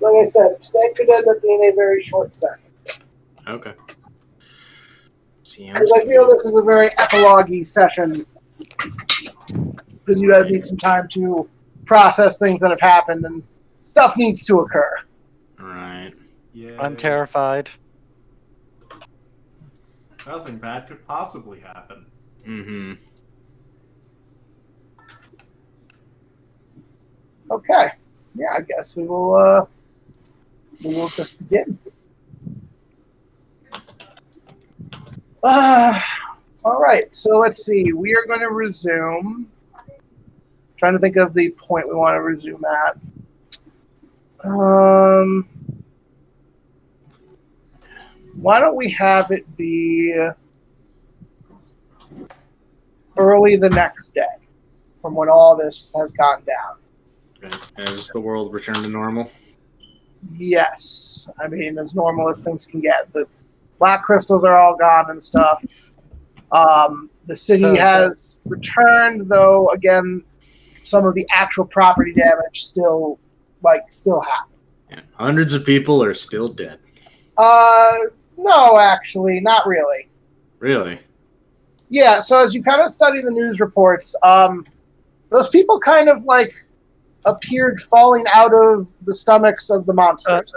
Like I said, today could end up being a very short session. Okay. Because I feel this is a very epilogue-y session. Because you guys need some time to process things that have happened, and stuff needs to occur. Right. Yeah. I'm terrified. Nothing bad could possibly happen. Mm-hmm. Okay. Yeah, I guess we will just begin. All right, so let's see. We are going to resume. Trying to think of the point we want to resume at. Why don't we have it be early the next day from when all this has gone down? Okay. Has the world returned to normal? Yes. I mean, as normal as things can get. The black crystals are all gone and stuff. The city has returned, though, again, some of the actual property damage still happened. Yeah. Hundreds of people are still dead. No, actually, not really. Really? Yeah, so as you kind of study the news reports, those people kind of, appeared falling out of the stomachs of the monsters.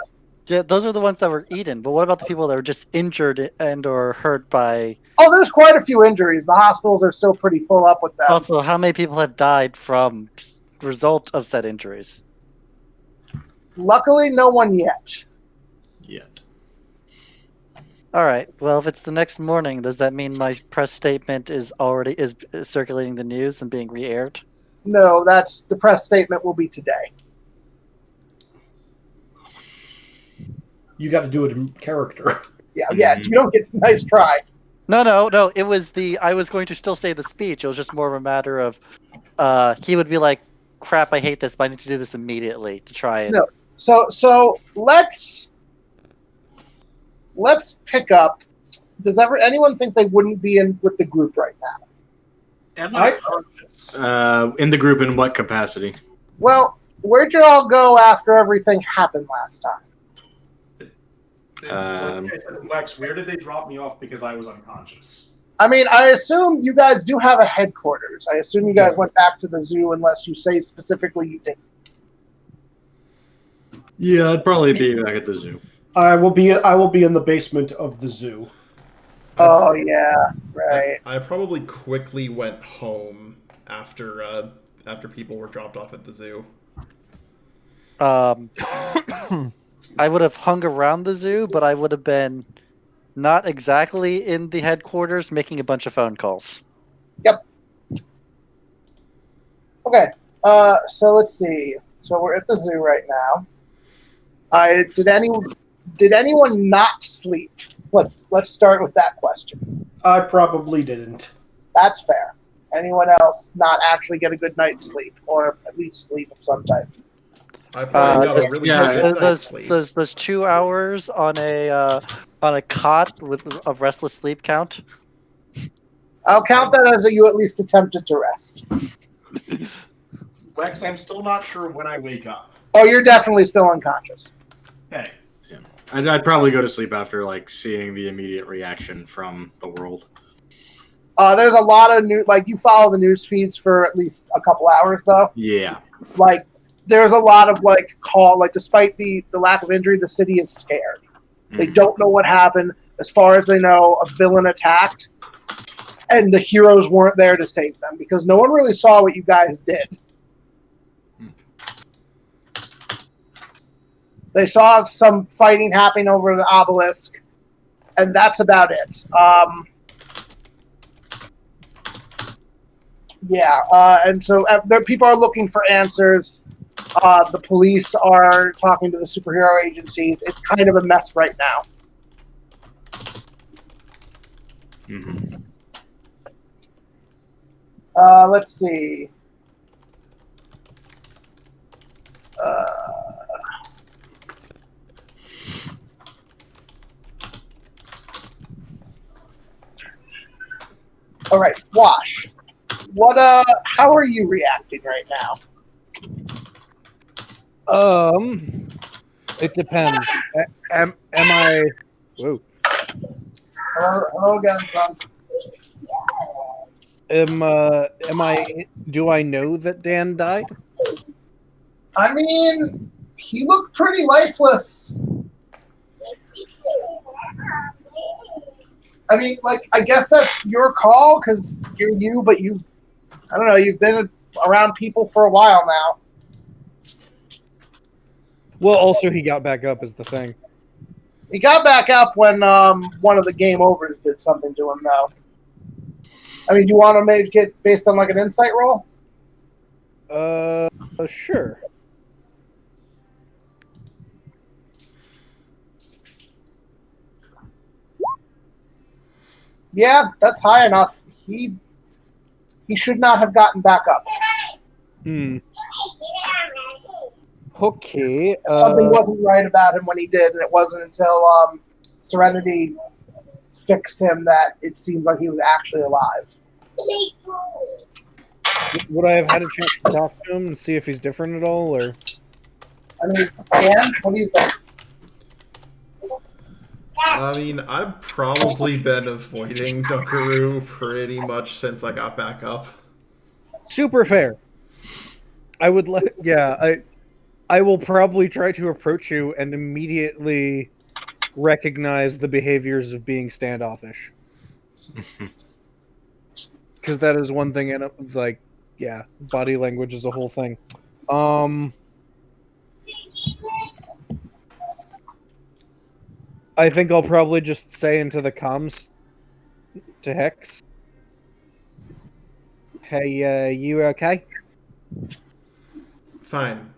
Yeah, those are the ones that were eaten. But what about the people that were just injured and or hurt by... Oh, there's quite a few injuries. The hospitals are still pretty full up with them. Also, how many people have died from result of said injuries? Luckily, no one yet. Yet. All right. Well, if it's the next morning, does that mean my press statement is circulating the news and being re-aired? No, the press statement will be today. You got to do it in character. Yeah, you don't get nice try. No. It was I was going to still say the speech. It was just more of a matter of, he would be like, "Crap, I hate this, but I need to do this immediately to try and." No, so let's pick up. Does anyone think they wouldn't be in with the group right now? Am I conscious? In the group, in what capacity? Well, where'd you all go after everything happened last time? Like I said, Lex, where did they drop me off because I was unconscious? I mean, I assume you guys do have a headquarters. I assume you guys went back to the zoo unless you say specifically you didn't. Yeah, I'd probably be back at the zoo. I will be in the basement of the zoo. Oh yeah, right. I probably quickly went home after people were dropped off at the zoo. I would have hung around the zoo, but I would have been not exactly in the headquarters making a bunch of phone calls. Yep. Okay. So let's see. So we're at the zoo right now. Did anyone not sleep? Let's start with that question. I probably didn't. That's fair. Anyone else not actually get a good night's sleep, or at least sleep of some type? I probably got a really good night's sleep. Those 2 hours on a cot with a restless sleep count. I'll count that as you at least attempted to rest. Lex, I'm still not sure when I wake up. Oh, you're definitely still unconscious. Hey. Yeah. I'd probably go to sleep after seeing the immediate reaction from the world. There's a lot of you follow the news feeds for at least a couple hours though. Yeah. There's a lot of despite the lack of injury, the city is scared. They don't know what happened. As far as they know, a villain attacked, and the heroes weren't there to save them because no one really saw what you guys did. They saw some fighting happening over the obelisk, and that's about it. And so people are looking for answers. The police are talking to the superhero agencies. It's kind of a mess right now. Mm-hmm. Let's see. All right, Wash. How are you reacting right now? It depends. Am I? Whoa. Hello again, son. Am I? Do I know that Dan died? I mean, he looked pretty lifeless. I mean, like, I guess that's your call because you're you, but I don't know, you've been around people for a while now. Well, also he got back up is the thing. He got back up when one of the game overs did something to him, though. I mean, do you want to make it based on like an insight roll? Sure. Yeah, that's high enough. He should not have gotten back up. Okay. Something wasn't right about him when he did, and it wasn't until Serenity fixed him that it seemed like he was actually alive. Would I have had a chance to talk to him and see if he's different at all, or? I mean, Dan, what do you think? I mean, I've probably been avoiding Dunkaroo pretty much since I got back up. Super fair. I would let. Yeah, I will probably try to approach you and immediately recognize the behaviors of being standoffish. Because that is one thing, and like, yeah, body language is a whole thing. I think I'll probably just say into the comms to Hex, "Hey, you okay? Fine.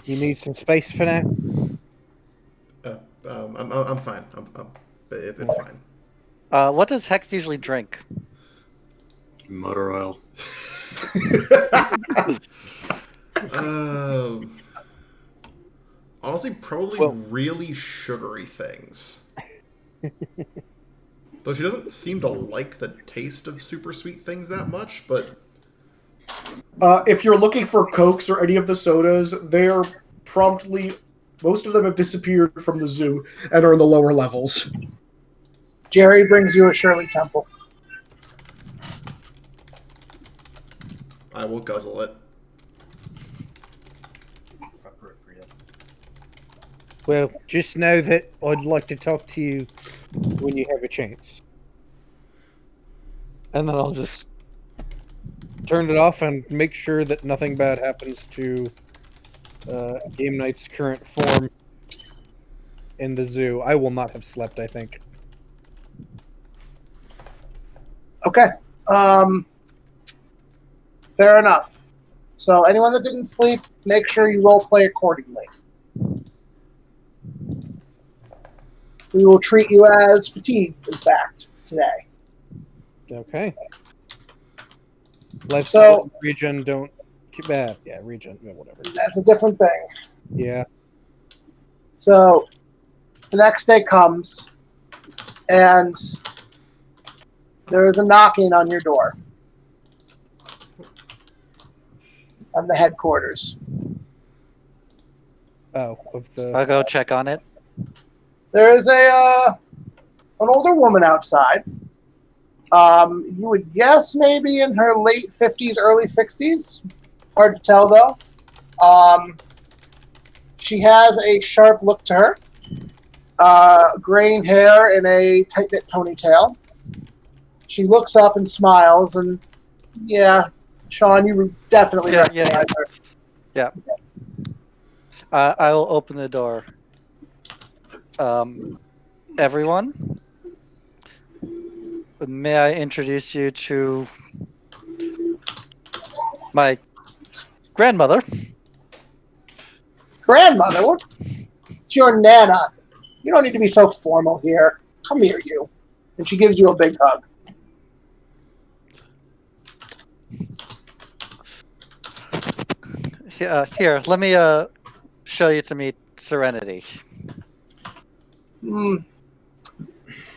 You need some space for now?" I'm fine. It's fine. What does Hex usually drink? Motor oil. Honestly, probably really sugary things. Though she doesn't seem to like the taste of super sweet things that much, but... If you're looking for Cokes or any of the sodas, they're promptly... Most of them have disappeared from the zoo and are in the lower levels. Jerry brings you a Shirley Temple. I will guzzle it. Well, just know that I'd like to talk to you when you have a chance. And then I'll just turn it off and make sure that nothing bad happens to Game Night's current form in the zoo. I will not have slept, I think. Okay. Fair enough. So anyone that didn't sleep, make sure you role play accordingly. We will treat you as fatigued, in fact, today. Okay. Let's So- regen don't keep bad. Yeah, regen, whatever. That's a different thing. Yeah. So the next day comes, and there is a knocking on your door. On the headquarters. Oh, of the I'll go check on it. There is an older woman outside. You would guess maybe in her late 50s, early 60s. Hard to tell, though. She has a sharp look to her. Graying hair in a tight-knit ponytail. She looks up and smiles, and yeah, Sean, you definitely recognize her. Yeah. I will open the door. Everyone, may I introduce you to my grandmother? Grandmother? What? It's your Nana. You don't need to be so formal here. Come here, you. And she gives you a big hug. Here, let me show you to meet Serenity.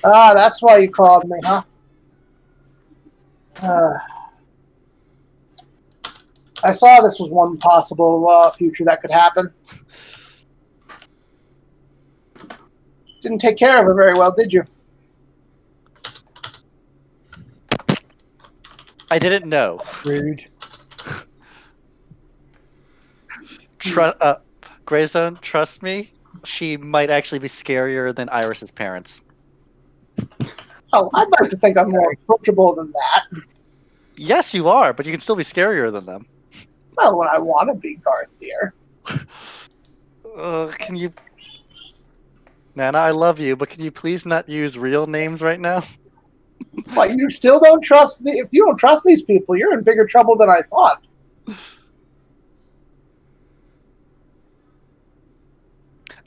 That's why you called me, huh? I saw this was one possible future that could happen. Didn't take care of her very well, did you? I didn't know. Rude. Grayzone, trust me, she might actually be scarier than Iris's parents. Oh, I'd like to think I'm more approachable than that. Yes, you are, but you can still be scarier than them. Well, when I want to be, Garth, dear. Can you... Nana, I love you, but can you please not use real names right now? Why, you still don't trust me? If you don't trust these people, you're in bigger trouble than I thought.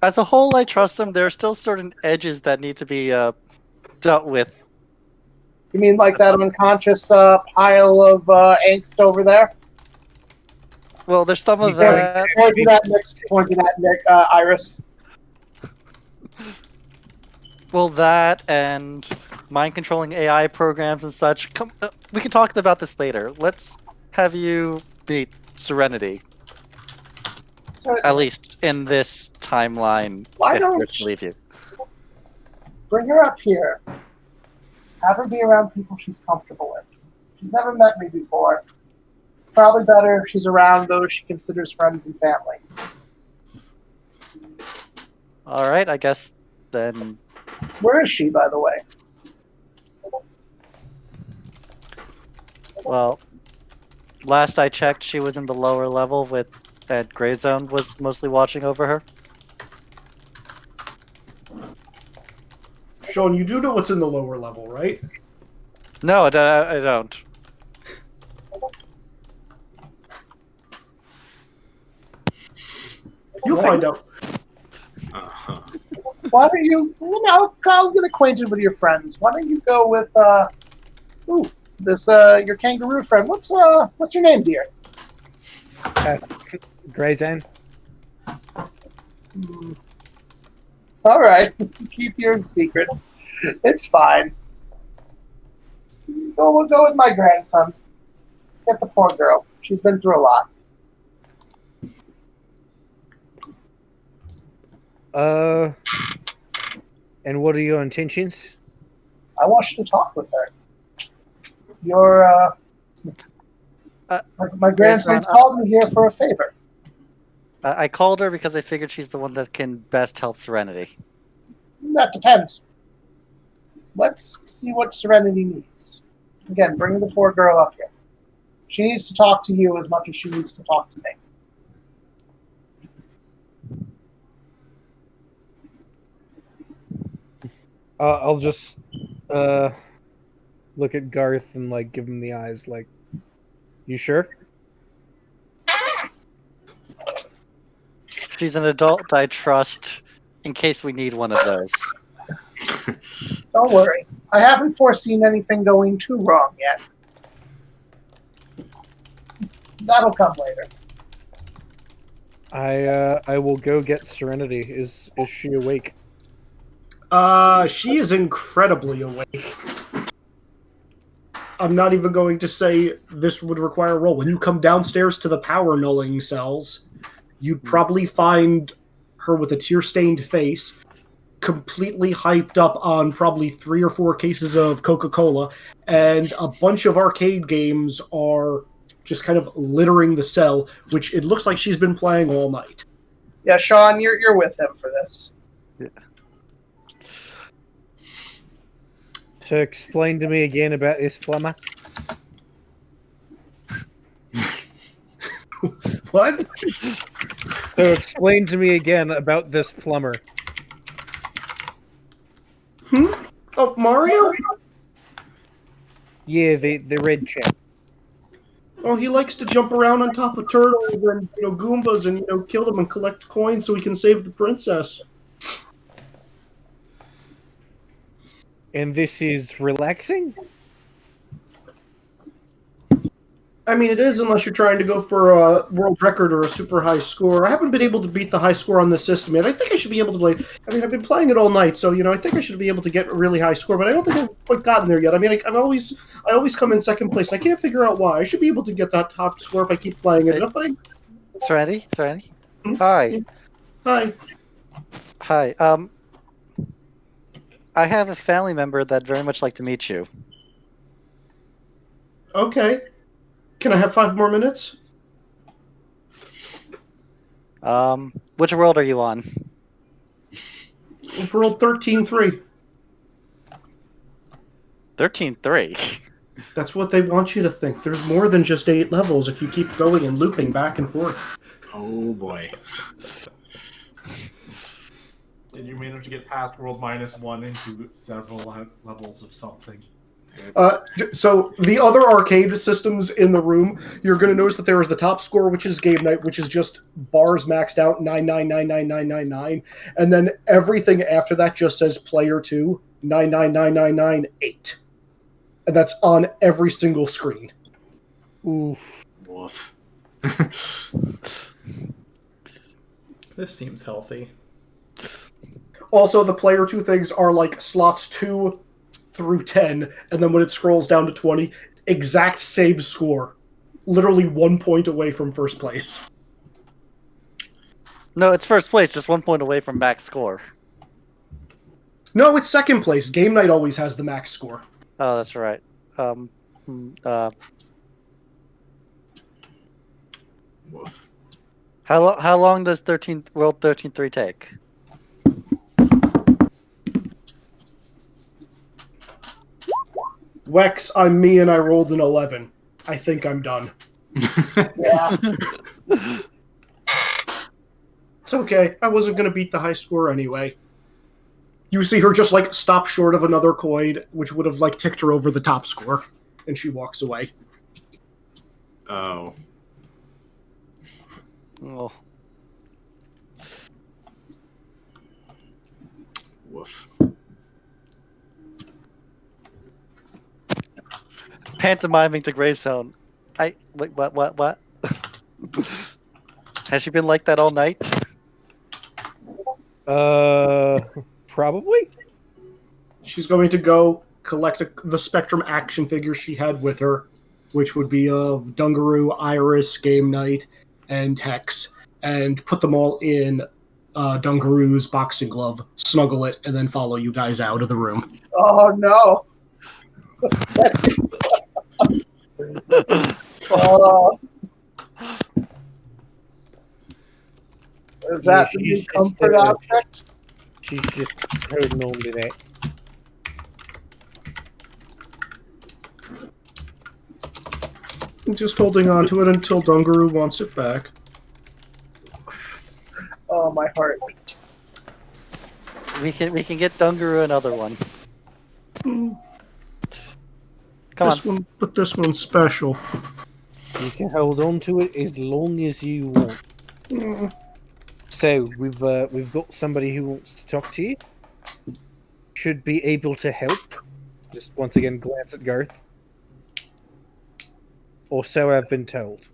As a whole, I trust them. There are still certain edges that need to be dealt with. You mean like that unconscious pile of angst over there? Well, there's some of Point that. to that, Nick, Iris. Well, that and mind-controlling AI programs and such. We can talk about this later. Let's have you meet Serenity. At least in this timeline, Why if don't we're to leave you. bring her up here? Have her be around people she's comfortable with. She's never met me before. It's probably better if she's around those she considers friends and family. All right, I guess then. Where is she, by the way? Well, last I checked, she was in the lower level with that Gray Zone was mostly watching over her. Sean, you do know what's in the lower level, right? No, I don't. You'll find out. Uh-huh. Why don't you, I'll get acquainted with your friends. Why don't you go with, your kangaroo friend. What's your name, dear? Grayzone. All right, keep your secrets. It's fine. We'll go with my grandson. Get the poor girl. She's been through a lot. And what are your intentions? I want you to talk with her. Your my grandson's called me here for a favor. I called her because I figured she's the one that can best help Serenity. That depends. Let's see what Serenity needs. Again, bring the poor girl up here. She needs to talk to you as much as she needs to talk to me. I'll just look at Garth and like give him the eyes. Like, you sure? She's an adult I trust in case we need one of those. Don't worry. I haven't foreseen anything going too wrong yet. That'll come later. I will go get Serenity. Is she awake? She is incredibly awake. I'm not even going to say this would require a roll. When you come downstairs to the power nulling cells, you'd probably find her with a tear-stained face, completely hyped up on probably 3 or 4 cases of Coca-Cola, and a bunch of arcade games are just kind of littering the cell, which it looks like she's been playing all night. Yeah, Sean, you're with him for this. Yeah. So explain to me again about this plumber. What? So explain to me again about this plumber. Oh, Mario? Yeah, the red chap. Oh, he likes to jump around on top of turtles and Goombas and kill them and collect coins so he can save the princess. And this is relaxing? I mean, it is unless you're trying to go for a world record or a super high score. I haven't been able to beat the high score on this system yet. I think I should be able to play. I mean, I've been playing it all night, so I think I should be able to get a really high score. But I don't think I've quite gotten there yet. I mean, I always come in second place. And I can't figure out why. I should be able to get that top score if I keep playing it enough. But Serenity? Hmm? Hi. Hi. Hi. I have a family member that'd very much like to meet you. Okay. Can I have 5 more minutes? Which world are you on? World 13-3. 13-3. That's what they want you to think. There's more than just 8 levels if you keep going and looping back and forth. Oh boy. Did you manage to get past world -1 into several levels of something? So the other arcade systems in the room, you're going to notice that there is the top score, which is game night, which is just bars maxed out 9999999, and then everything after that just says player 2 999998, and that's on every single screen. Oof. Woof. This seems healthy. Also, the player 2 things are like slots 2 through 10, and then when it scrolls down to 20, exact same score. Literally 1 point away from first place. No, it's first place, just 1 point away from max score. No, it's second place. Game night always has the max score. Oh, that's right. Woof. How long does World 13-3 take? Wex, I'm me and I rolled an 11. I think I'm done. Yeah. It's okay. I wasn't going to beat the high score anyway. You see her just stop short of another coin, which would have ticked her over the top score, and she walks away. Oh. Oh. Woof. Pantomiming to Greystone. Wait, what? Has she been like that all night? Probably. She's going to go collect the Spectrum action figures she had with her, which would be of Dungaroo, Iris, Game Night, and Hex, and put them all in Dungaroo's boxing glove, snuggle it, and then follow you guys out of the room. Oh no. Oh. Is that the new comfort object? She's just holding on to that. I'm just holding on to it until Dungaroo wants it back. Oh, my heart. We can get Dungaroo another one. Come on. But this one's special. You can hold on to it as long as you want. Mm. So we've got somebody who wants to talk to you. Should be able to help. Just once again glance at Garth. Or so I've been told.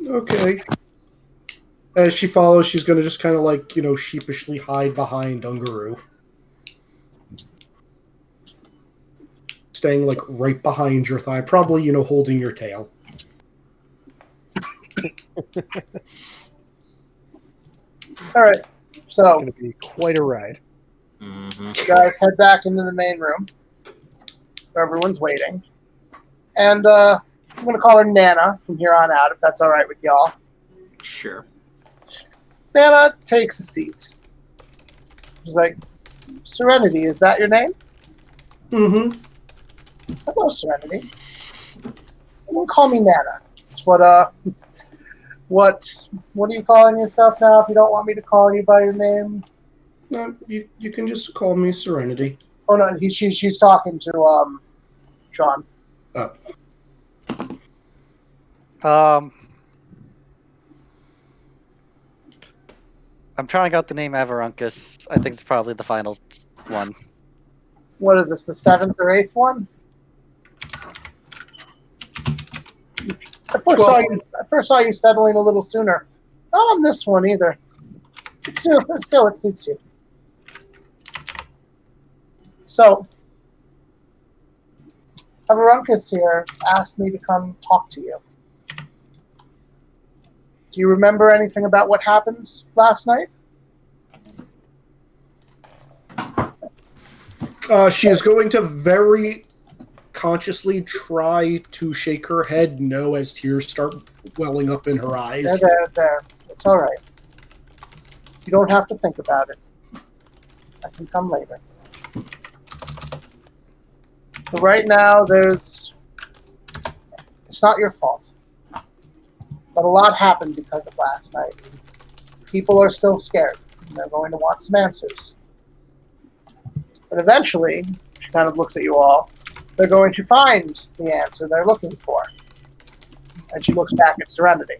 Okay. As she follows, she's going to just kind of sheepishly hide behind Dungaroo. Staying right behind your thigh, probably, holding your tail. All right. It's So, going to be quite a ride. Mm-hmm. you guys head back into the main room where everyone's waiting. And I'm going to call her Nana from here on out, if that's all right with y'all. Sure. Nana takes a seat. She's like, Serenity, is that your name? Mm-hmm. Hello, Serenity. Don't call me Nana. It's what are you calling yourself now if you don't want me to call you by your name? No, you can just call me Serenity. Oh no, she's talking to Sean. Oh. I'm trying out the name Avarunkus. I think it's probably the final one. What is this, the 7th or 8th one? I first saw you settling a little sooner. Not on this one either. But still, it suits you. So, Avarunkus here asked me to come talk to you. Do you remember anything about what happened last night? She is going to very consciously try to shake her head no as tears start welling up in her eyes. There. It's all right. You don't have to think about it. I can come later. But right now, it's not your fault. But a lot happened because of last night. People are still scared. And they're going to want some answers. But eventually, she kind of looks at you all, they're going to find the answer they're looking for. And she looks back at Serenity.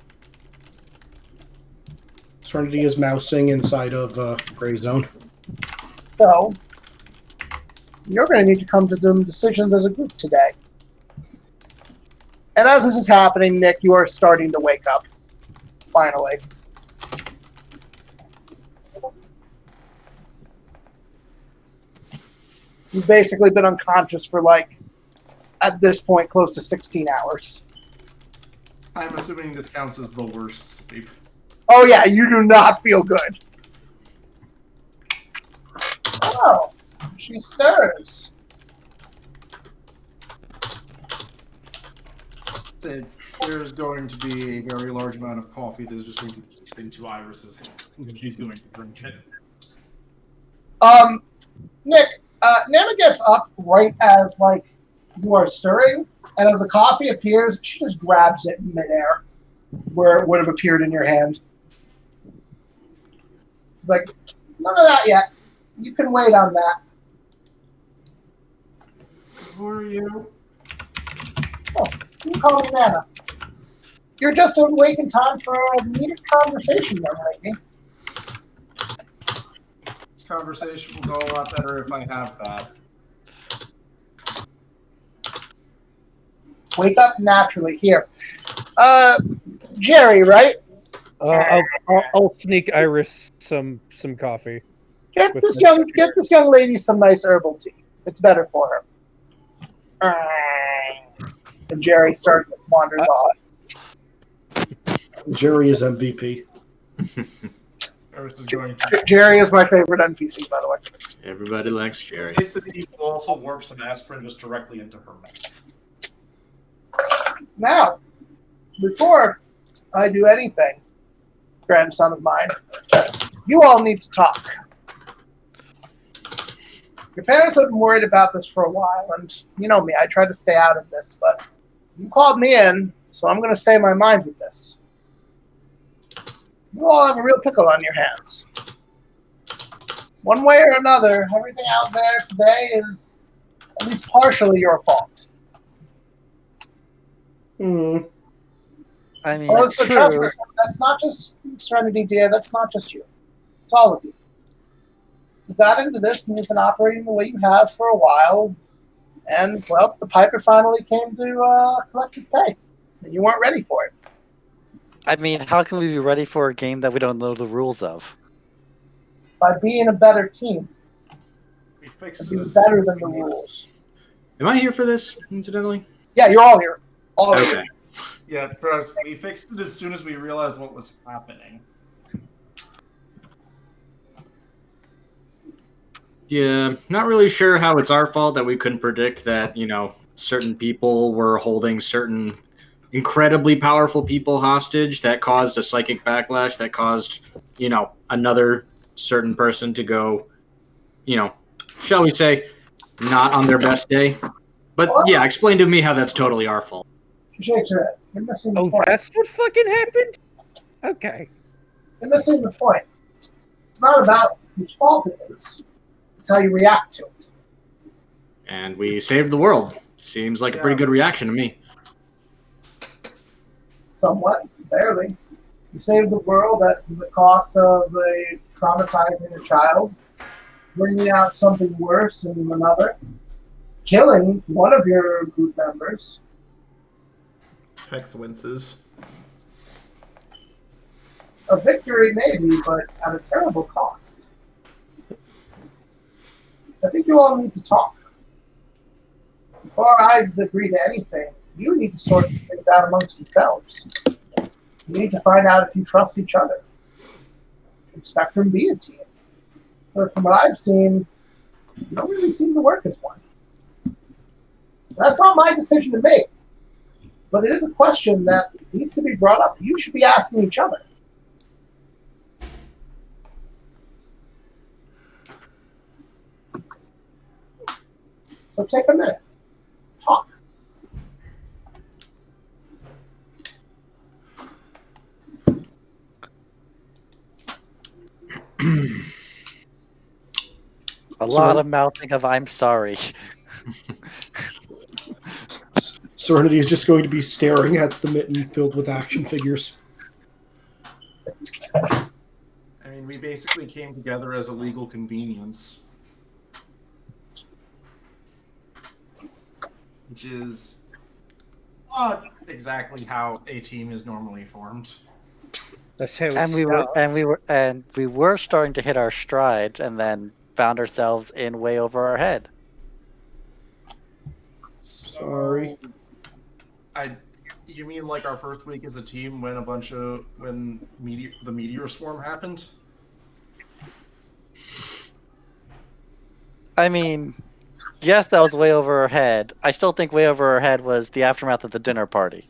Serenity is mousing inside of Gray Zone. So, you're going to need to come to some decisions as a group today. And as this is happening, Nick, you are starting to wake up. Finally. You've basically been unconscious for, like, at this point, close to 16 hours. I'm assuming this counts as the worst sleep. Oh, yeah, you do not feel good. Oh, she stirs. There's going to be a very large amount of coffee that is just going to be into Iris's head, and she's going to drink it. Nick, Nana gets up right as, like, you are stirring, and as the coffee appears, she just grabs it in midair, where it would have appeared in your hand. She's like, none of that yet. You can wait on that. Who are you? Oh, you can call me Nana. You're just awake in time for a needed conversation, young lady. This conversation will go a lot better if I have that. Wake up naturally. Here. Jerry, right? I'll sneak Iris some coffee. Get this young lady some nice herbal tea. It's better for her. And Jerry wanders off. Jerry is MVP. Iris is going to Jerry is my favorite NPC, by the way. Everybody likes Jerry. take the tea, will also warp some aspirin just directly into her mouth. Now, before I do anything, grandson of mine, you all need to talk. Your parents have been worried about this for a while, and you know me, I tried to stay out of this, but you called me in, so I'm going to say my mind with this. You all have a real pickle on your hands. One way or another, everything out there today is at least partially your fault. I mean, Well, it's so true. trust me, that's not just Serenity, dear. That's not just you. It's all of you. You got into this and you've been operating the way you have for a while. And, well, the Piper finally came to collect his pay. And you weren't ready for it. I mean, how can we be ready for a game that we don't know the rules of? By being a better team. We fixed And it being as better soon than as the we needed. rules. Am I here for this, incidentally? Yeah, you're all here. All of you. Okay. Yeah, trust me, we fixed it as soon as we realized what was happening. Yeah, not really sure how it's our fault that we couldn't predict that, certain people were holding certain incredibly powerful people hostage that caused a psychic backlash that caused, another certain person to go, shall we say, not on their best day. But yeah, explain to me how that's totally our fault. She shakes her head. You're missing the Oh, point. that's what fucking happened? Okay. You're missing the point. It's not about whose fault it is. It's how you react to it. And we saved the world. Seems like a pretty good reaction to me. Somewhat, barely. You saved the world at the cost of traumatizing a child, bringing out something worse in another, killing one of your group members. Hex winces. A victory, maybe, but at a terrible cost. I think you all need to talk. Before I agree to anything, you need to sort things out amongst yourselves. You need to find out if you trust each other. Should Spectrum be a team? But from what I've seen, you don't really seem to work as one. That's not my decision to make, but it is a question that needs to be brought up. You should be asking each other. So take a minute. Talk. A lot of mouthing of "I'm sorry." Serenity is just going to be staring at the mitten filled with action figures. I mean, we basically came together as a legal convenience. Which is not exactly how a team is normally formed. That's how it And we were starting to hit our stride, and then found ourselves in way over our head. Sorry. You mean like our first week as a team when the meteor swarm happened? I mean, yes, that was way over our head. I still think way over our head was the aftermath of the dinner party.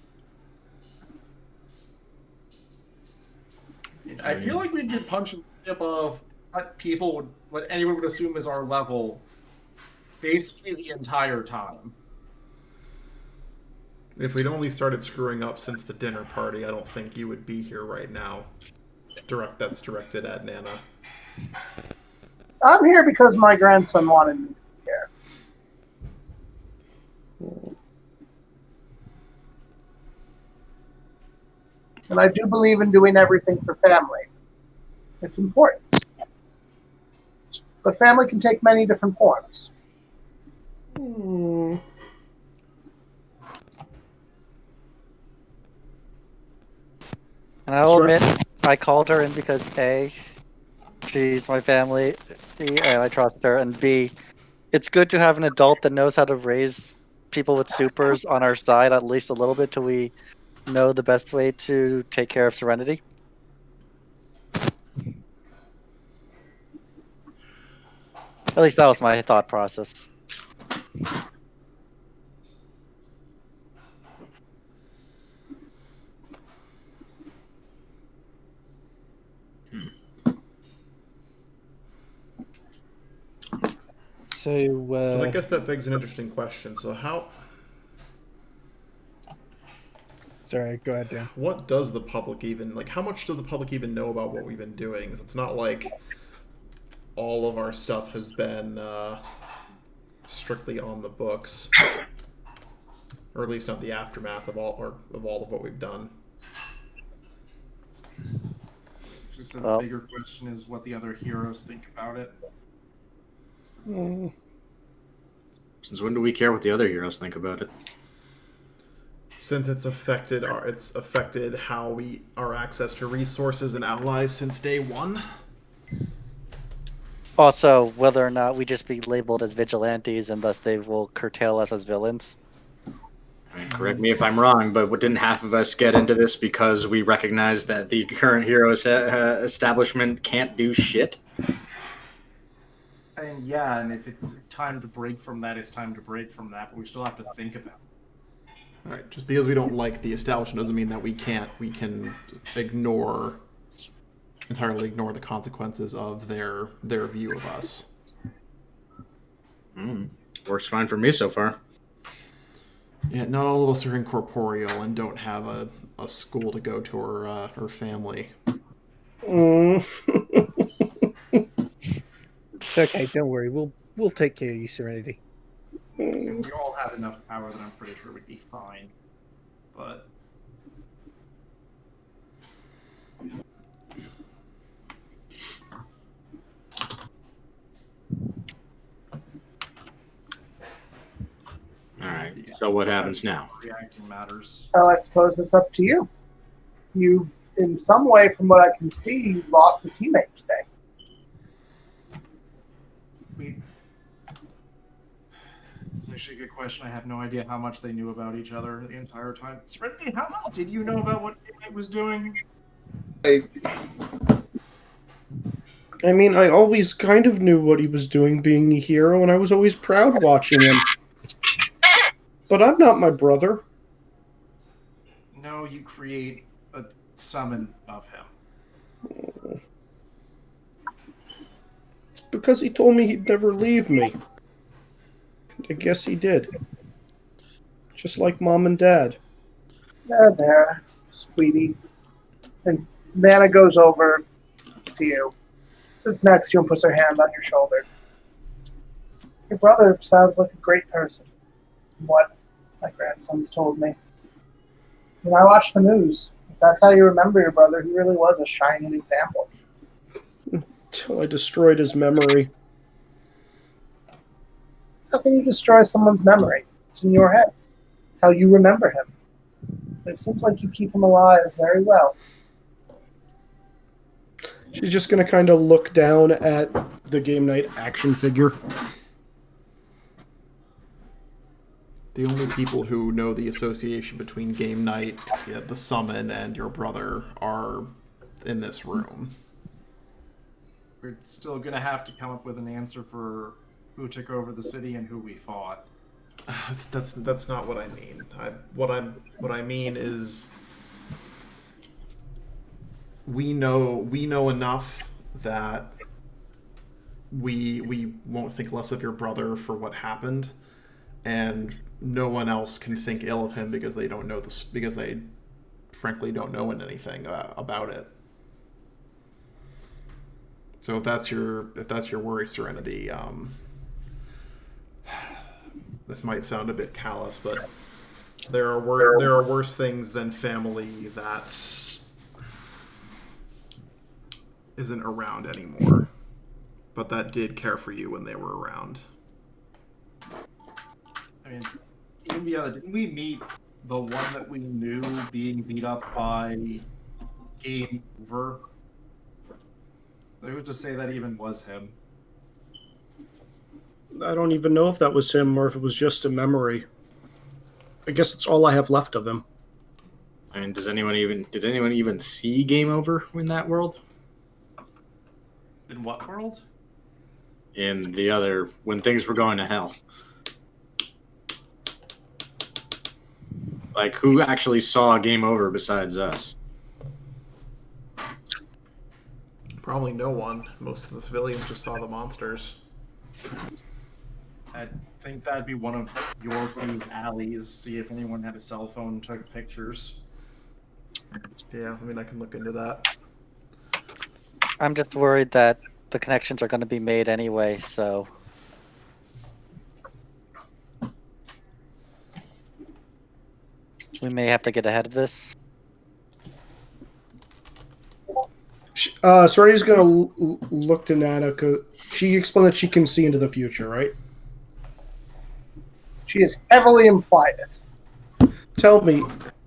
I feel like we'd get punched in the hip of what anyone would assume is our level, basically the entire time. If we'd only started screwing up since the dinner party, I don't think you would be here right now. That's directed at Nana. I'm here because my grandson wanted me to be here. And I do believe in doing everything for family. It's important. But family can take many different forms. And I'll admit, I called her in because A, she's my family, and I trust her, and B, it's good to have an adult that knows how to raise people with supers on our side at least a little bit till we know the best way to take care of Serenity. At least that was my thought process. So I guess that begs an interesting question. So Sorry, go ahead, Dan. what does the public even, how much does the public even know about what we've been doing? 'Cause it's not like all of our stuff has been strictly on the books, or at least not the aftermath of all of what we've done. Just a bigger question is what the other heroes think about it. Since when do we care what the other heroes think about it? Since it's affected how our access to resources and allies since day one. Also, whether or not we just be labeled as vigilantes and thus they will curtail us as villains. I mean, correct me if I'm wrong, but didn't half of us get into this because we recognize that the current hero establishment can't do shit? And yeah, and if it's time to break from that, it's time to break from that, but we still have to think about it. All right, just because we don't like the establishment doesn't mean that we can entirely ignore the consequences of their view of us. Works fine for me so far. Yeah, not all of us are incorporeal and don't have a school to go to or family. It's okay, don't worry. We'll take care of you, Serenity. And we all have enough power that I'm pretty sure we'd be fine. But All right. So what happens now? Reacting matters. Well, I suppose it's up to you. You've, in some way, from what I can see, you lost a teammate today. It's actually a good question. I have no idea how much they knew about each other the entire time. Serenity, how much did you know about what Teammate was doing? I mean, I always kind of knew what he was doing being a hero, and I was always proud watching him. But I'm not my brother. No, you create a summon of him. It's because he told me he'd never leave me. I guess he did. Just like Mom and Dad. There, sweetie. And Nana goes over to you, sits next to you, and puts her hand on your shoulder. Your brother sounds like a great person, from what my grandson's told me. When I watch the news, if that's how you remember your brother, he really was a shining example. Until I destroyed his memory. How can you destroy someone's memory? It's in your head. It's how you remember him. But it seems like you keep him alive very well. She's just going to kind of look down at the game night action figure. The only people who know the association between game night, the summon, and your brother are in this room. We're still gonna have to come up with an answer for who took over the city and who we fought. That's not what I mean. What I mean is we know enough that we won't think less of your brother for what happened, and no one else can think ill of him because they don't know this, because they frankly don't know anything about it. So if that's your worry, Serenity, this might sound a bit callous, but there are worse things than family that isn't around anymore, but that did care for you when they were around. I mean, even beyond that, didn't we meet the one that we knew being beat up by Game Over? Who's to say that even was him? I don't even know if that was him or if it was just a memory. I guess it's all I have left of him. And did anyone even see Game Over in that world? In what world? In the other, when things were going to hell. Like, who actually saw Game Over besides us? Probably no one. Most of the civilians just saw the monsters. I think that'd be one of your two alleys. See if anyone had a cell phone and took pictures. Yeah, I mean, I can look into that. I'm just worried that the connections are going to be made anyway, so. We may have to get ahead of this. Serenity's going to look to Nana, 'cause she explained that she can see into the future, right? She has heavily implied it. Tell me,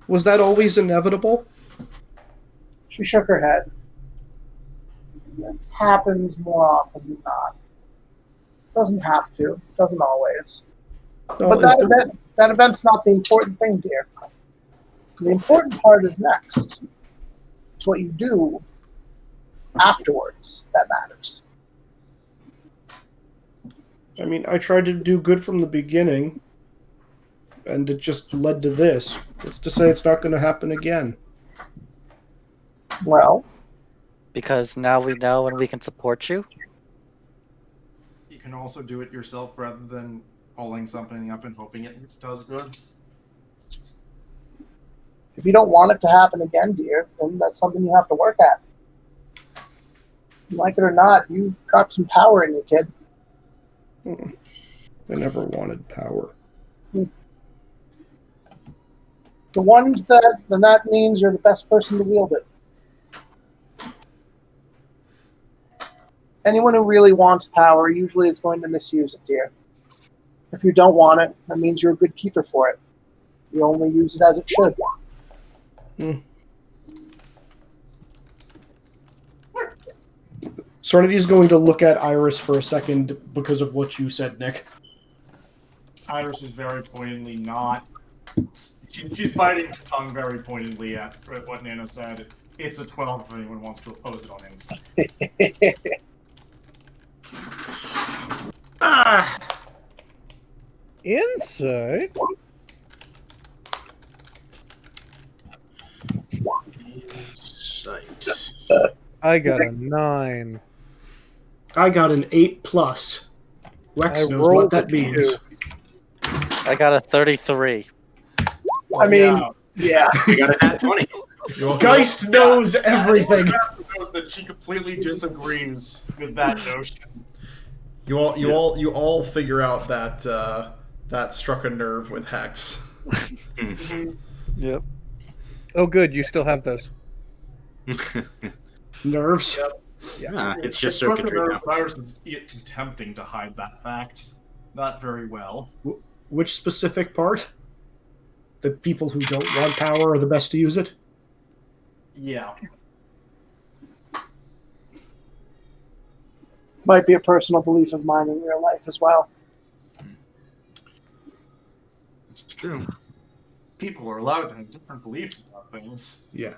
was that always inevitable? She shook her head. This happens more often than not. Doesn't have to. Doesn't always. No, But that event's not the important thing, dear. The important part is next. It's what you do afterwards that matters. I mean, I tried to do good from the beginning, and it just led to this. It's to say it's not going to happen again. Well, Because now we know and we can support you. You can also do it yourself rather than pulling something up and hoping it does good. if you don't want it to happen again, dear, then that's something you have to work at. Like it or not, you've got some power in you, kid. I never wanted power. The ones then that means you're the best person to wield it. Anyone who really wants power usually is going to misuse it, dear. If you don't want it, that means you're a good keeper for it. You only use it as it should. Serenity is going to look at Iris for a second because of what you said, Nick. Iris is very pointedly not. She's biting her tongue very pointedly at what Nano said. It's a 12 if anyone wants to oppose it on insight. Insight? Sight. I got a 9. I got an 8+. Rex I knows what rolled that a means. 2. I got a 33. I mean, yeah. You got a nat 20. Geist knows everything. That she completely disagrees with that notion. You all figure out that that struck a nerve with Hex. Yep. Oh, good. You still have those. Nerves. Yeah, it's just Struck circuitry a now. nerve virus is attempting to hide that fact. Not very well. Which specific part? The people who don't want power are the best to use it? Yeah. This might be a personal belief of mine in real life as well. It's true. People are allowed to have different beliefs about things. Yeah.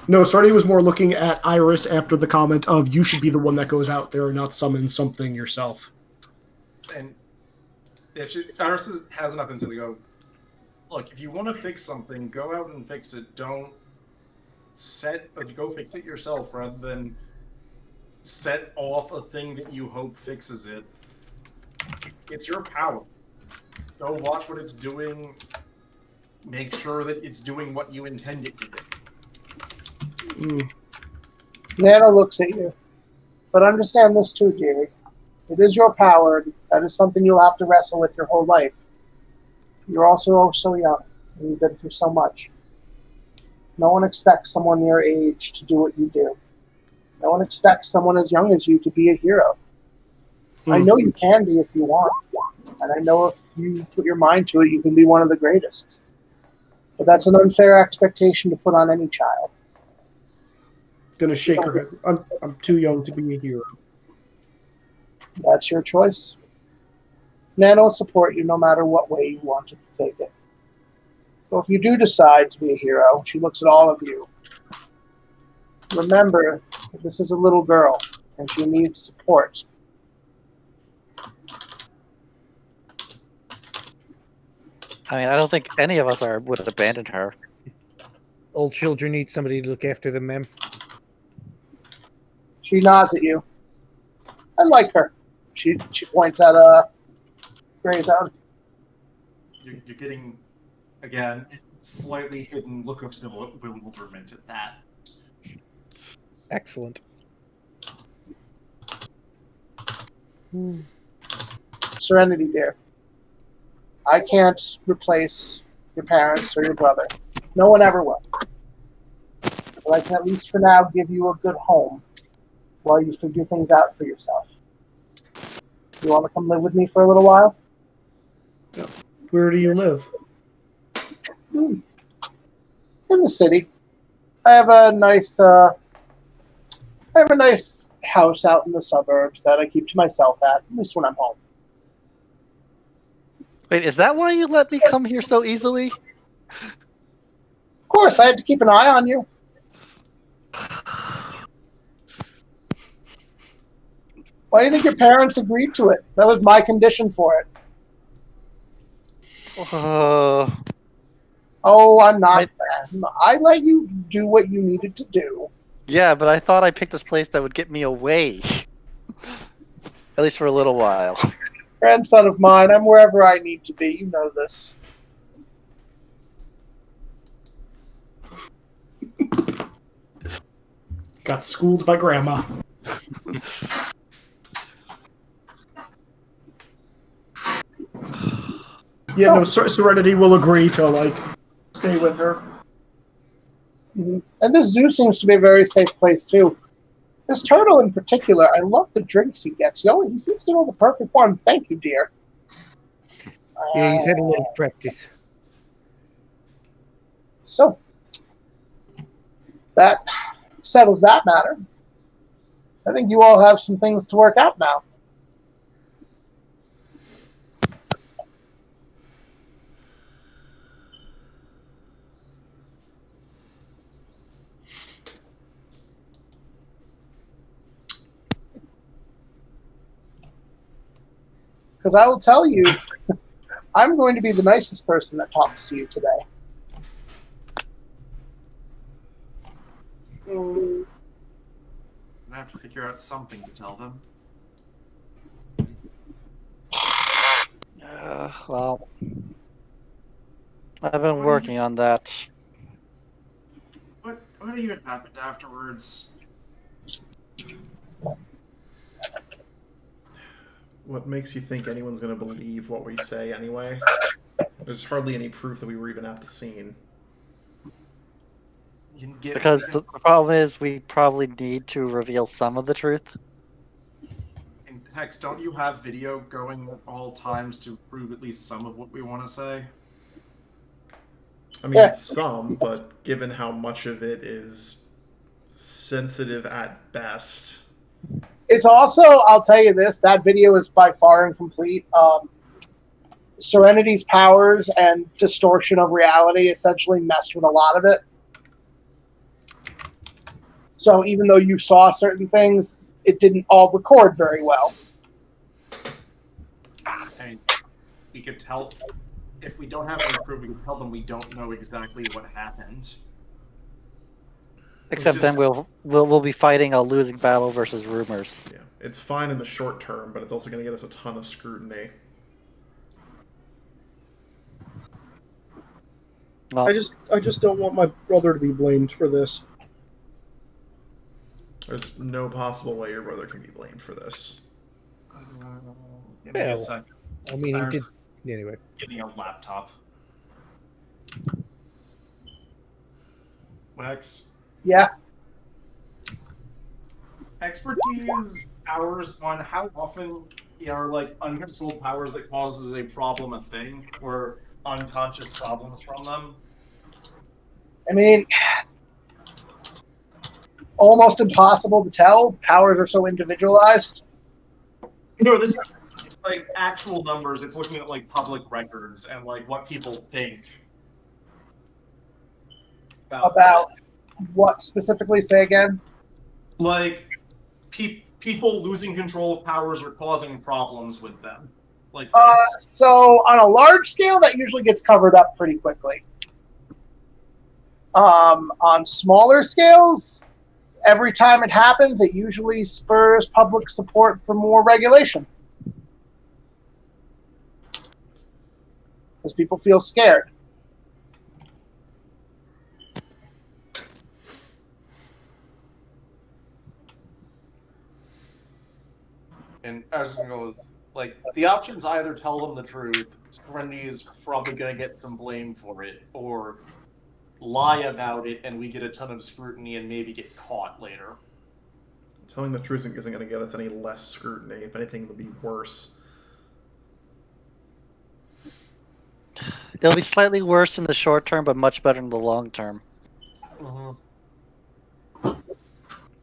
No, Serenity was more looking at Iris after the comment of you should be the one that goes out there and not summon something yourself. And Iris has enough insight to go, look, if you want to fix something, go out and fix it. Don't go fix it yourself rather than set off a thing that you hope fixes it. It's your power. Go watch what it's doing. Make sure that it's doing what you intend it to do. Nana looks at you. But understand this too, dearie. It is your power. That is something you'll have to wrestle with your whole life. You're also so young, and you've been through so much. No one expects someone your age to do what you do. No one expects someone as young as you to be a hero. I know you can be if you want. And I know if you put your mind to it, you can be one of the greatest. But that's an unfair expectation to put on any child. Gonna shake her head. I'm too young to be a hero. That's your choice. Nana will support you no matter what way you want to take it. So if you do decide to be a hero, she looks at all of you. Remember that this is a little girl, and she needs support. I mean, I don't think any of us would abandon her. Old children need somebody to look after them, ma'am. She nods at you. I like her. She points at Gray's out. You're getting, again, slightly hidden look of bewilderment at that. Excellent. Serenity, dear. I can't replace your parents or your brother. No one ever will. But I can at least for now give you a good home while you figure things out for yourself. You want to come live with me for a little while? Where do you live? In the city. I have a nice house out in the suburbs that I keep to myself at least when I'm home. Wait, is that why you let me come here so easily? Of course, I had to keep an eye on you. Why do you think your parents agreed to it? That was my condition for it. Oh, I'm not bad. I let you do what you needed to do. Yeah, but I thought I picked this place that would get me away. At least for a little while. Grandson of mine, I'm wherever I need to be. You know this. Got schooled by Grandma. Yeah, no, Serenity will agree to, stay with her. Mm-hmm. And this zoo seems to be a very safe place, too. This turtle in particular, I love the drinks he gets. He seems to know the perfect one. Thank you, dear. Yeah, he's had a little practice. So that settles that matter. I think you all have some things to work out now. Because I will tell you, I'm going to be the nicest person that talks to you today. I'm gonna have to figure out something to tell them. Well, I've been working on that. What even happened afterwards? What makes you think anyone's going to believe what we say anyway? There's hardly any proof that we were even at the scene. You can get Because the problem is we probably need to reveal some of the truth. and Hex, don't you have video going at all times to prove at least some of what we want to say? I mean, Yeah. some, but given how much of it is sensitive at best. It's also, I'll tell you this, that video is by far incomplete. Serenity's powers and distortion of reality essentially messed with a lot of it. So even though you saw certain things, it didn't all record very well. And we could tell, if we don't have any proof, we can tell them we don't know exactly what happened. Except then we'll be fighting a losing battle versus rumors. Yeah, it's fine in the short term, but it's also going to get us a ton of scrutiny. Well, I just don't want my brother to be blamed for this. There's no possible way your brother can be blamed for this. Give me a Well, sec. I mean, he There's- did. Anyway. Give me a laptop. Hex. Yeah. Expertise powers on how often are like uncontrolled powers that causes a problem a thing, or unconscious problems from them. I mean, almost impossible to tell. Powers are so individualized. No, this is like actual numbers. It's looking at like public records and like what people think About what specifically? Say again. like people losing control of powers or causing problems with them. Like this. So on a large scale, that usually gets covered up pretty quickly. On smaller scales, every time it happens, it usually spurs public support for more regulation. Because people feel scared. And as it goes, like the options either tell them the truth, Serenity is probably going to get some blame for it, or lie about it and we get a ton of scrutiny and maybe get caught later. Telling the truth isn't going to get us any less scrutiny. If anything, it'll be worse. it'll be slightly worse in the short term, but much better in the long term.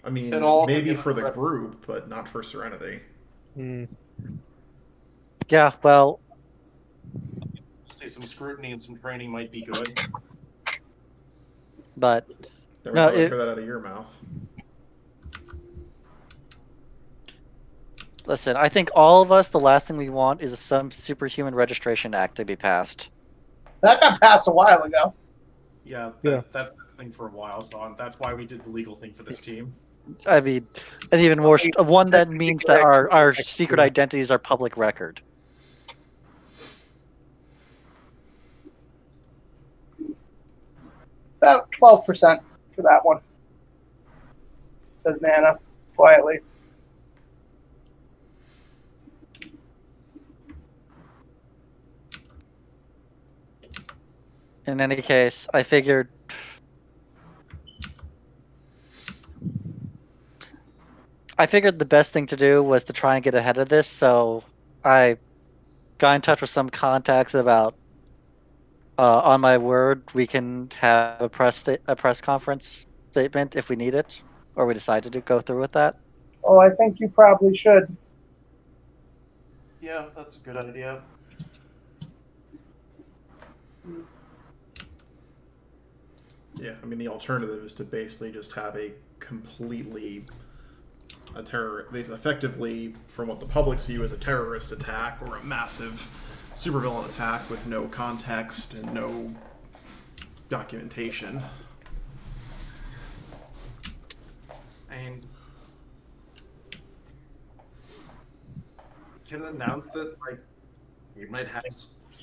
I mean, It all maybe gives for us the rep- group, but not for Serenity. Yeah, well, Say some scrutiny and some training might be good. but Never No, thought I'd it- hear that out of your mouth. listen, I think all of us, the last thing we want is some superhuman registration act to be passed. That got passed a while ago. Yeah, Yeah. that's the thing for a while, so that's why we did the legal thing for this team. I mean, and even more, one that means that our secret identities are public record. About 12% for that one. Says Nana quietly. In any case, I figured the best thing to do was to try and get ahead of this, so I got in touch with some contacts about On my word, we can have a press conference statement if we need it, or we decide to go through with that. Oh, I think you probably should. Yeah, that's a good idea. Yeah, I mean the alternative is to basically just have a completely effectively, from what the public's view is a terrorist attack or a massive supervillain attack with no context and no documentation. And can announce that like we might have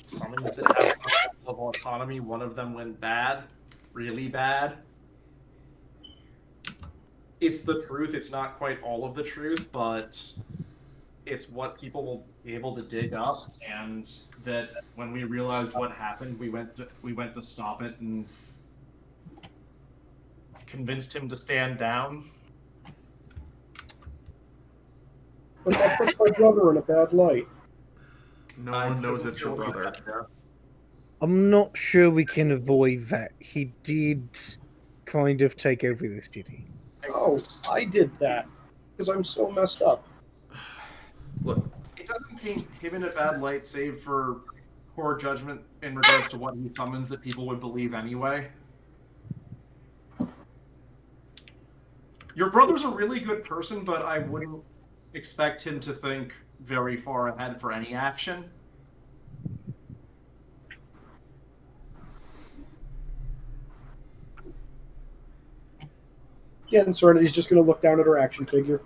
summons that have some level of autonomy. One of them went bad, really bad. It's the truth. It's not quite all of the truth, but it's what people will be able to dig up. And that when we realized what happened, we went to stop it and convinced him to stand down. But that puts my brother in a bad light. No one knows it's your brother. I'm not sure we can avoid that. He did kind of take over the city. Oh, I did that because I'm so messed up. Look, It doesn't paint him in a bad light, save for poor judgment in regards to what he summons that people would believe anyway. Your brother's a really good person, but I wouldn't expect him to think very far ahead for any action. Again, Serenity's just going to look down at her action figure.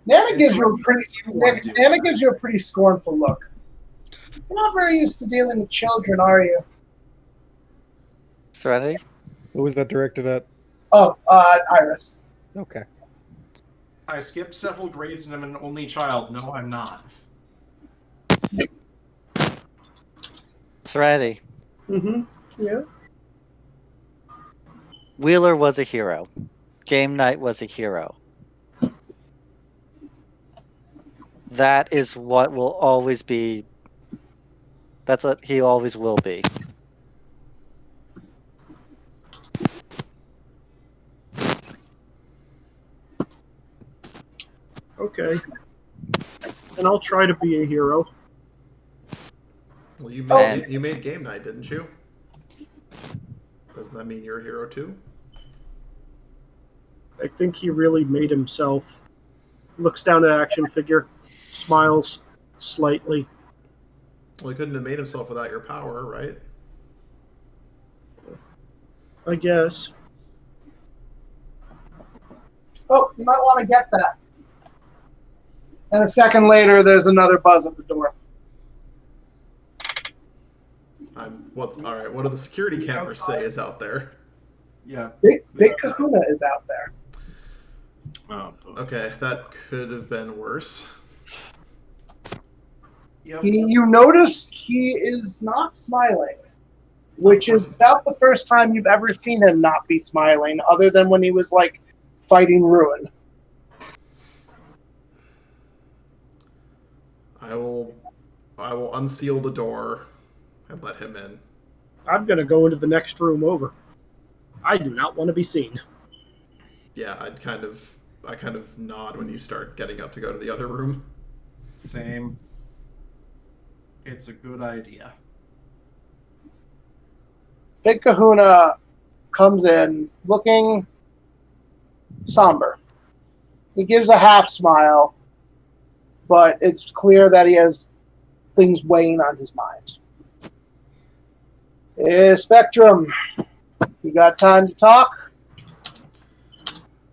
Nana gives you a pretty scornful look. You're not very used to dealing with children, are you? Serenity? What was that directed at? Oh, Iris. Okay. I skipped several grades and I'm an only child. No, I'm not. Serenity. Mm-hmm. Yeah. Wheeler was a hero. Game Night was a hero. That is what will always be. That's what he always will be. Okay. And I'll try to be a hero. well, you made game night, didn't you? Doesn't that mean you're a hero too? I think he really made himself. Looks down at action figure, smiles slightly. Well, he couldn't have made himself without your power, right? I guess. Oh, you might want to get that. And a second later, there's another buzz at the door. All right? What do the security cameras say is out there? Yeah. Big Kahuna is out there. Oh, Okay, that could have been worse. Yep. You notice he is not smiling, which is about the first time you've ever seen him not be smiling, other than when he was like fighting Ruin. I will unseal the door and let him in. I'm going to go into the next room over. I do not want to be seen. Yeah, I kind of nod when you start getting up to go to the other room. Same. It's a good idea. Big Kahuna comes in looking somber. He gives a half smile, but it's clear that he has things weighing on his mind. Hey, Spectrum, you got time to talk?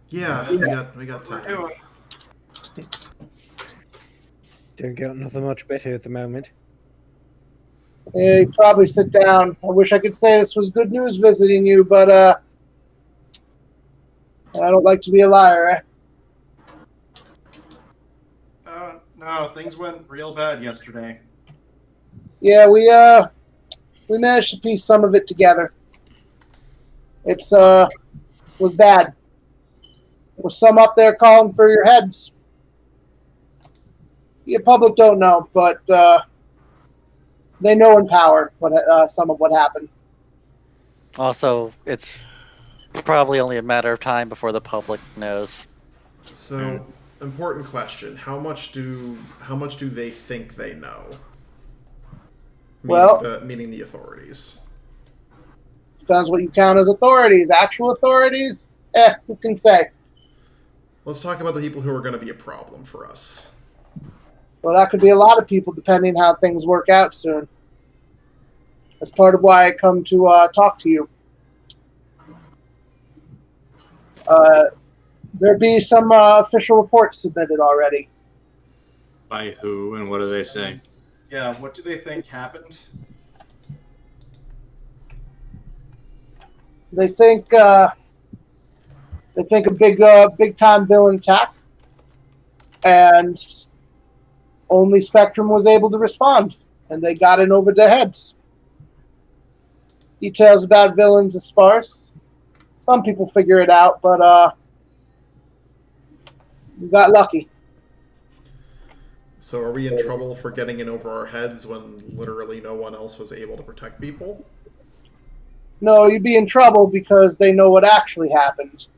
Yeah, we got time. Don't got nothing much better at the moment. Hey, probably sit down. I wish I could say this was good news visiting you, but I don't like to be a liar, No, things went real bad yesterday. Yeah, we managed to piece some of it together. It's was bad. There was some up there calling for your heads. The public don't know, but They know in power what some of what happened. Also, it's probably only a matter of time before the public knows. So, important question: how much do they think they know? Well- Meaning the authorities. Depends what you count as authorities. Actual authorities? Who can say? Let's talk about the people who are going to be a problem for us. Well, that could be a lot of people depending how things work out soon. That's part of why I come to talk to you. There be some official reports submitted already. By who and what do they say? Yeah, what do they think happened? They think a big time villain attack, and only Spectrum was able to respond, and they got in over their heads. Details about villains are sparse. Some people figure it out, but we got lucky. So, are we in trouble for getting in over our heads when literally no one else was able to protect people? No, you'd be in trouble because they know what actually happened.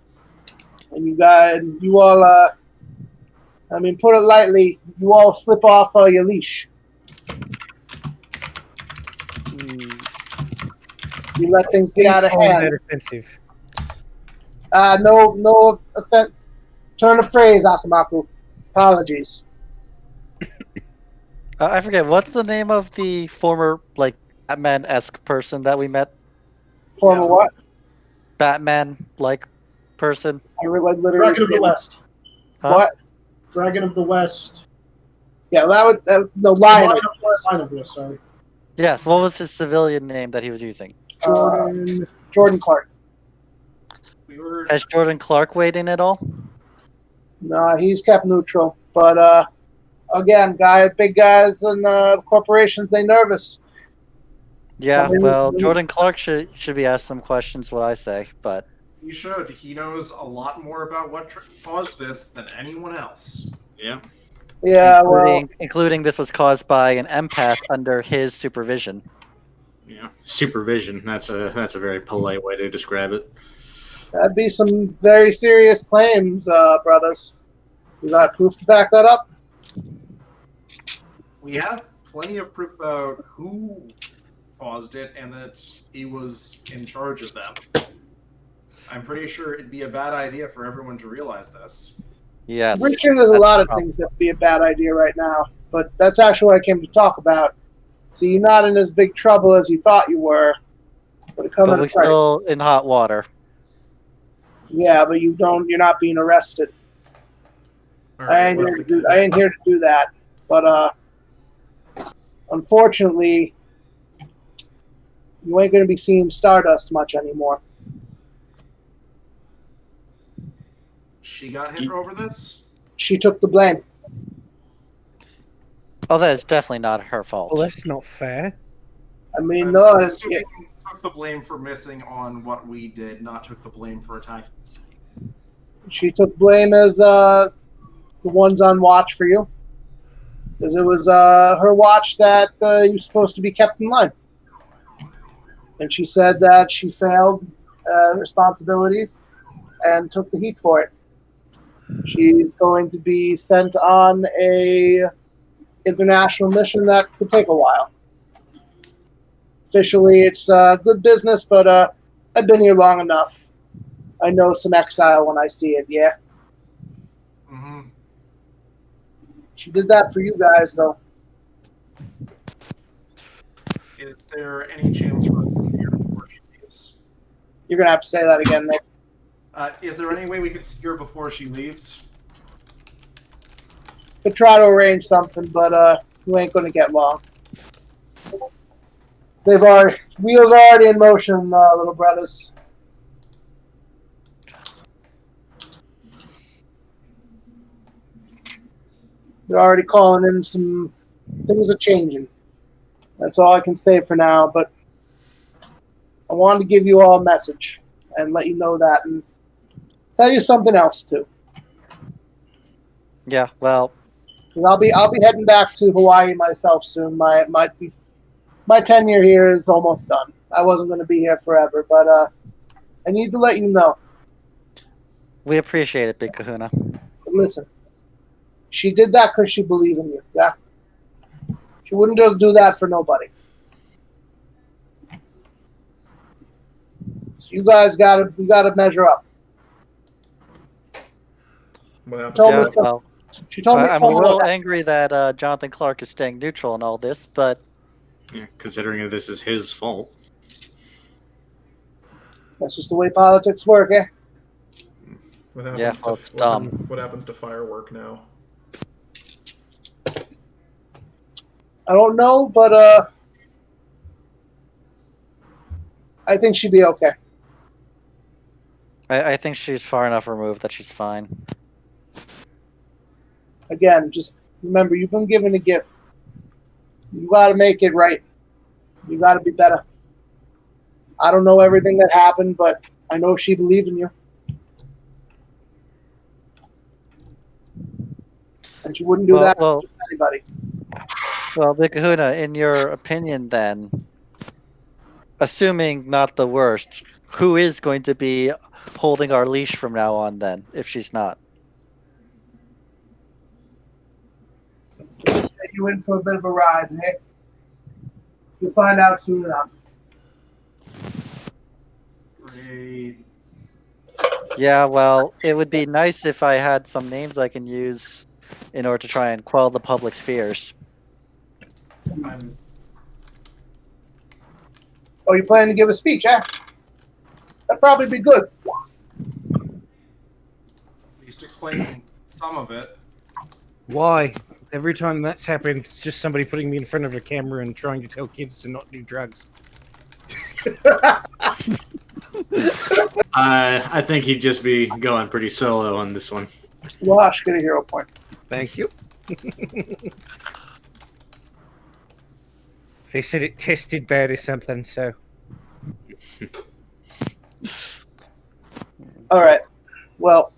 And you all, I mean, put it lightly, you all slip off your leash. You let things get out of hand. That offensive. No offense. Turn of phrase, Akamaku. Apologies. I forget, what's the name of the former, like, Batman-esque person that we met? Former what? Batman-like person? I literally Dragon of the West. Huh? What? Dragon of the West. Yeah, that would no Lion. Line of the West, sorry. Yes, what was his civilian name that he was using? Jordan Clark. We were Has Jordan Clark weighed in at all? No, he's kept neutral. But again, big guys and corporations, they nervous. Yeah, Somebody- well, Jordan Clark should be asked some questions, what I say, but He should. He knows a lot more about what caused this than anyone else. Yeah. Yeah, well, including this was caused by an empath under his supervision. Yeah. Supervision. That's a very polite way to describe it. that'd be some very serious claims, brothers. You got proof to back that up? We have plenty of proof about who caused it and that he was in charge of them. I'm pretty sure it'd be a bad idea for everyone to realize this. Yes. I'm pretty sure there's a lot of things that'd be a bad idea right now, but that's actually what I came to talk about. So you're not in as big trouble as you thought you were, but it comes But at a we're price. still in hot water. Yeah, but you're not being arrested. All I right, ain't what's here to the- do. I ain't here to do that. But unfortunately, you ain't gonna be seeing Stardust much anymore. She got hit over this? She took the blame. Oh, that is definitely not her fault. Well, that's not fair. I mean, I'm no, assuming took the blame for missing on what we did, not took the blame for attacking the city. she took blame as the ones on watch for you, because it was her watch that you're supposed to be kept in line. And she said that she failed responsibilities and took the heat for it. She's going to be sent on a international mission that could take a while. Officially, it's good business, but I've been here long enough. I know some exile when I see it, yeah. Mm-hmm. She did that for you guys, though. Is there any chance for us to see her before she leaves? You're going to have to say that again, Nick. Is there any way we could see her before she leaves? Could try to arrange something, but you ain't going to get long. Wheels are already in motion, little brothers. They're already calling in some things are changing. That's all I can say for now, but I wanted to give you all a message and let you know that and tell you something else too. Yeah, well, 'Cause I'll be heading back to Hawaii myself soon. Might be my tenure here is almost done. I wasn't going to be here forever, but I need to let you know. We appreciate it, Big Kahuna. Listen, she did that because she believed in you. Yeah, she wouldn't just do that for nobody. So you guys gotta measure up. What happened? Told Yeah, me some- well, She told me I'm a something little like that. angry that Jonathan Clark is staying neutral in all this, but Yeah, considering that this is his fault. That's just the way politics work, eh? What happens yeah, to well, it's what, dumb. what happens to firework now? I don't know, but I think she'd be okay. I think she's far enough removed that she's fine. Again, just remember, you've been given a gift. You gotta make it right. You gotta be better. I don't know everything that happened, but I know she believed in you. And she wouldn't do that to anybody. Well, Big Kahuna, in your opinion, then, assuming not the worst, who is going to be holding our leash from now on? Then, if she's not, Just take you in for a bit of a ride, eh? You'll find out soon enough. Great. yeah. Well, it would be nice if I had some names I can use in order to try and quell the public's fears. I'm Oh, you planning to give a speech, eh? That'd probably be good. at least explaining some of it. Why? Every time that's happened, it's just somebody putting me in front of a camera and trying to tell kids to not do drugs. I think he'd just be going pretty solo on this one. Wash, get a hero point. Thank you. They said it tasted bad or something, so. All right. Well,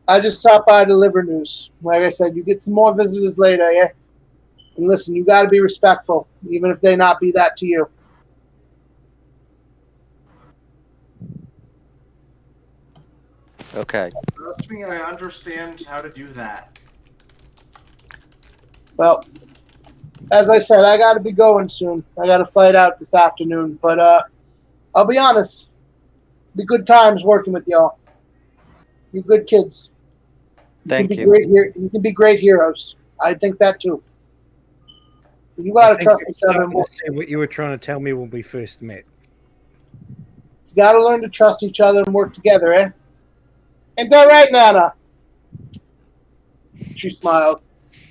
I just stopped by to deliver news. Like I said, you get some more visitors later, yeah? And listen, you got to be respectful, even if they not be that to you. Okay. Trust me, I understand how to do that. Well, as I said, I got to be going soon. I got a flight out this afternoon. But I'll be honest, be good times working with y'all. You good kids. Thank can be you. Great you can be great heroes. I think that too. You got to trust each other. You say what you were trying to tell me when we first met. You got to learn to trust each other and work together, eh? Ain't that right, Nana? She smiles.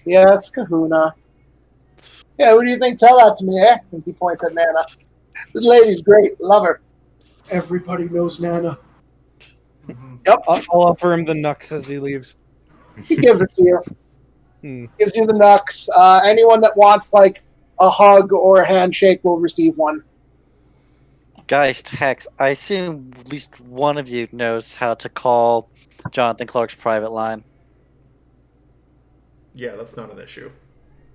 Yes, Kahuna. Yeah, who do you think tell that to me, eh? And he points at Nana. This lady's great. Love her. Everybody knows Nana. Yep. I'll offer him the Nux as he leaves. He gives it to you. Hmm. Gives you the Nux. Anyone that wants, like, a hug or a handshake will receive one. Geist, Hex, I assume at least one of you knows how to call Jonathan Clark's private line. Yeah, that's not an issue.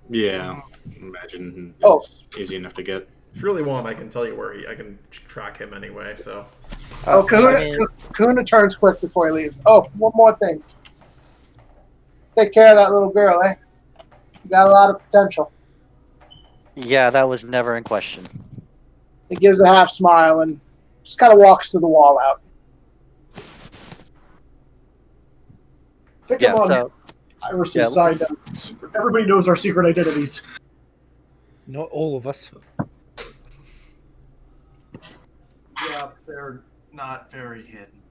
Yeah, imagine Oh. it's easy enough to get. If you really want, I can tell you where I can track him anyway. So Oh, I mean, Kahuna turns quick before he leaves. Oh, one more thing. Take care of that little girl, eh? You got a lot of potential. yeah, that was never in question. He gives a half smile and just kind of walks to the wall out. Think Yeah, about so Iris's yeah. side. Everybody knows our secret identities. Not all of us. Yeah, they're not very hidden.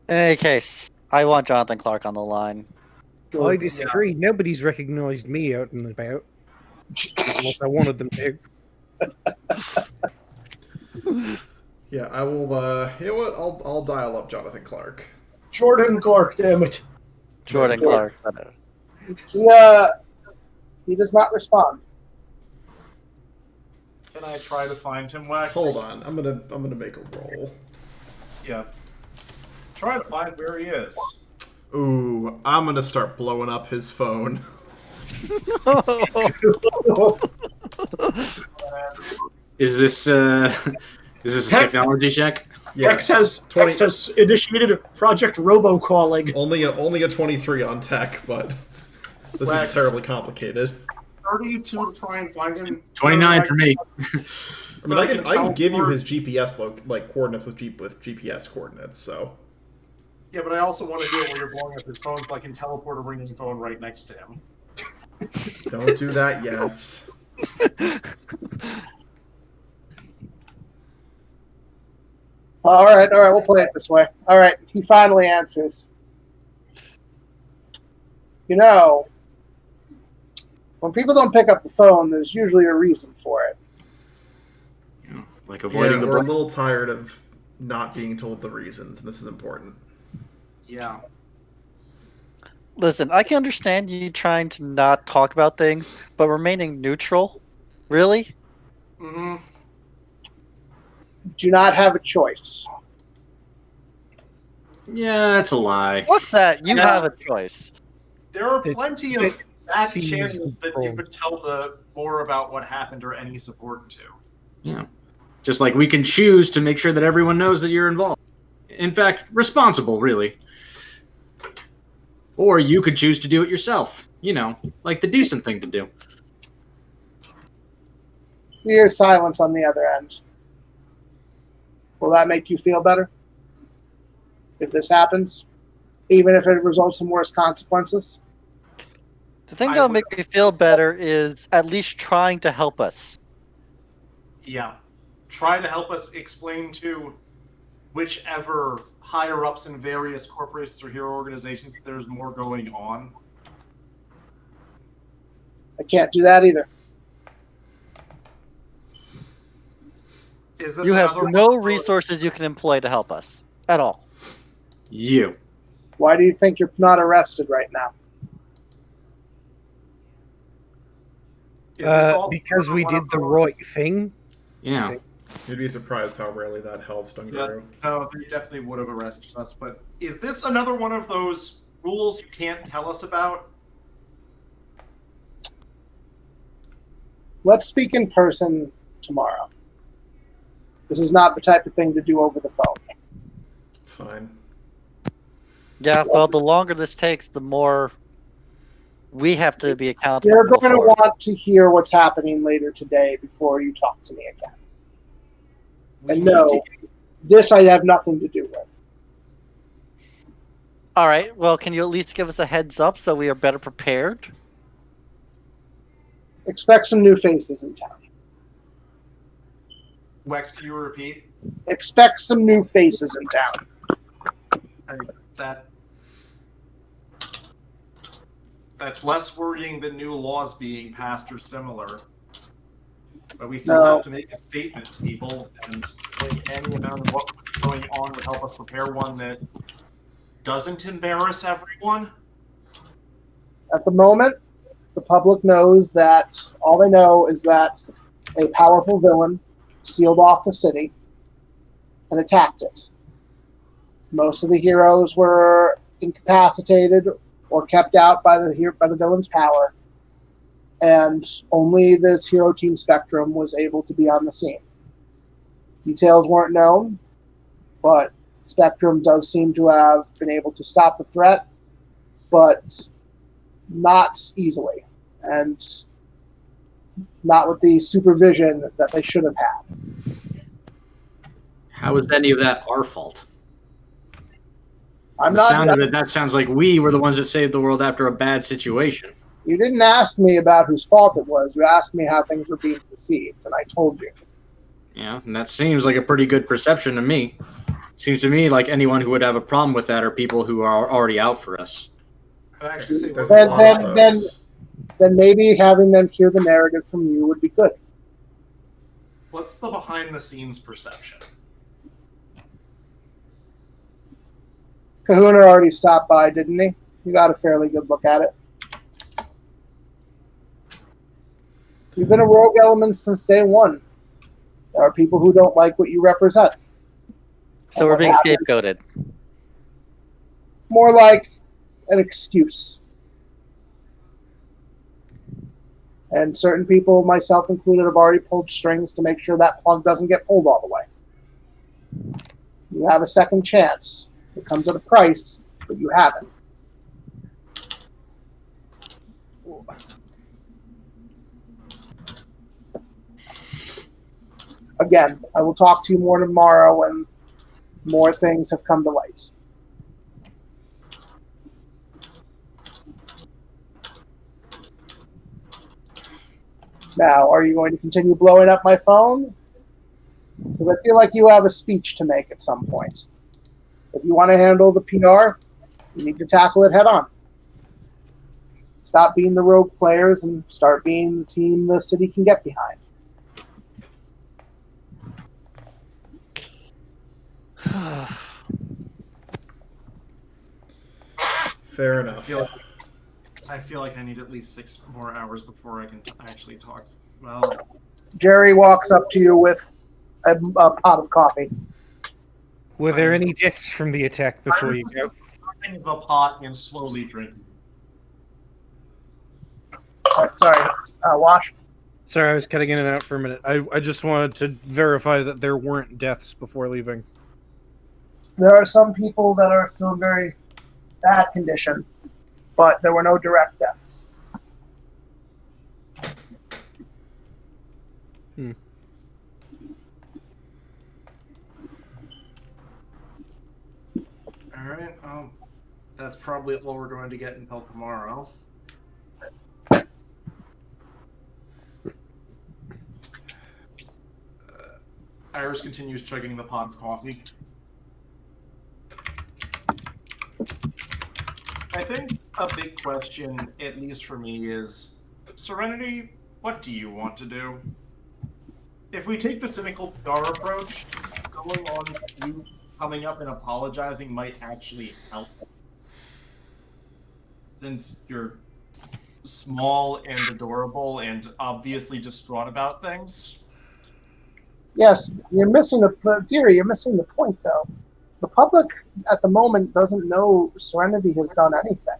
In any case, I want Jonathan Clark on the line. I disagree. Nobody's recognized me out and about. Unless I wanted them to. yeah, I will. You know what? I'll dial up Jonathan Clark. Jordan Clark, damn it. Jordan Clark. He does not respond. Can I try to find him, Wax? Hold on, I'm gonna make a roll. Yeah. Try to find where he is. Ooh, I'm gonna start blowing up his phone. Is this a technology check? Yeah, X has 20 X has initiated Project Robocalling. only a 23 on tech, but this Wax. isn't terribly complicated. 32 to try and find him. 29 for me. I mean, I can give you his GPS coordinates with GPS coordinates. So Yeah, but I also want to do it where you're blowing up his phone so I can teleport a ringing phone right next to him. don't do that yet. All right, we'll play it this way. All right, he finally answers. You know, when people don't pick up the phone, there's usually a reason for it. Yeah, like avoiding the we're a break. little tired of not being told the reasons, and this is important. Yeah. Listen, I can understand you trying to not talk about things, but remaining neutral? Really? Mm-hmm. Do not have a choice. Yeah, that's a lie. Fuck that. You Yeah. have a choice. There are It- plenty of back seems channels that you controlled. could tell the more about what happened or any support to. Yeah. Just like we can choose to make sure that everyone knows that you're involved. In fact, responsible, really. Or you could choose to do it yourself. You know, like the decent thing to do. You hear silence on the other end. Will that make you feel better? If this happens? Even if it results in worse consequences? The thing I that'll would- make me feel better is at least trying to help us. Yeah. Try to help us explain to whichever higher ups in various corporations or hero organizations that there's more going on. I can't do that either. Is this You have another no one of those- resources you can employ to help us. At all. You. Why do you think you're not arrested right now? is this all Because we one did of the those- right thing. Yeah. You'd be surprised how rarely that helps, Yeah, Dungaroo. no, they definitely would have arrested us. But is this another one of those rules you can't tell us about? Let's speak in person tomorrow. This is not the type of thing to do over the phone. Fine. Yeah, well, the longer this takes, the more we have to be accountable You're going to for. want to hear what's happening later today before you talk to me again. We And need no, to- this I have nothing to do with. All right, well, can you at least give us a heads up so we are better prepared? Expect some new faces in town. Wex, can you repeat? Expect some new faces in town. That's less worrying than new laws being passed or similar. But we still No. have to make a statement to people, and like any amount of what's going on would help us prepare one that doesn't embarrass everyone. At the moment, the public knows that all they know is that a powerful villain sealed off the city and attacked it. Most of the heroes were incapacitated or kept out by the villain's power, and only this hero team Spectrum was able to be on the scene. Details weren't known, but Spectrum does seem to have been able to stop the threat, but not easily, and not with the supervision that they should have had. How is any of that our fault? I'm The not. sound of it, that sounds like we were the ones that saved the world after a bad situation. You didn't ask me about whose fault it was. You asked me how things were being perceived, and I told you. Yeah, and that seems like a pretty good perception to me. Seems to me like anyone who would have a problem with that are people who are already out for us. I'd actually say There's we're- a lot of then- those. Then maybe having them hear the narrative from you would be good. what's the behind the scenes perception? Kahuna already stopped by, didn't he? You got a fairly good look at it. You've been a rogue element since day one. There are people who don't like what you represent. So we're being scapegoated. More like an excuse. And certain people, myself included, have already pulled strings to make sure that plug doesn't get pulled all the way. You have a second chance. It comes at a price, but you have it. Again, I will talk to you more tomorrow when more things have come to light. Now, are you going to continue blowing up my phone? Because I feel like you have a speech to make at some point. If you want to handle the PR, you need to tackle it head on. Stop being the rogue players and start being the team the city can get behind. Fair enough. I feel like I need at least 6 more hours before I can actually talk. Well, Jerry walks up to you with a pot of coffee. Were there any deaths from the attack before you go? I'm the pot and slowly drinking. Sorry, Wash. Sorry, I was cutting in and out for a minute. I just wanted to verify that there weren't deaths before leaving. There are some people that are still in very bad condition, but there were no direct deaths. Alright, that's probably all we're going to get until tomorrow. Iris continues chugging the pot of coffee. I think a big question, at least for me, is Serenity, what do you want to do? If we take the cynical PR approach, going on you coming up and apologizing might actually help. Since you're small and adorable and obviously distraught about things. Yes, you're missing you're missing the point, though. The public at the moment doesn't know Serenity has done anything.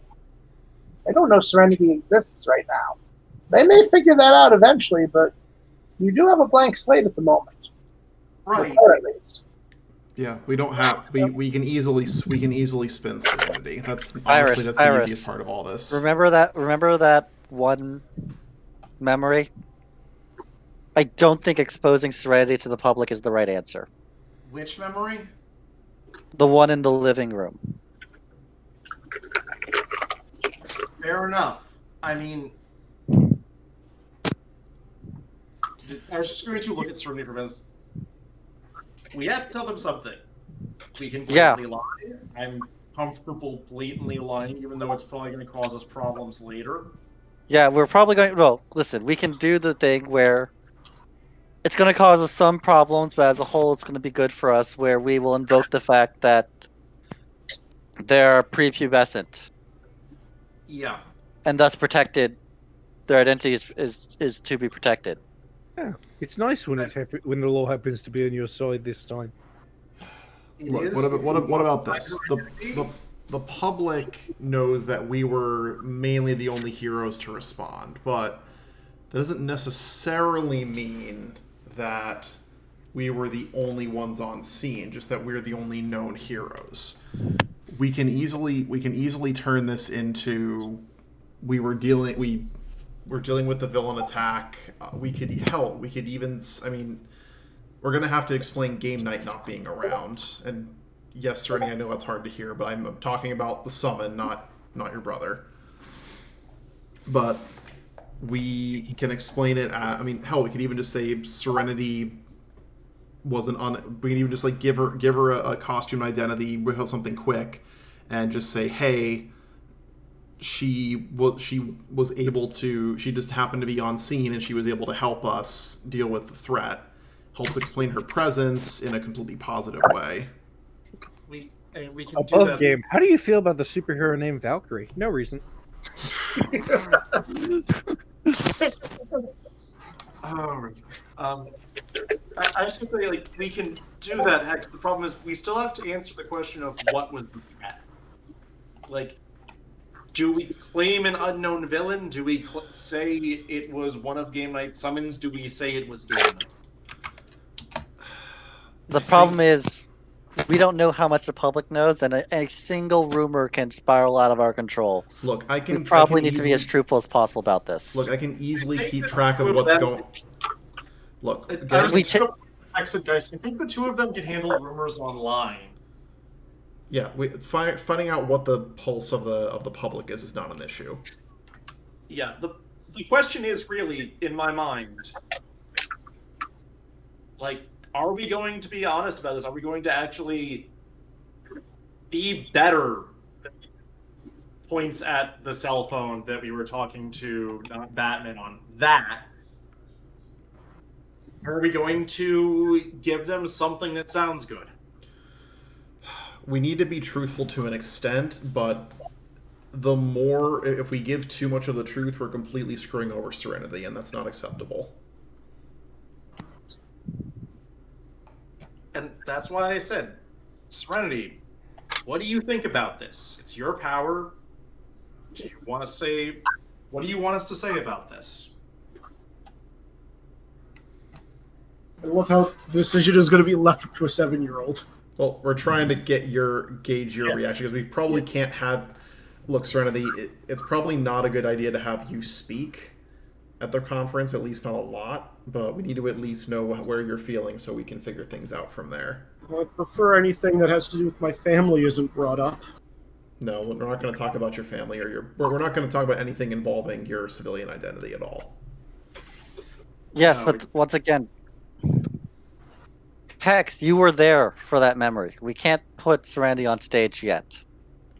They don't know Serenity exists right now. They may figure that out eventually, but you do have a blank slate at the moment. Right. With her, at least. Yeah, we don't have we can easily spin Serenity. That's honestly Iris, that's the Iris. easiest part of all this. Remember that one memory? I don't think exposing Serenity to the public is the right answer. Which memory? The one in the living room. Fair enough. I mean, I was just going to look at Serenity from as we have to tell them something. We can blatantly lie. I'm comfortable blatantly lying, even though it's probably going to cause us problems later. Yeah, we're probably going. Well, listen, we can do the thing where it's going to cause us some problems, but as a whole, it's going to be good for us. Where we will invoke the fact that they're prepubescent, Yeah. and thus protected. Their identity is to be protected. Yeah, it's nice when when the law happens to be on your side this time. Look, what about this? The public knows that we were mainly the only heroes to respond, but that doesn't necessarily mean that we were the only ones on scene, just that we're the only known heroes. We can easily turn this into we're dealing with the villain attack. We could even, I mean, we're gonna have to explain game night not being around. And yes, Serenity, I know that's hard to hear, but I'm talking about the summon, not your brother. But we can explain it. I mean, hell, we could even just say Serenity wasn't on. We can even just like give her a costume identity, whip out something quick, and just say, hey. She was able to. She just happened to be on scene, and she was able to help us deal with the threat. Helps explain her presence in a completely positive way. We can do Above that. game, how do you feel about the superhero named Valkyrie? No reason. I was just gonna say, like, we can do that. Hex. The problem is we still have to answer the question of what was the threat. Like, Do we claim an unknown villain? Do we say it was one of Game Night's summons? Do we say it was Game Night? The problem is, we don't know how much the public knows, and a single rumor can spiral out of our control. Look, I can We probably I can need to be as easily- truthful as possible about this. Look, I can easily I think keep that track the of two what's them- going. Look, I again, was We just gonna exit, guys. I think the two of them can handle rumors online. yeah, finding out what the pulse of the public is not an issue. Yeah, the question is really, in my mind, like, are we going to be honest about this? Are we going to actually be better? Points at the cell phone that we were talking to Batman on that. Are we going to give them something that sounds good? We need to be truthful to an extent, but the more if we give too much of the truth, we're completely screwing over Serenity, and that's not acceptable. And that's why I said, Serenity, what do you think about this? It's your power. Do you want to say, what do you want us to say about this? I love how the decision is going to be left up to a 7-year-old. Well, we're trying to gauge your reaction because we probably can't have. Look, Serenity, it's probably not a good idea to have you speak at the conference, at least not a lot. But we need to at least know where you're feeling so we can figure things out from there. I prefer anything that has to do with my family isn't brought up. No, we're not going to talk about your family we're not going to talk about anything involving your civilian identity at all. Yes, No, but once again, Hex, you were there for that memory. We can't put Serenity on stage yet.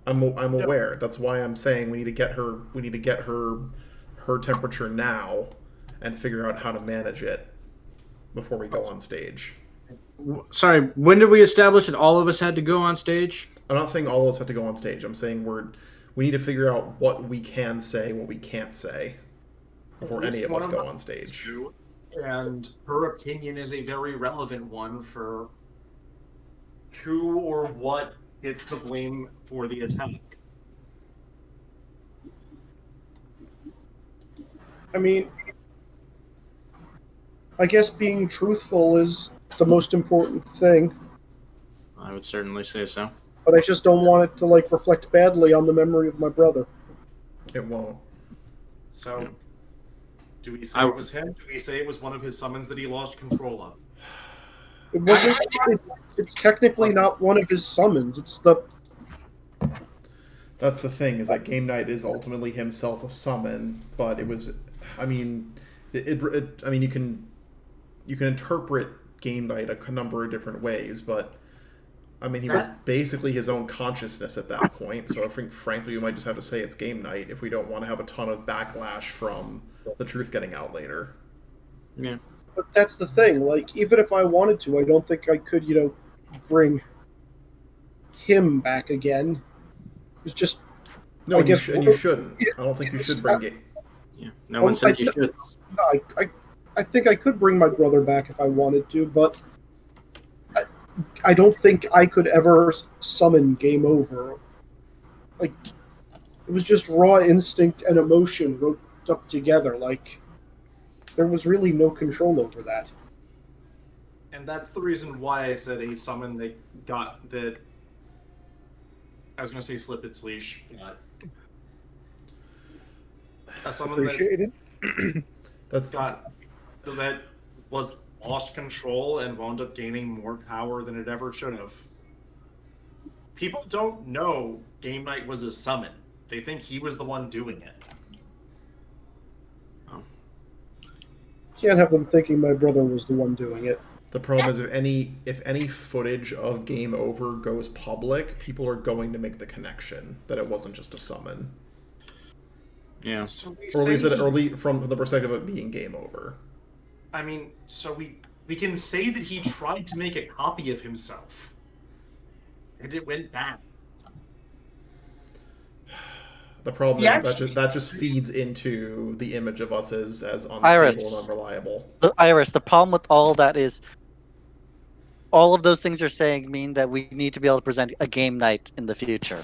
I'm aware. That's why I'm saying we need to get her. We need to get her temperature now, and figure out how to manage it before we go on stage. Sorry, when did we establish that all of us had to go on stage? I'm not saying all of us have to go on stage. I'm saying we need to figure out what we can say, what we can't say, before any of us go on stage. And her opinion is a very relevant one for who or what gets the blame for the attack. I mean, I guess being truthful is the most important thing, I would certainly say so. but I just don't want it to reflect badly on the memory of my brother. It won't. So, Yeah. do we say it was him? Do we say it was one of his summons that he lost control of? It wasn't. It's technically not one of his summons. It's the. That's the thing, is that Game Night is ultimately himself a summon, but it was. I mean, I mean, you can interpret Game Night a number of different ways, but I mean, he was basically his own consciousness at that point. So I think, frankly, we might just have to say it's Game Night if we don't want to have a ton of backlash from the truth getting out later. Yeah. But that's the thing. Even if I wanted to, I don't think I could, bring him back again. It's just. No, I and you, guess- and you shouldn't. I don't think you should bring it. Yeah. No one said you should. No, I think I could bring my brother back if I wanted to, but I don't think I could ever summon Game Over. It was just raw instinct and emotion roped up together. There was really no control over that. And that's the reason why I said a summon that got that. I was going to say slip its leash, but a summon that Appreciated. That's that was lost control and wound up gaining more power than it ever should have. People don't know Game Night was a summon. They think he was the one doing it. Can't have them thinking my brother was the one doing it. the problem is if any footage of Game Over goes public, people are going to make the connection that it wasn't just a summon, Yeah. So we or at least say that, or at least from the perspective of it being Game Over. I mean, so we can say that he tried to make a copy of himself, and it went bad. The problem Yeah, is that just feeds into the image of us as unstable Iris. and unreliable. Iris, the problem with all that is all of those things you're saying mean that we need to be able to present a game night in the future.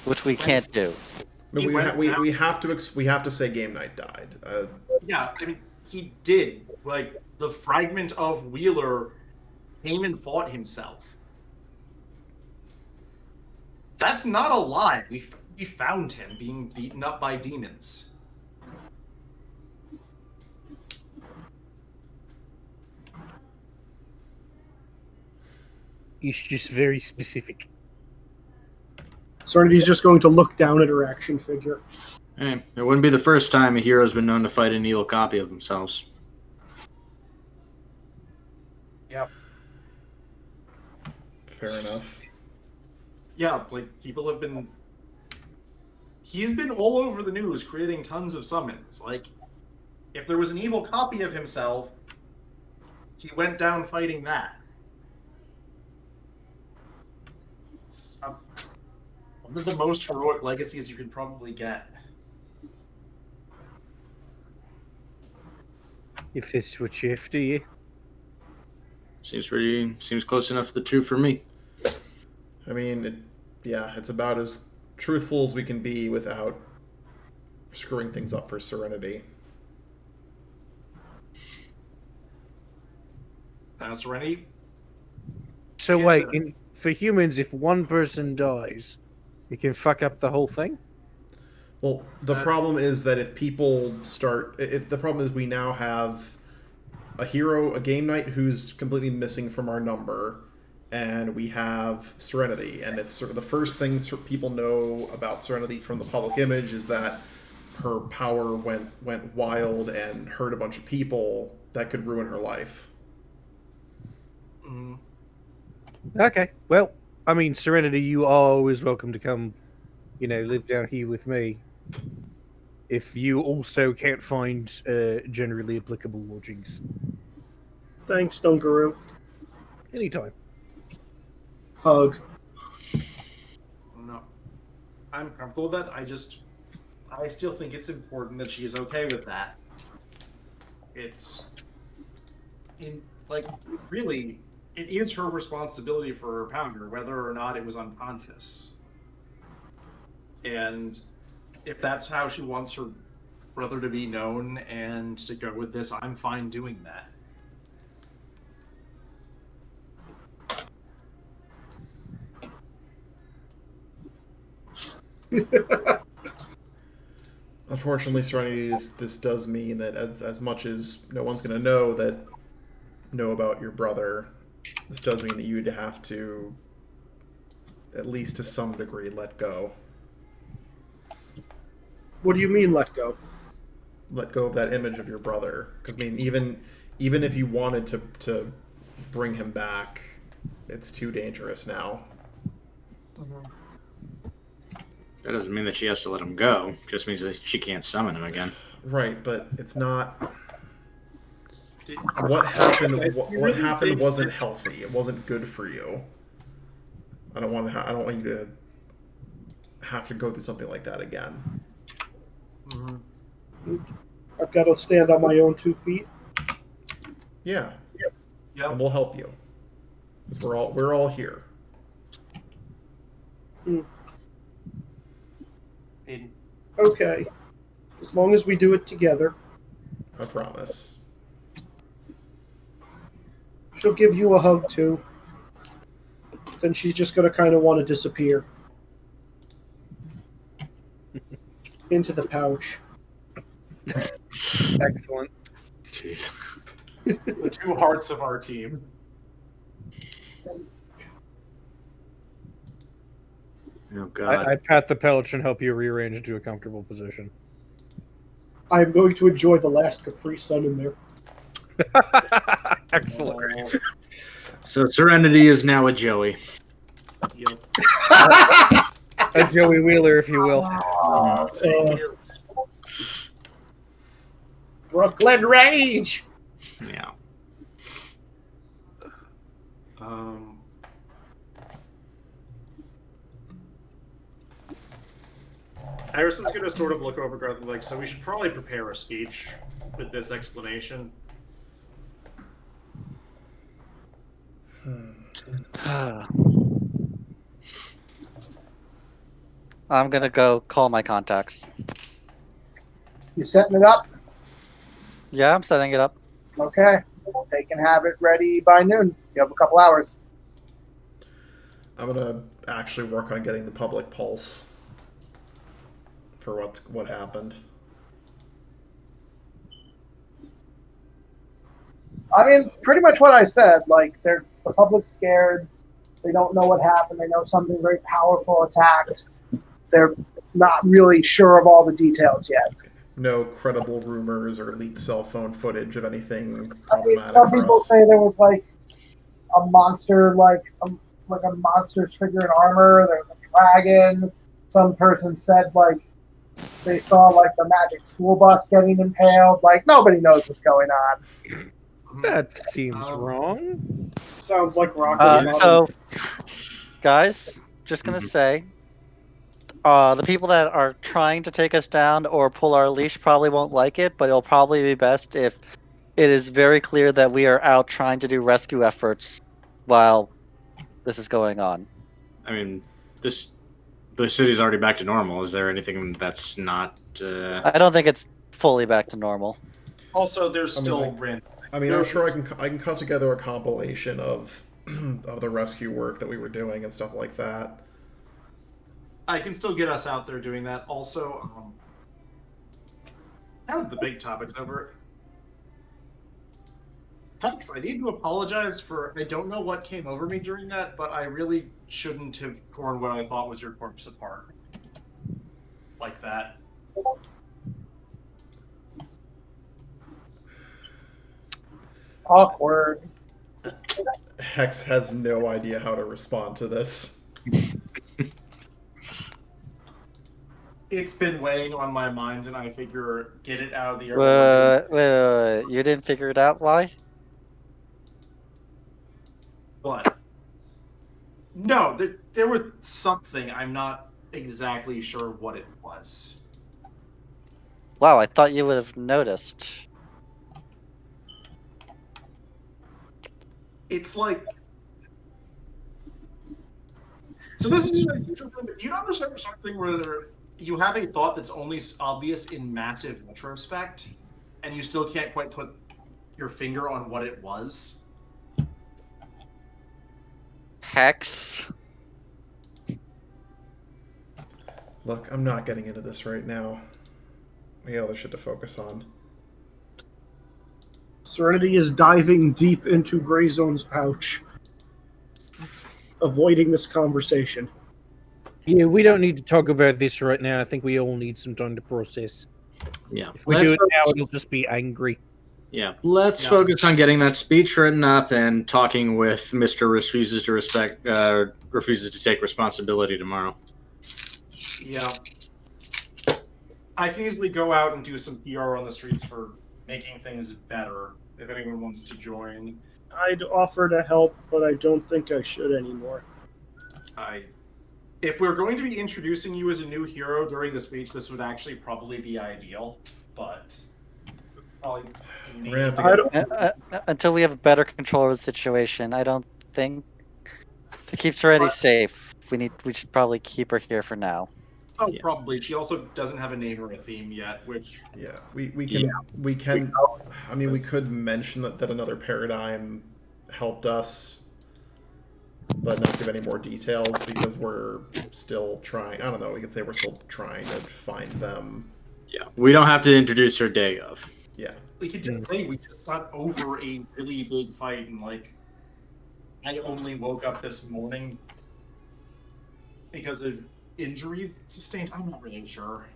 which we can't do. I mean, He went down- we have to say Game Night died. Yeah, I mean, he did. Like, the fragment of Wheeler came and fought himself. That's not a lie. We found him being beaten up by demons. It's just very specific. Serenity's just going to look down at her action figure. Hey, it wouldn't be the first time a hero's been known to fight an evil copy of themselves. Yep. Fair enough. Yeah, like, people have been... He's been all over the news creating tons of summons. Like, if there was an evil copy of himself, he went down fighting that. It's one of the most heroic legacies you could probably get. If this is what you have to, yeah. Seems close enough to the truth for me. I mean, it's about as truthful as we can be without screwing things up for Serenity. Serenity? So Yes, wait, sir. for humans, if one person dies, it can fuck up the whole thing? Well, the problem is that if the problem is we now have a hero, a Game Knight who's completely missing from our number, and we have Serenity. And if the first things people know about Serenity from the public image is that her power went wild and hurt a bunch of people, that could ruin her life. Mm. Okay, well, I mean, Serenity, you are always welcome to come, live down here with me. If you also can't find generally applicable lodgings. Thanks, Dunkaroo. Anytime. Hug. No. I'm comfortable with that. I still think it's important that she's okay with that. Really, it is her responsibility for her pounder, whether or not it was unconscious. And if that's how she wants her brother to be known and to go with this, I'm fine doing that. Unfortunately, Serenity, this does mean that as much as no one's going to know about your brother, this does mean that you'd have to, at least to some degree, let go. What do you mean, let go? Let go of that image of your brother. Because, I mean, even if you wanted to bring him back, it's too dangerous now. That doesn't mean that she has to let him go. It just means that she can't summon him again. Right, but it's not... What happened wasn't healthy. It wasn't good for you. I don't want you to have to go through something like that again. I've got to stand on my own 2 feet. Yeah. Yep. And we'll help you. 'Cause we're all here. Okay. As long as we do it together. I promise. She'll give you a hug, too. Then she's just going to kind of want to disappear. Into the pouch. Excellent. Jeez. The two hearts of our team. Oh God. I pat the pouch and help you rearrange into a comfortable position. I am going to enjoy the last Capri Sun in there. Excellent. So Serenity is now a Joey. Yep. A Joey Wheeler, if you will. Brooklyn Rage! Yeah. Iris is going to sort of look over Garth and be like, so we should probably prepare a speech with this explanation. I'm gonna go call my contacts. You setting it up? Yeah, I'm setting it up. Okay. They can have it ready by noon. You have a couple hours. I'm gonna actually work on getting the public pulse for what happened. I mean, pretty much what I said. Like, the public's scared. They don't know what happened. They know something very powerful attacked. They're not really sure of all the details yet. No credible rumors or leaked cell phone footage of anything I mean, problematic some for people us. say there was like a monster, like a monster's figure in armor. There was a dragon. Some person said like they saw like the magic school bus getting impaled. Like nobody knows what's going on. That seems wrong. Sounds like Rocket. So, guys, just gonna say, the people that are trying to take us down or pull our leash probably won't like it, but it'll probably be best if it is very clear that we are out trying to do rescue efforts while this is going on. I mean, the city's already back to normal. Is there anything that's not? I don't think it's fully back to normal. Also, there's I mean, still like- random. I mean, I'm sure I can cut together a compilation of of the rescue work that we were doing and stuff like that. I can still get us out there doing that. Also, now that the big topic's over, Hex, I need to apologize for. I don't know what came over me during that, but I really shouldn't have torn what I thought was your corpse apart like that. Awkward. Hex has no idea how to respond to this. It's been weighing on my mind, and I figure get it out of the air. Wait. You didn't figure it out? Why? But no, there was something. I'm not exactly sure what it was. Wow, I thought you would have noticed. It's like, so this is a usual thing. You know, there's ever something where you have a thought that's only obvious in massive retrospect, and you still can't quite put your finger on what it was. Hex. Look, I'm not getting into this right now. We got other shit to focus on. Serenity is diving deep into Greyzone's pouch, avoiding this conversation. Yeah, we don't need to talk about this right now. I think we all need some time to process. Yeah. If we do it now, it'll just be angry. Yeah. Let's focus on getting that speech written up and talking with Mr. Refuses to take responsibility tomorrow. Yeah. I can easily go out and do some PR on the streets for making things better if anyone wants to join. I'd offer to help, but I don't think I should anymore. If we're going to be introducing you as a new hero during the speech, this would actually probably be ideal, but probably We're gonna have to get, Until we have better control of the situation, I don't think to keep Serenity safe, we should probably keep her here for now. Oh, Yeah. probably. She also doesn't have a name or a theme yet, which yeah, we can. I mean, we could mention that another paradigm helped us, but not give any more details because we're still trying. I don't know. We could say we're still trying to find them. Yeah. We don't have to introduce her day of. Yeah. we could just say we just got over a really big fight and like I only woke up this morning because of injuries sustained. I'm not really sure.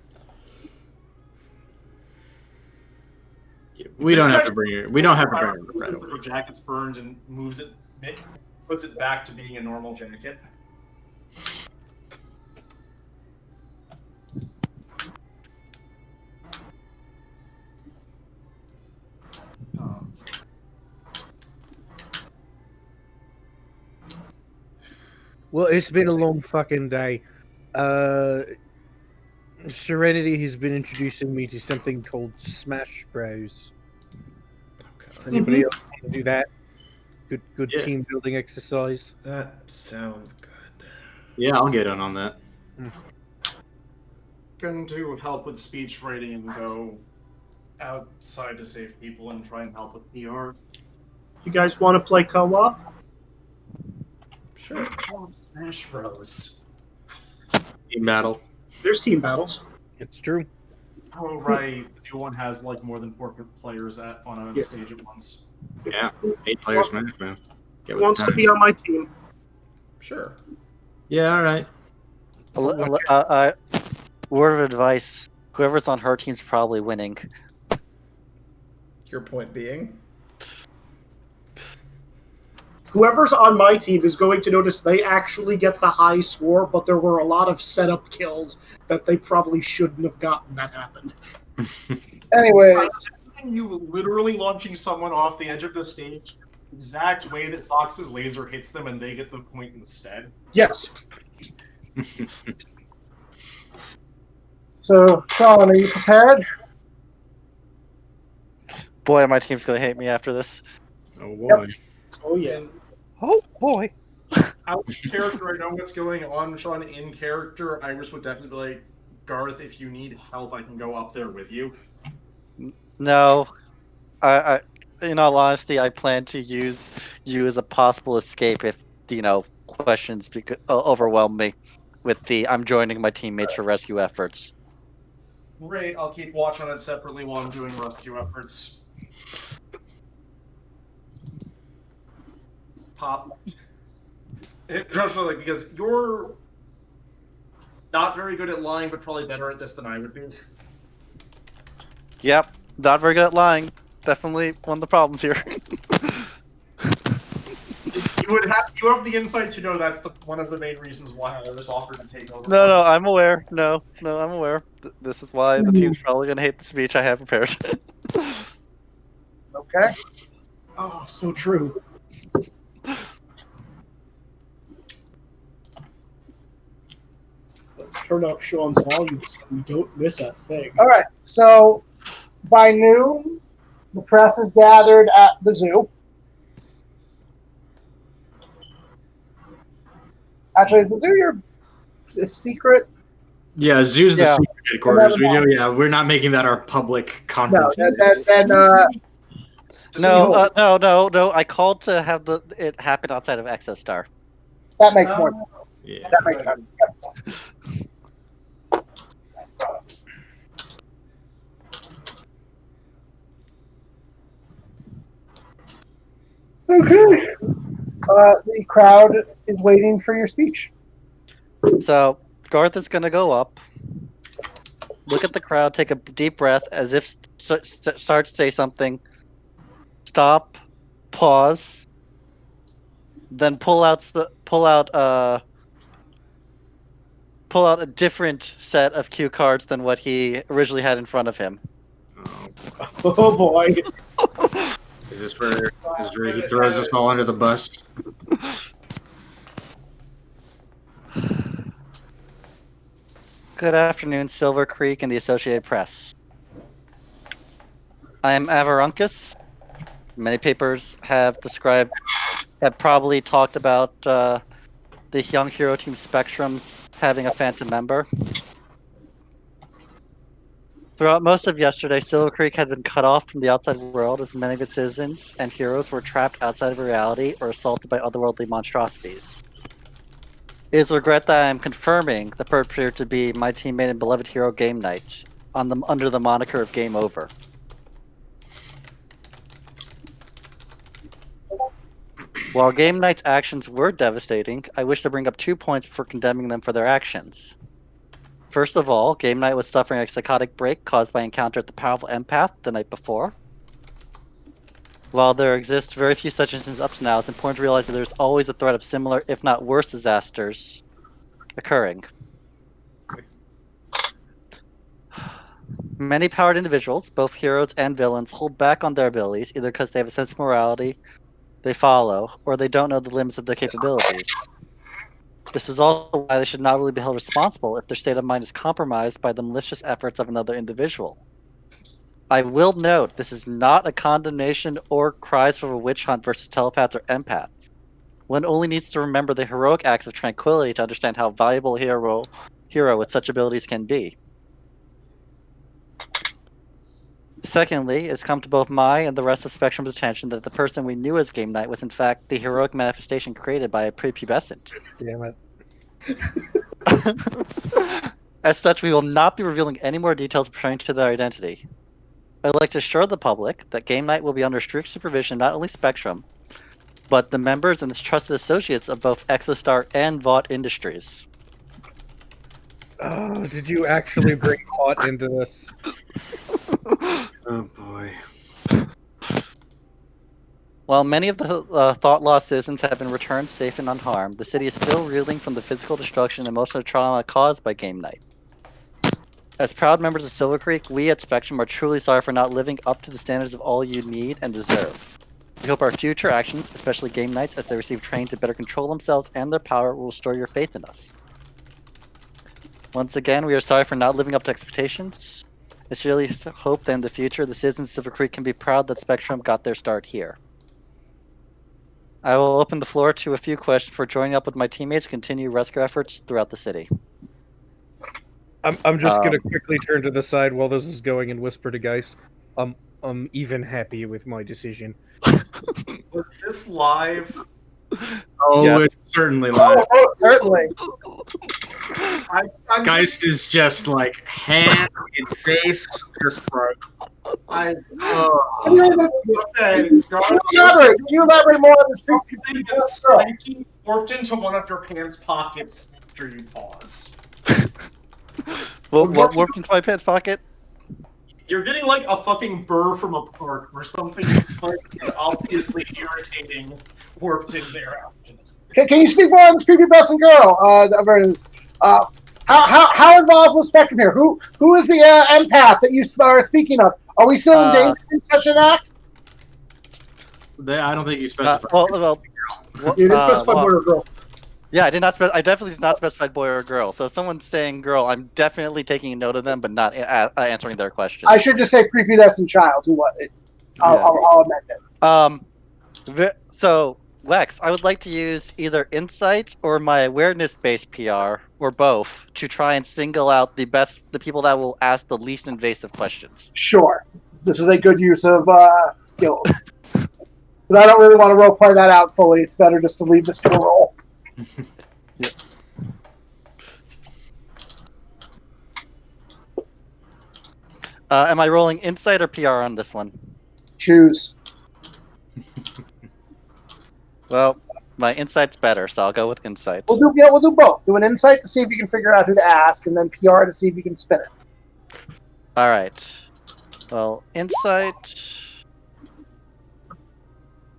Yeah, we don't have to bring her. We don't have to bring her right Her over. jacket's burned and puts it back to being a normal jacket. Well, it's been a long fucking day. Serenity has been introducing me to something called Smash Bros. Okay. Anybody else want to do that? Good Yeah. team building exercise. That sounds good. Yeah, I'll get in on that. going to help with speech writing and go outside to save people and try and help with PR. You guys want to play co-op? Sure. Smash Bros. Team battle. There's team battles. It's true. Oh right, the one has like more than 4 players on a Yeah. stage at once. Yeah, 8 players match, man. Get Who with wants the to be times. on my team? Sure. Yeah, all right. Word of advice: whoever's on her team's probably winning. Your point being? Whoever's on my team is going to notice they actually get the high score, but there were a lot of setup kills that they probably shouldn't have gotten that happened. Anyways, You literally launching someone off the edge of the stage, exact way that Fox's laser hits them, and they get the point instead. Yes. so Sean, are you prepared? Boy, my team's gonna hate me after this. Oh boy. Oh yeah. And Oh boy. out of character, I know what's going on, Sean. In character, Iris would definitely be like, Garth, if you need help, I can go up there with you. No, I in all honesty, I plan to use you as a possible escape if questions overwhelm me with the I'm joining my teammates for rescue efforts. Great, I'll keep watch on it separately while I'm doing rescue efforts. Pop. Just like, because you're not very good at lying, but probably better at this than I would be. Yep, not very good at lying. Definitely one of the problems here. You have the insight to know that's one of the main reasons why I was offered to take over. No, I'm aware. No, I'm aware. This is why the team's probably gonna hate the speech I have prepared. Okay. Oh, so true. Let's turn up Sean's volume so we don't miss a thing. All right. So by noon, the press is gathered at the zoo. Actually, is the zoo your secret? Yeah, Zoo's the Yeah. secret headquarters. We're not making that our public No. conference. Then No. I called to have it happen outside of Access Star. that makes more sense. Yeah. That makes sense. Okay. The crowd is waiting for your speech. So Garth is gonna go up, look at the crowd, take a deep breath, as if start to say something, stop, pause, then pull out a different set of cue cards than what he originally had in front of him. Oh, Oh boy. is this where he throws us all under the bus? Good afternoon, Silver Creek and the Associated Press. I am Avarunkus. Many papers have probably talked about the Young Hero Team Spectrums having a phantom member. Throughout most of yesterday, Silver Creek has been cut off from the outside world as many of its citizens and heroes were trapped outside of reality or assaulted by otherworldly monstrosities. It is a regret that I am confirming the perpetrator to be my teammate and beloved hero Game Knight, under the moniker of Game Over. While Game Knight's actions were devastating, I wish to bring up 2 points before condemning them for their actions. First of all, Game Knight was suffering a psychotic break caused by encounter with the powerful empath the night before. While there exist very few such instances up to now, it's important to realize that there's always a threat of similar, if not worse, disasters occurring. Many powered individuals, both heroes and villains, hold back on their abilities either because they have a sense of morality they follow, or they don't know the limits of their capabilities. This is also why they should not really be held responsible if their state of mind is compromised by the malicious efforts of another individual. I will note, this is not a condemnation or cries for a witch hunt versus telepaths or empaths. One only needs to remember the heroic acts of tranquility to understand how valuable a hero with such abilities can be. Secondly, it's come to both my and the rest of Spectrum's attention that the person we knew as Game Knight was in fact the heroic manifestation created by a prepubescent. Damn it. As such, we will not be revealing any more details pertaining to their identity. I'd like to assure the public that Game Night will be under strict supervision, not only Spectrum, but the members and its trusted associates of both Exostar and Vought Industries. Oh, did you actually bring thought into this? Oh boy. While many of the thought-lost citizens have been returned safe and unharmed, the city is still reeling from the physical destruction and emotional trauma caused by Game Night. As proud members of Silver Creek, we at Spectrum are truly sorry for not living up to the standards of all you need and deserve. We hope our future actions, especially Game Nights as they receive training to better control themselves and their power, will restore your faith in us. Once again, we are sorry for not living up to expectations. I sincerely hope that in the future, the citizens of Silver Creek can be proud that Spectrum got their start here. I will open the floor to a few questions for joining up with my teammates to continue rescue efforts throughout the city. I'm just gonna quickly turn to the side while this is going and whisper to Geis. I'm even happy with my decision. Was this live? Oh, Yeah. it's certainly live. Oh, certainly. I'm Geist is just like hand in face, just like I, Can you elaborate more on this? the spiky warped into one of your pants pockets after you pause. What warped into my pants pocket? You're getting like a fucking burr from a park or something spiky and obviously irritating warped in there. Can you speak more on this creepy busting girl? How involved was Spectrum here? Who is the empath that you are speaking of? Are we still in danger in such an act? I don't think you specified. You didn't specify boy or girl. Yeah, I did not. I definitely did not specify boy or girl. So if someone's saying girl, I'm definitely taking note of them, but not answering their question. I should just say prepubescent child. Who was it? I'll amend it. So Lex, I would like to use either insight or my awareness-based PR, or both, to try and single out the people that will ask the least invasive questions. Sure, this is a good use of skill. But I don't really want to role play that out fully. It's better just to leave this to a roll. Yeah. Am I rolling insight or PR on this one? Choose. Well, my insight's better, so I'll go with insight. We'll do both. Do an insight to see if you can figure out who to ask, and then PR to see if you can spin it. All right. Well, insight.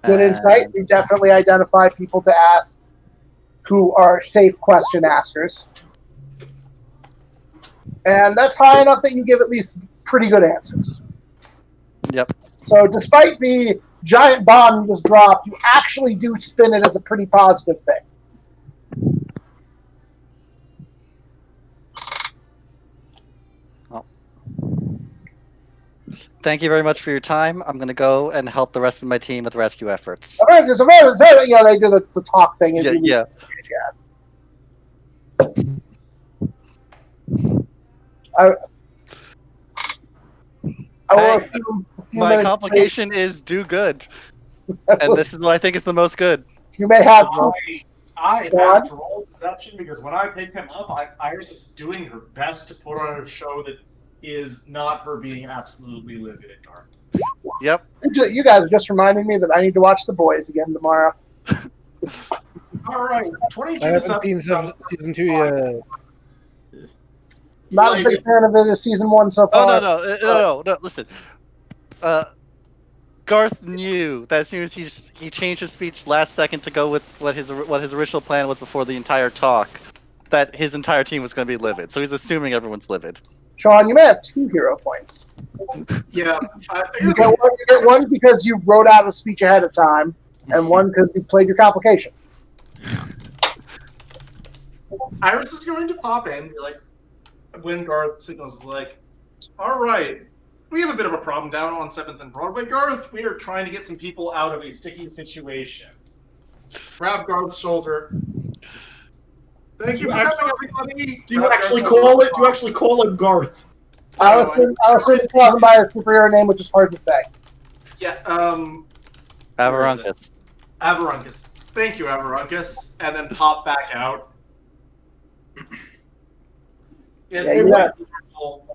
Good insight. You definitely identify people to ask who are safe question askers. And that's high enough that you give at least pretty good answers. Yep. So despite the giant bomb you just dropped, you actually do spin it as a pretty positive thing. Well, thank you very much for your time. I'm going to go and help the rest of my team with rescue efforts. All right, it's very, you know, they do the talk thing. Yeah. I will assume a few My minutes complication is do good, and this is what I think is the most good. You may have two. I have to roll deception because when I pick him up, Iris is doing her best to put on a show that is not her being absolutely livid and dark. Yep. You guys are just reminding me that I need to watch The Boys again tomorrow. All right, 22 I haven't deception. seen season 2 yet. Not a big fan of it as season 1 so far. Oh no! Listen, Garth knew that as soon as he changed his speech last second to go with what his original plan was before the entire talk, that his entire team was going to be livid. So he's assuming everyone's livid. Sean, you may have 2 hero points. Yeah, You get one because you wrote out a speech ahead of time, and one because you played your complication. Iris is going to pop in, be like, when Garth signals, like, all right, we have a bit of a problem down on 7th and Broadway. Garth, we are trying to get some people out of a sticky situation. Grab Garth's shoulder. Thank you for coming, everybody. Do you actually call him Garth? Allison calls him by a superhero name, which is hard to say. Yeah, Avarunkus. Avarunkus. Thank you, Avarunkus. And then pop back out. Yeah, It yeah.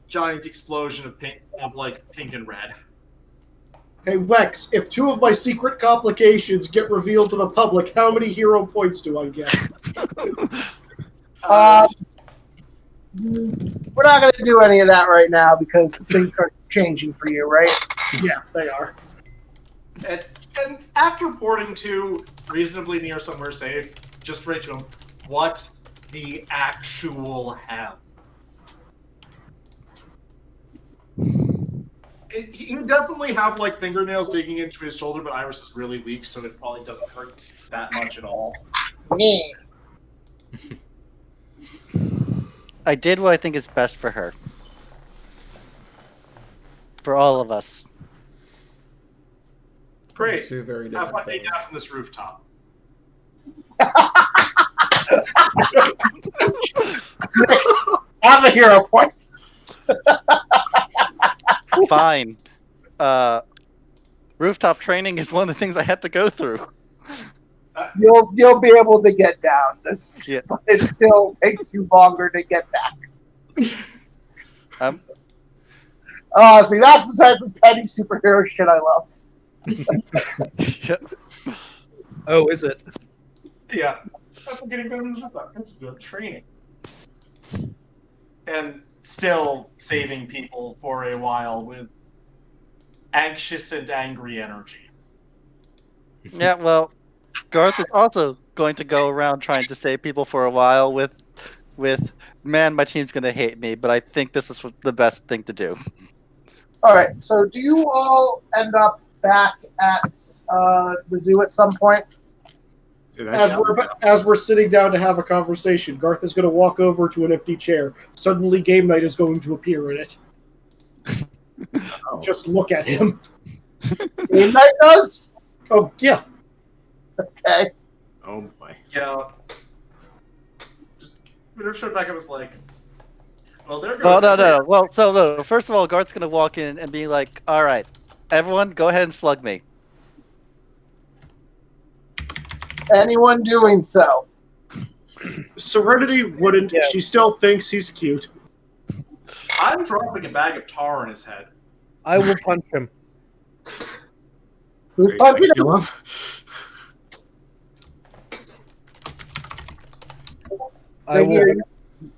giant explosion of pink and red. Hey, Wex, if 2 of my secret complications get revealed to the public, how many hero points do I get? We're not going to do any of that right now because things are changing for you, right? Yeah, they are. And after porting to reasonably near somewhere safe, just write to him, what the actual hell? You definitely have like fingernails digging into his shoulder, but Iris is really weak, so it probably doesn't hurt that much at all. I did what I think is best for her. For all of us. Great. 2 very Have different fun things. taking down from this rooftop. Have a hero point. Fine. Rooftop training is one of the things I had to go through. You'll be able to get down. Yeah. But it still takes you longer to get back. See, that's the type of petty superhero shit I love. Oh, is it? Yeah. That's what getting better than rooftop. That's good training. And still saving people for a while with anxious and angry energy. Yeah, well, Garth is also going to go around trying to save people for a while with man, my team's going to hate me, but I think this is the best thing to do. All right, so do you all end up back at the zoo at some point? As we're sitting down to have a conversation, Garth is going to walk over to an empty chair. Suddenly, Game Night is going to appear in it. Just look at him. Game Night does? Oh, yeah. Okay. Oh boy. Yeah. Whenever back, I was like, well, there goes. Oh, no. Well, no. First of all, Garth's going to walk in and be like, all right, everyone, go ahead and slug me. Anyone doing so? Serenity wouldn't. Yeah. She still thinks he's cute. I'm dropping a bag of tar on his head. I will punch him. Who's punching him? Kill him? I will.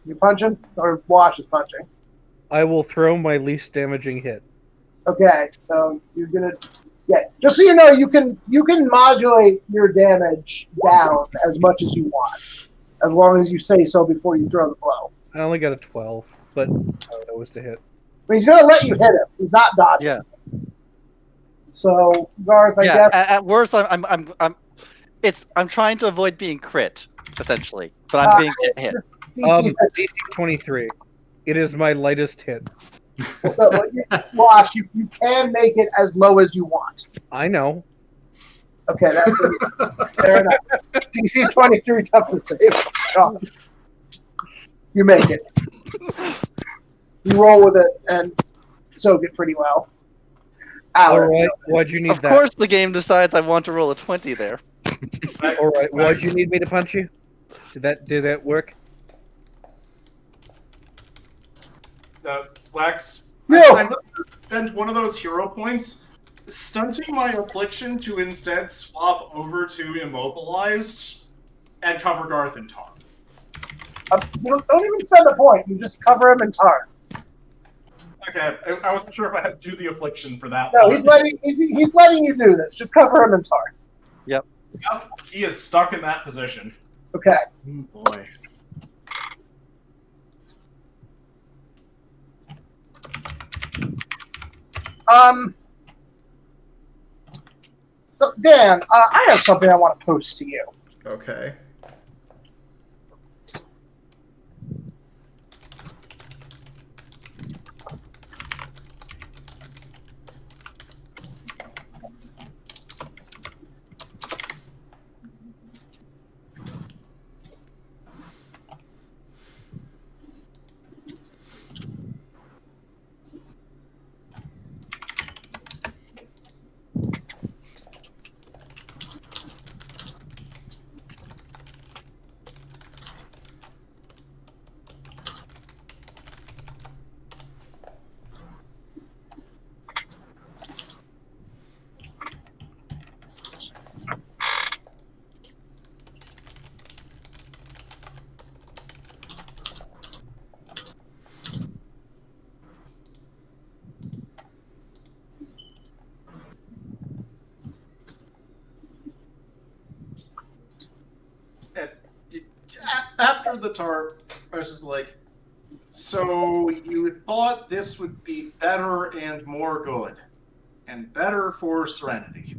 You punching? Or Wash is punching? I will throw my least damaging hit. Okay, so you're gonna. Yeah, just so you know, you can modulate your damage down as much as you want, as long as you say so before you throw the blow. I only got a 12, but that was to hit. But he's gonna let you hit him. He's not dodging. Yeah. So Garth, I Yeah. guess. At worst, I'm trying to avoid being crit, essentially, but I'm being hit. DC DC 23. It is my lightest hit. Wash, you can make it as low as you want. I know. Okay, that's fair enough. DC 23 toughness save. Oh. You make it. You roll with it and soak it pretty well. Alice, All right. Why'd you need Of that? course, the game decides I want to roll a 20 there. All right. Why'd you need me to punch you? Did that work? Wax. No. I'm going to spend one of those hero points, stunting my affliction to instead swap over to immobilized and cover Garth in tar. You don't even spend a point. You just cover him in tar. Okay, I wasn't sure if I had to do the affliction for that. No, one. he's letting you do this. Just cover him in tar. Yep, he is stuck in that position. Okay. Oh boy. So Dan, I have something I want to post to you. Okay. after the tarp, I was just like, so you thought this would be better and more good, and better for Serenity.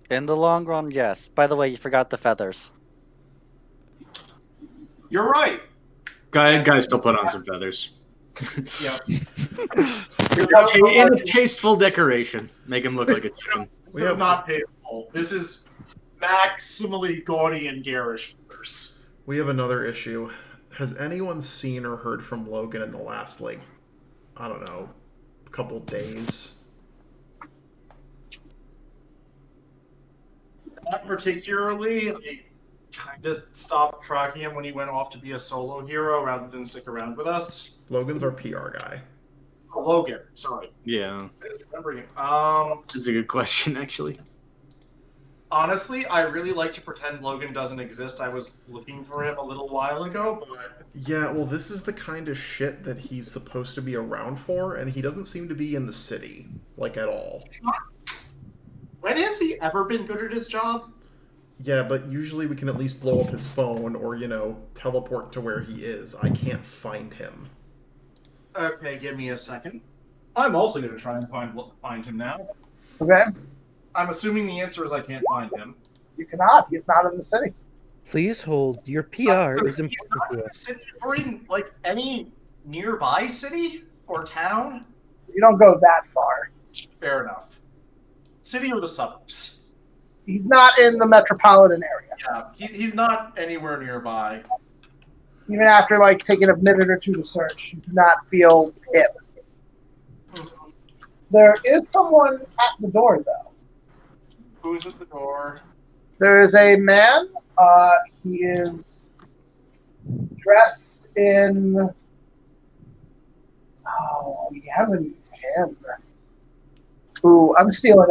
In the long run, yes. By the way, you forgot the feathers. You're right. Guys still put on some feathers. Yep. In a tasteful decoration. Make him look like a chicken. This is not painful. This is maximally gaudy and garish feathers. We have another issue. Has anyone seen or heard from Logan in the last, like, I don't know, couple days? Not particularly. I kind of stopped tracking him when he went off to be a solo hero rather than stick around with us. Logan's our PR guy. Oh, Logan, sorry. Yeah. I just remember him. That's a good question, actually. Honestly, I really like to pretend Logan doesn't exist. I was looking for him a little while ago, but... Yeah, well, this is the kind of shit that he's supposed to be around for, and he doesn't seem to be in the city, like, at all. When has he ever been good at his job? Yeah, but usually we can at least blow up his phone or, teleport to where he is. I can't find him. Okay, give me a second. I'm also going to try and find him now. Okay. I'm assuming the answer is I can't find him. You cannot. He's not in the city. Please hold. Your PR is He's important not in to the us. city or in, like, any nearby city or town? You don't go that far. Fair enough. City or the suburbs? He's not in the metropolitan area. Yeah, he's not anywhere nearby. Even after like taking a minute or two to search, you do not feel him. There is someone at the door, though. Who's at the door? There is a man. He is dressed in. Oh, yeah, it's him. Ooh, I'm stealing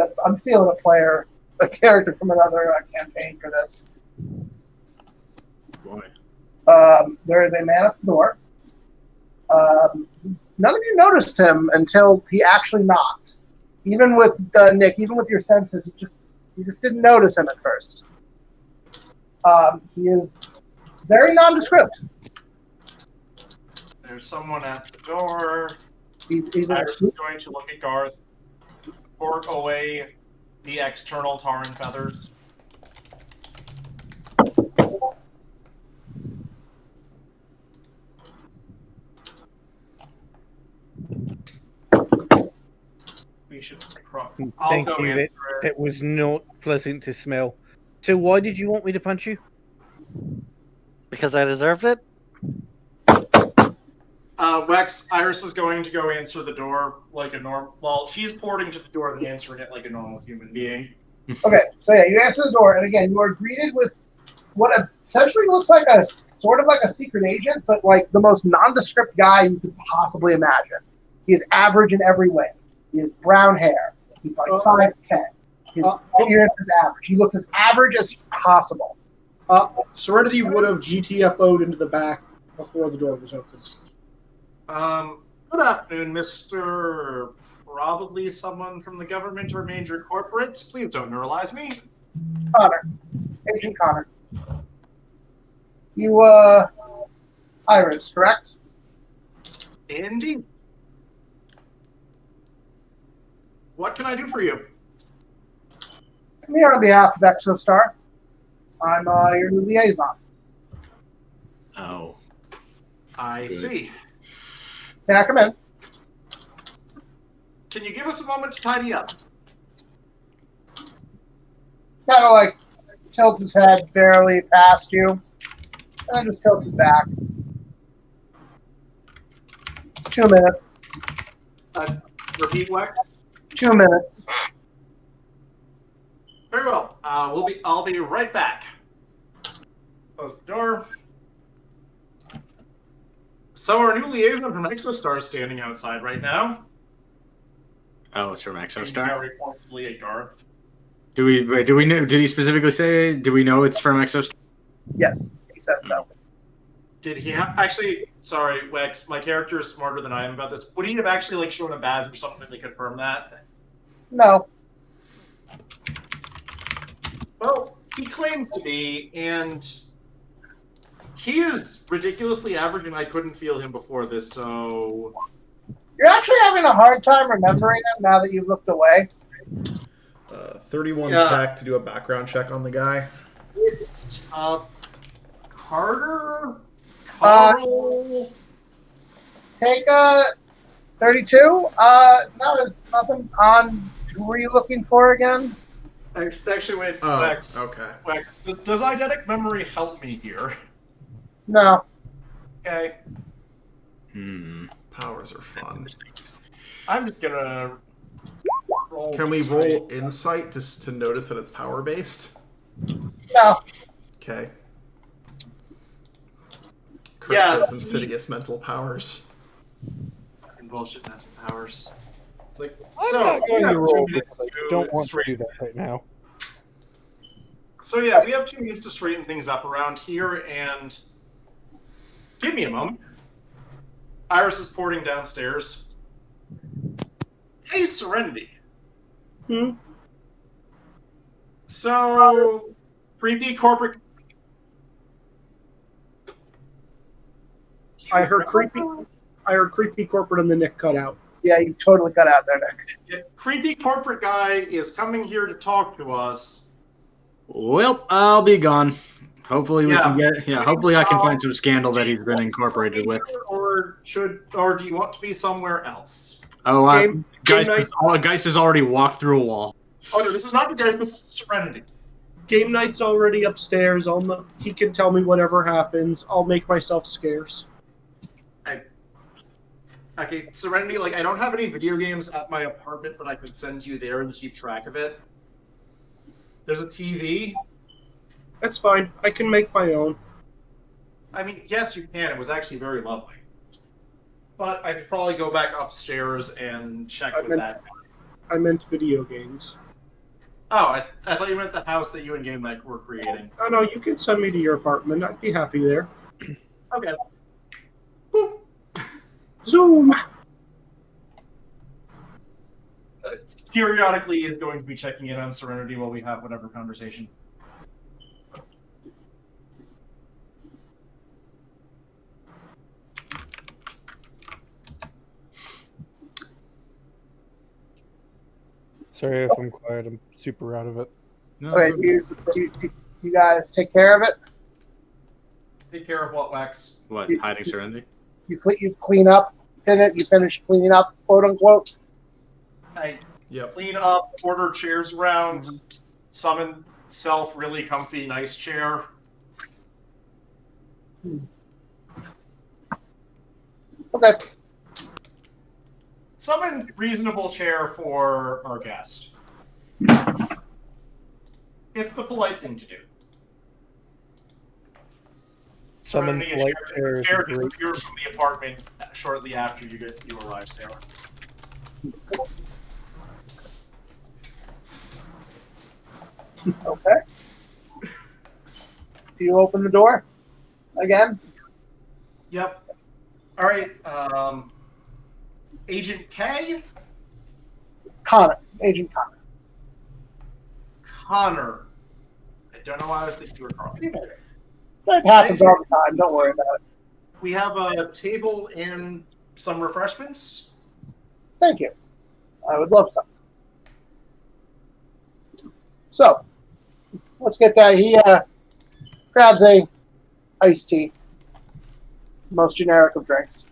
a character from another campaign for this. Boy. There is a man at the door. None of you noticed him until he actually knocked. Even with Nick, even with your senses, you just didn't notice him at first. He is very nondescript. There's someone at the door. He's Iris is going to look at Garth, fork away the external tar and feathers. We should. I'll Thank go you. answer it. It was not pleasant to smell. So why did you want me to punch you? Because I deserved it? Wex, Iris is going to go answer the door like a normal. Well, she's porting to the door and answering it like a normal human being. Okay, so yeah, you answer the door, and again, you are greeted with what essentially looks like a sort of like a secret agent, but like the most nondescript guy you could possibly imagine. He is average in every way. He has brown hair. He's like 5'10". His appearance is average. He looks as average as possible. Serenity would have GTFO'd into the back before the door was open. Good afternoon, Mr. Probably someone from the government or major corporate. Please don't neuralize me. Connor. Agent Connor. You, Iris, correct? Indeed. What can I do for you? I'm here on behalf of ExoStar. I'm your new liaison. Oh. I see. Yeah, come in. Can you give us a moment to tidy up? Kind of like tilts his head barely past you, and then just tilts it back. 2 minutes. Repeat, Wex. 2 minutes. Very well. I'll be right back. Close the door. So our new liaison from ExoStar is standing outside right now. Oh, it's from ExoStar. Very pointedly at Garth. Do we know? Did he specifically say? Do we know it's from ExoStar? Yes, he said so. Did he have actually? Sorry, Wex. My character is smarter than I am about this. Would he have actually like shown a badge or something to confirm that? No. Well, he claims to be, and He is ridiculously average, and I couldn't feel him before this, so... You're actually having a hard time remembering him now that you've looked away. 31 Yeah. tech to do a background check on the guy. It's tough. Carter? Carl? Take a 32. No, there's nothing on. Who were you looking for again? Actually, wait, Oh, Wex. okay. Wex, does eidetic memory help me here? No. Okay. Powers are fun. I'm just gonna roll. Can we roll insight just to notice that it's power based? No. Okay. Yeah, Those insidious mental powers. Fucking bullshit mental powers. It's like, I'm so, not we going have to roll 2 minutes because I to don't want to straighten- do that right now. So yeah, we have 2 minutes to straighten things up around here, and give me a moment. Iris is porting downstairs. Hey, Serenity. So, creepy corporate. I heard creepy corporate and the Nick cut out. Yeah, you totally cut out there, Nick. Yeah, creepy corporate guy is coming here to talk to us. Well, I'll be gone. Hopefully we Yeah. can get. Yeah, hopefully I can find some scandal that he's been incorporated with. Or do you want to be somewhere else? Oh, Game Geist has already walked through a wall. Oh no, this is not the guys. This is Serenity. Game night's already upstairs. He can tell me whatever happens. I'll make myself scarce. Okay, Serenity. Like, I don't have any video games at my apartment, but I could send you there and keep track of it. There's a TV. That's fine. I can make my own. I mean, yes, you can. It was actually very lovely. But I could probably go back upstairs and check I with meant- that. I meant video games. Oh, I thought you meant the house that you and Game Night were creating. Oh no, you can send me to your apartment. I'd be happy there. Okay. Boop. Zoom. Periodically is going to be checking in on Serenity while we have whatever conversation. Sorry if I'm quiet. I'm super out of it. No, Okay, you guys take care of it. Take care of what, Wax? what, hiding Serenity? You clean up. You finish cleaning up, quote unquote. I Yep. clean up, order chairs around, summon self really comfy, nice chair. Okay. Summon reasonable chair for our guest. It's the polite thing to do. Summon Serenity, polite a chair is chair great. disappears from the apartment shortly after you arrive there. Okay. Do you open the door again? Yep. All right. Agent K? Connor. Agent Connor. Connor. I don't know why I was thinking you were Carl. That happens all the time. Don't worry about it. We have a table and some refreshments. Thank you. I would love some. So, let's get that. He grabs a iced tea. Most generic of drinks.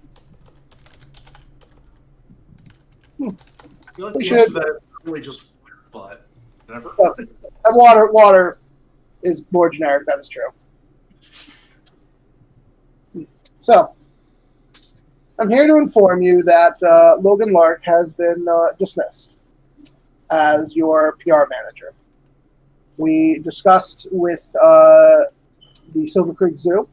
I feel like We the should- answer to that is really just but never. And water is more generic. That is true. So, I'm here to inform you that Logan Lark has been dismissed as your PR manager. We discussed with the Silver Creek Zoo,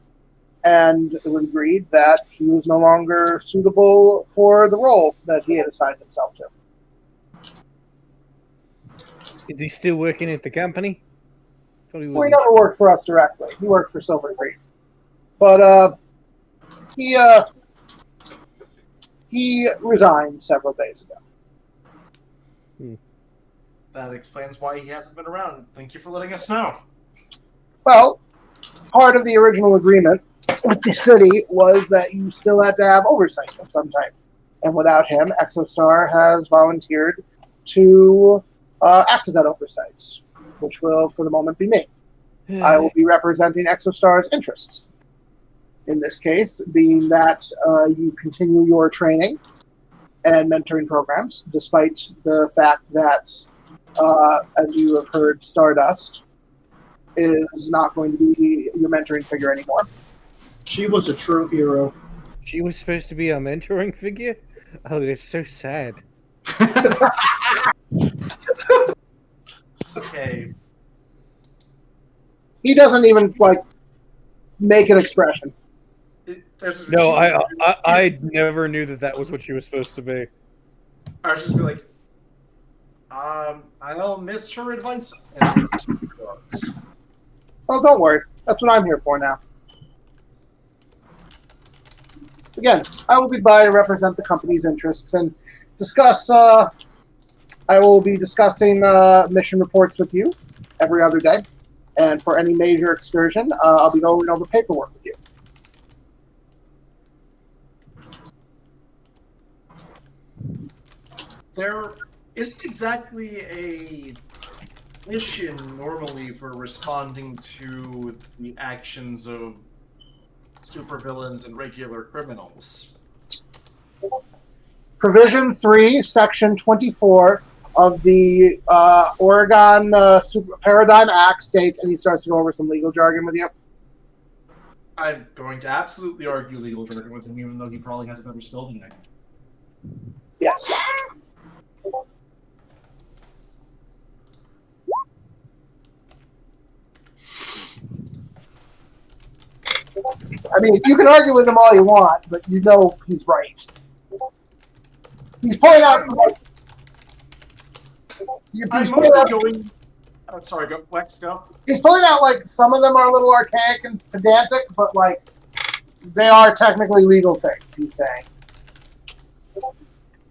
and it was agreed that he was no longer suitable for the role that he had assigned himself to. Is he still working at the company? Thought he Well, he was. never worked for us directly. He worked for Silver Creek. But he resigned several days ago. That explains why he hasn't been around. Thank you for letting us know. Well, part of the original agreement with the city was that you still had to have oversight of some type. And without him, Exostar has volunteered to act as that oversight, which will, for the moment, be me. I will be representing Exostar's interests. In this case, being that you continue your training and mentoring programs, despite the fact that, as you have heard, Stardust is not going to be your mentoring figure anymore. She was a true hero. She was supposed to be a mentoring figure? Oh, that's so sad. Okay. He doesn't even, make an expression. No, I never knew that was what she was supposed to be. I was just be like, I'll miss her advice. Oh, don't worry. That's what I'm here for now. Again, I will be by to represent the company's interests and discuss. I will be discussing mission reports with you every other day, and for any major excursion, I'll be going over paperwork with you. There isn't exactly a mission normally for responding to the actions of supervillains and regular criminals. Provision 3, Section 24 of the Oregon Paradigm Act states, and he starts to go over some legal jargon with you. I'm going to absolutely argue legal jargon with him, even though he probably has a better skill than I do. Yes. I mean, you can argue with him all you want, but you know he's right. He's pointing out, I'm mostly going. Oh, sorry, go Wex, go. He's pulling out some of them are a little archaic and pedantic, but they are technically legal things. He's saying.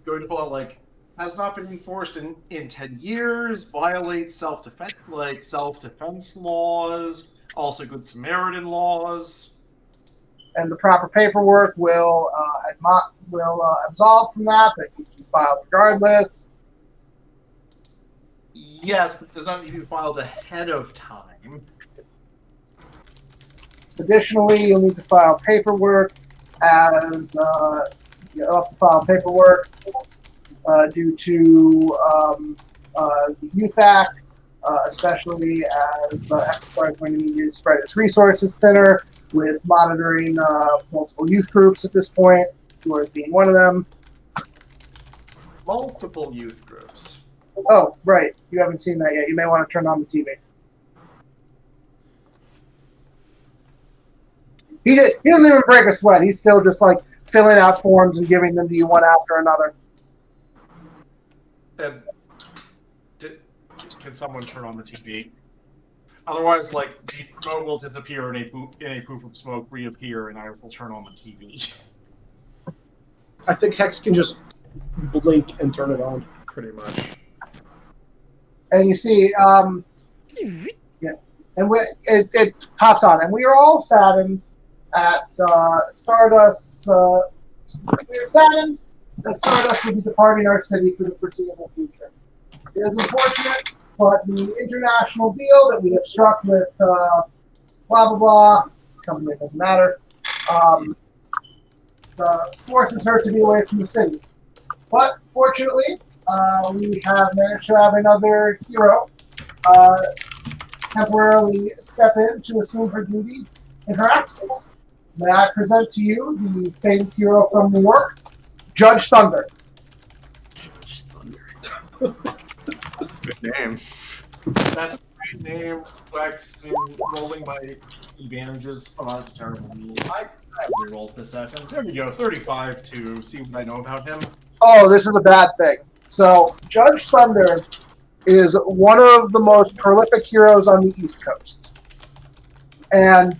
Going to pull out has not been enforced in 10 years, violates self-defense laws, also Good Samaritan laws. And the proper paperwork will absolve from that, but it needs to be filed regardless. Yes, but it does not need to be filed ahead of time. Additionally, you'll need to file paperwork as you'll have to file paperwork due to the Youth Act, especially as Exostar is going to need to spread its resources thinner with monitoring multiple youth groups at this point, yours being one of them. Multiple youth groups. Oh, right. You haven't seen that yet. You may want to turn on the TV. He doesn't even break a sweat. He's still just filling out forms and giving them to you one after another. And can someone turn on the TV? Otherwise, the remote will disappear and a poof of smoke reappear, and I will turn on the TV. I think Hex can just blink and turn it on. Pretty much. And you see, and it pops on, and we are all saddened at Stardust's. We are saddened that Stardust will be departing our city for the foreseeable future. It is unfortunate, but the international deal that we have struck with blah blah blah company doesn't matter. Forces her to be away from the city. But fortunately, we have managed to have another hero temporarily step in to assume her duties in her absence. May I present to you the famed hero from New York, Judge Thunder. Judge Thunder. Good name. That's a great name, Wex. Rolling my advantages. Oh, that's a terrible rule. I have rerolls this session. There we go, 35 to see what I know about him. Oh, this is a bad thing. So, Judge Thunder is one of the most prolific heroes on the East Coast. And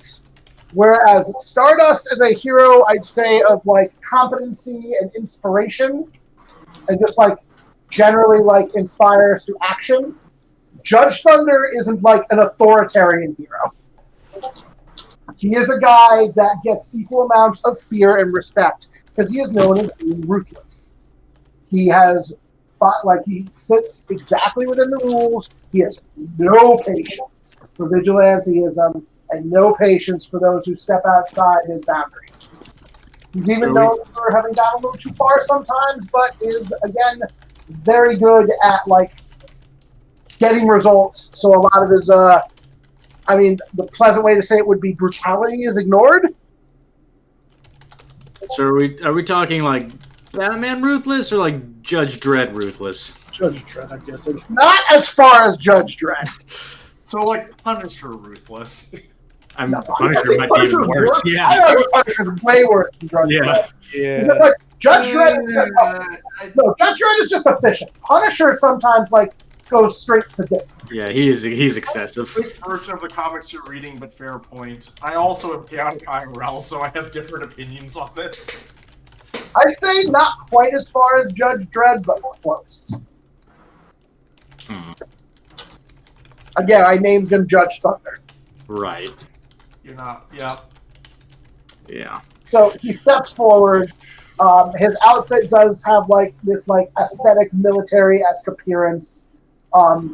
whereas Stardust is a hero, I'd say, of competency and inspiration, and just generally inspires to action, Judge Thunder isn't an authoritarian hero. He is a guy that gets equal amounts of fear and respect because he is known as being ruthless. He has fought, like, he sits exactly within the rules. He has no patience for vigilantism and no patience for those who step outside his boundaries. He's even known for having gone a little too far sometimes, but is, again, very good at, like, getting results. So a lot of his, the pleasant way to say it would be brutality is ignored. So are we talking like Batman ruthless or like Judge Dredd ruthless? Judge Dredd, I'm guessing. Not as far as Judge Dredd. So, like, Punisher ruthless. Punisher might be even worse. Yeah. I know Punisher's way worse than Judge Dredd. Yeah. Because, like, Judge Dredd is just efficient. Punisher sometimes, like, goes straight sadistic. Yeah, he's excessive. Which version of the comics you're reading, but fair point. I also am chaotic IRL, so I have different opinions on this. I'd say not quite as far as Judge Dredd, but close. Again, I named him Judge Thunder. Right. You're not, yeah. Yeah. So he steps forward. His outfit does have like this like aesthetic military-esque appearance.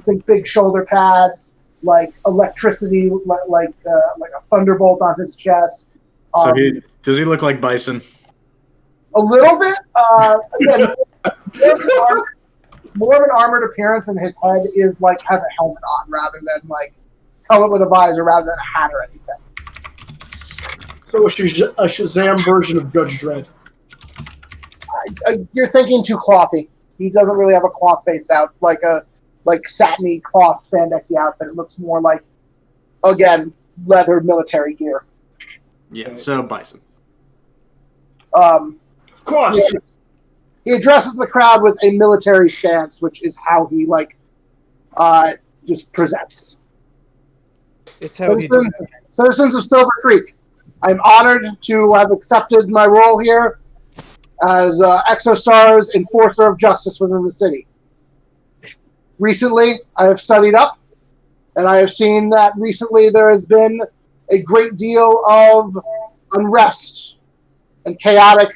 Think big shoulder pads, like electricity, like a thunderbolt on his chest. So does he look like Bison? A little bit. Again, more of an armored appearance, and his head is like has a helmet on rather than like helmet with a visor rather than a hat or anything. So a Shazam version of Judge Dredd. You're thinking too clothy. He doesn't really have a cloth-based out like satiny cloth spandexy outfit. It looks more like, again, leather military gear. Yeah. So Bison. Of course. He addresses the crowd with a military stance, which is how he just presents. It's how he Citizens of Silver Creek, I'm honored to have accepted my role here as ExoStar's enforcer of justice within the city. Recently, I have studied up, and I have seen that recently there has been a great deal of unrest and chaotic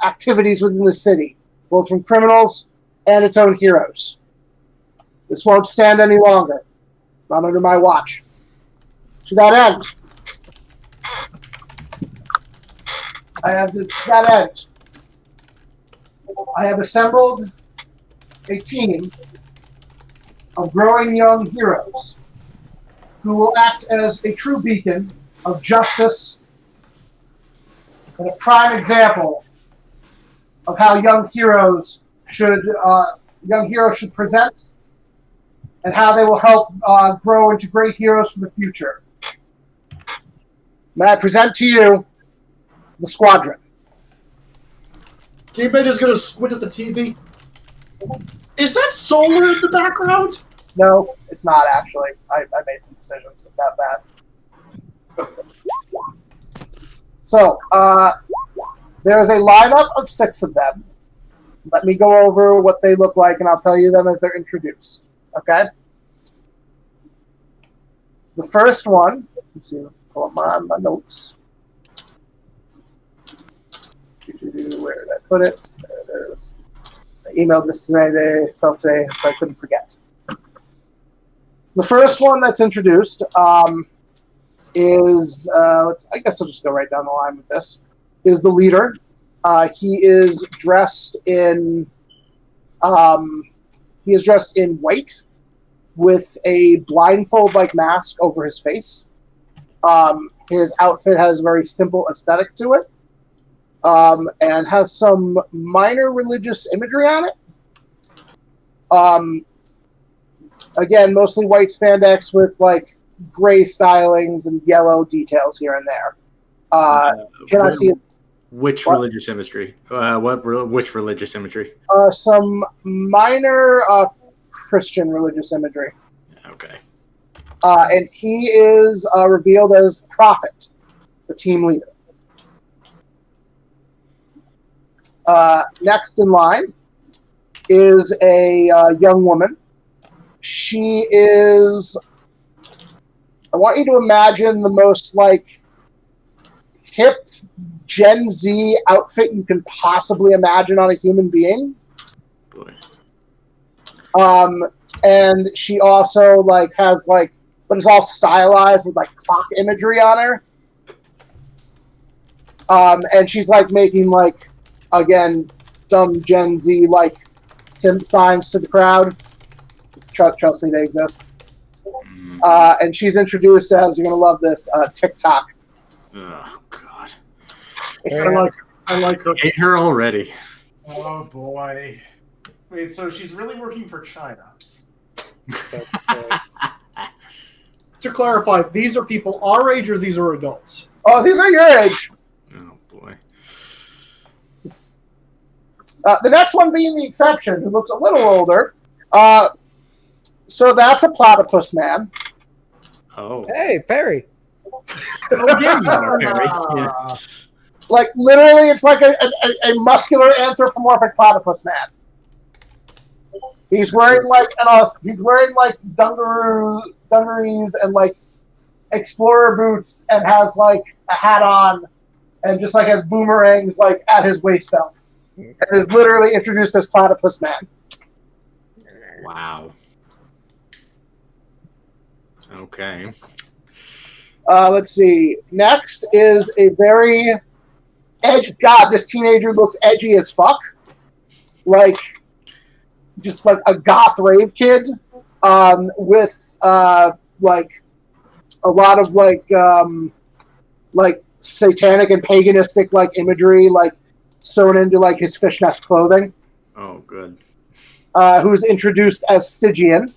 activities within the city, both from criminals and its own heroes. This won't stand any longer, not under my watch. To that end, I have assembled a team of growing young heroes who will act as a true beacon of justice and a prime example of how young heroes should present and how they will help grow into great heroes for the future. May I present to you the squadron. Game-Bait going to squint at the TV. Is that solar in the background? No, it's not actually. I made some decisions about that. So, there's a lineup of 6 of them. Let me go over what they look like, and I'll tell you them as they're introduced. Okay? The first one, let's see, pull up my notes. Where did I put it? There it is. I emailed this to myself today, so I couldn't forget. The first one that's introduced is, I guess I'll just go right down the line with this, is the leader. He is dressed in white with a blindfold-like mask over his face. His outfit has a very simple aesthetic to it. And has some minor religious imagery on it. Again, mostly white spandex with like gray stylings and yellow details here and there. Can I see which religious imagery? Which religious imagery? Some minor Christian religious imagery. Okay. And he is revealed as Prophet, the team leader. Next in line is a young woman. She is, I want you to imagine the most like hip Gen Z outfit you can possibly imagine on a human being. Boy. And she also like has like, but it's all stylized with like clock imagery on her. And she's like making like, again, dumb Gen Z like simp signs to the crowd. Trust me, they exist. And she's introduced as, you're gonna love this, TikTok. Oh God. I like her. Hate her already. Oh boy. Wait, so she's really working for China? To clarify, these are people our age or these are adults? Oh, these are your age. Oh boy. The next one being the exception, who looks a little older. So that's a platypus man. Oh. Hey, Perry. Oh, yeah, Perry. Yeah. Like, literally, it's like a muscular anthropomorphic platypus man. He's wearing like dungarees and like explorer boots and has like a hat on and just like has boomerangs like at his waist belt. And is literally introduced as Platypus Man. Wow. Okay. Let's see. Next is a very edgy. God, this teenager looks edgy as fuck. Like, just like a goth rave kid, with like a lot of like satanic and paganistic like imagery, like sewn into like his fishnet clothing. Oh, good. Who's introduced as Stygian.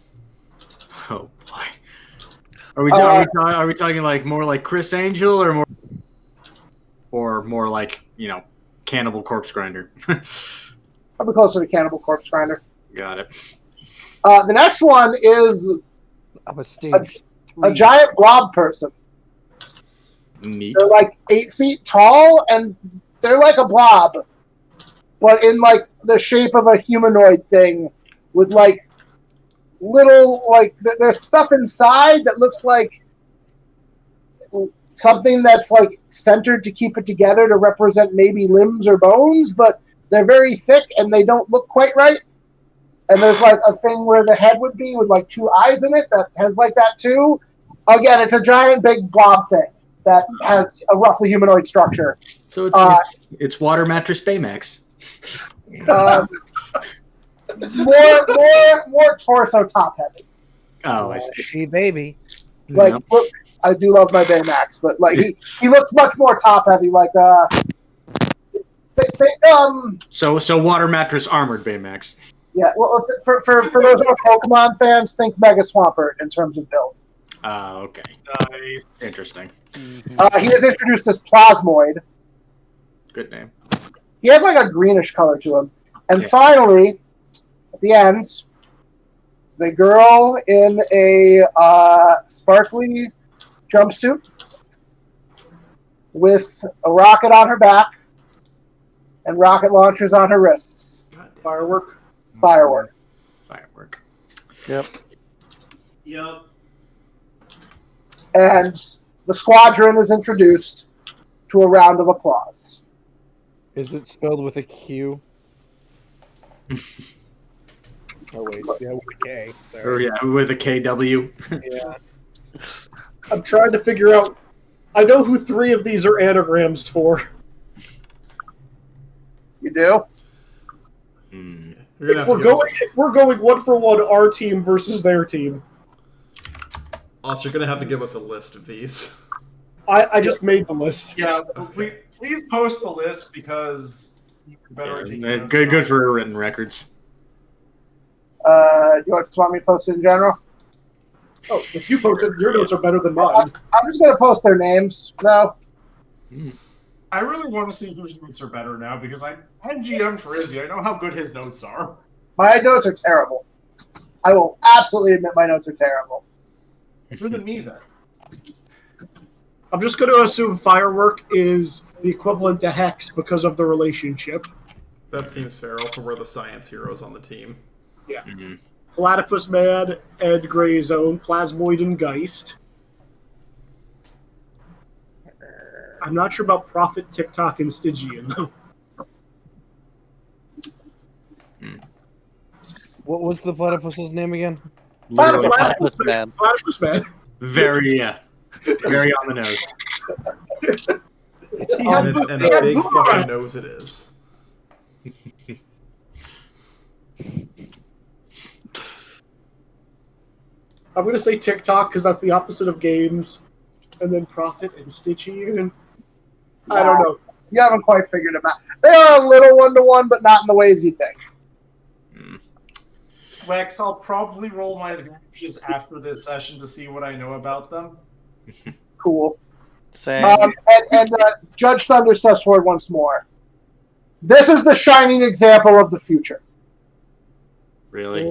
Oh boy. Are we talking like more like Chris Angel or more like, you know, Cannibal Corpse Grinder? Probably closer to Cannibal Corpse Grinder. Got it. The next one is I'm a stage a giant blob person. Neat. They're like 8 feet tall, and they're like a blob, but in like the shape of a humanoid thing with like little like there's stuff inside that looks like something that's like centered to keep it together to represent maybe limbs or bones, but they're very thick and they don't look quite right. And there's like a thing where the head would be with like 2 eyes in it that has like that too. Again, it's a giant big blob thing that has a roughly humanoid structure. So it's Water Mattress Baymax. More torso top heavy. Oh, I see. Hey, baby. Like, Yep. look, I do love my Baymax, but like he looks much more top heavy. Like So Water Mattress Armored Baymax. yeah. Well, for those who are Pokemon fans, think Mega Swampert in terms of build. Okay. Nice. Interesting. He is introduced as Plasmoid. Good name. He has like a greenish color to him. And Yeah. finally, at the end, is a girl in a sparkly jumpsuit with a rocket on her back and rocket launchers on her wrists. Firework. Firework. Firework. Yep. Yep. And the squadron is introduced to a round of applause. Is it spelled with a Q? Oh wait, yeah, with a K. Or Sorry. yeah, with a KW. Yeah. I'm trying to figure out. I know who 3 of these are anagrams for. You do? Hmm. You're gonna If have we're to give going, if we're going 1-for-1, our team versus their team. Also, you're gonna have to give us a list of these. I just made the list. Yeah, please post the list because you better take Yeah, good for written records. You want me to post it in general? Oh, if you posted, your notes are better than mine. I'm just going to post their names, though. I really want to see whose notes are better now because I'm GM for Izzy. I know how good his notes are. My notes are terrible. I will absolutely admit my notes are terrible. Better than me, then. I'm just going to assume Firework is the equivalent to Hex because of the relationship. That seems fair. Also, we're the science heroes on the team. Yeah. Mm-hmm. Platypus Man, Ed Grey Zone, Plasmoid, and Geist. I'm not sure about Prophet, TikTok, and Stygian, though. What was the platypus's name again? Literally, Platypus man. Platypus man. very on the nose. He had And a big fucking nose it is. I'm going to say TikTok because that's the opposite of games. And then Prophet and Stygian. I don't know. You haven't quite figured them out. They are a little one-to-one, but not in the ways you think. Wex, I'll probably roll my advantages after this session to see what I know about them. Cool. Same. And Judge Thunder steps forward once more. This is the shining example of the future. Really?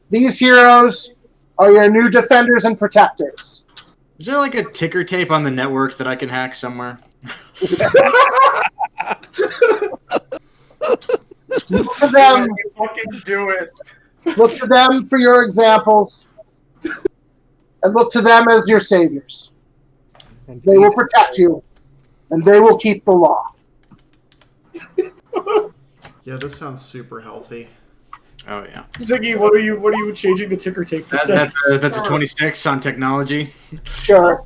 These heroes are your new defenders and protectors. Is there like a ticker tape on the network that I can hack somewhere? Look to them. You fucking do it. Look to them for your examples. And look to them as your saviors. They will protect you. And they will keep the law. Yeah, this sounds super healthy. Oh yeah. Ziggy, what are you changing the ticker tape to say? That's a 26 on technology. Sure.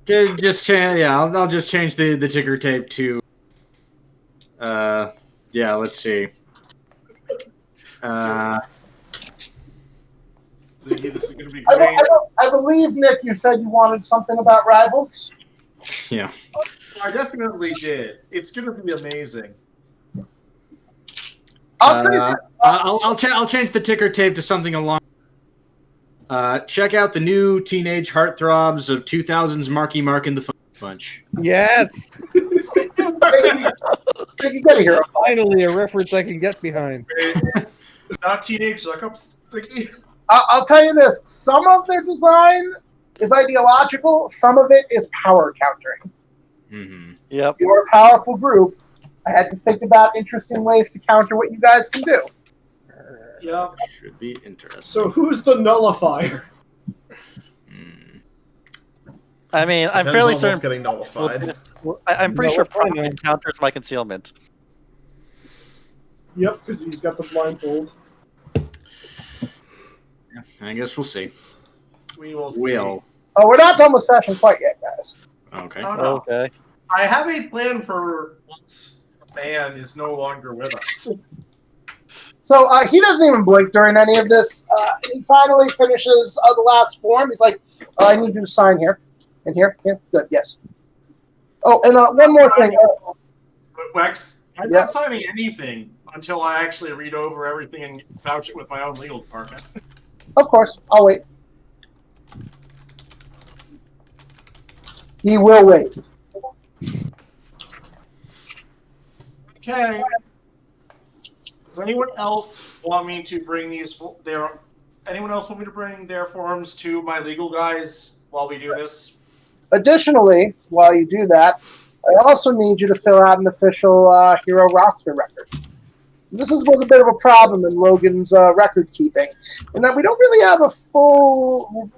Just change. Yeah, I'll just change the ticker tape to. Yeah. Let's see. This is gonna be great. I believe, Nick, you said you wanted something about rivals. Yeah. I definitely did. It's gonna be amazing. I'll say this. I'll change the ticker tape to something along. Check out the new teenage heartthrobs of 2000s Marky Mark and the Fun Bunch. Yes! You get a hero. Finally, a reference I can get behind. Not teenage suck-ups, Ziggy. I'll tell you this. Some of their design is ideological. Some of it is power countering. Mm-hmm. Yep. You're a powerful group. I had to think about interesting ways to counter what you guys can do. Yeah. Should be interesting. So who's the nullifier? I mean, I'm Depends fairly on what's certain. getting nullified. I'm pretty No, sure why not? Prophet counters my concealment. Yep, because he's got the blindfold. Yeah, I guess we'll see. We will see. Will. Oh, we're not done with session quite yet, guys. Okay. Oh, no. Okay. I have a plan for once man is no longer with us. So he doesn't even blink during any of this. He finally finishes the last form. He's like, I need you to sign here. And here? Here? Good, yes. Oh, and one more thing. Wex, I'm Yeah. not signing anything until I actually read over everything and vouch it with my own legal department. Of course, I'll wait. He will wait. Okay. Does anyone else want me to bring anyone else want me to bring their forms to my legal guys while we do this? Additionally, while you do that, I also need you to fill out an official hero roster record. This was a bit of a problem in Logan's record keeping, in that we don't really have a full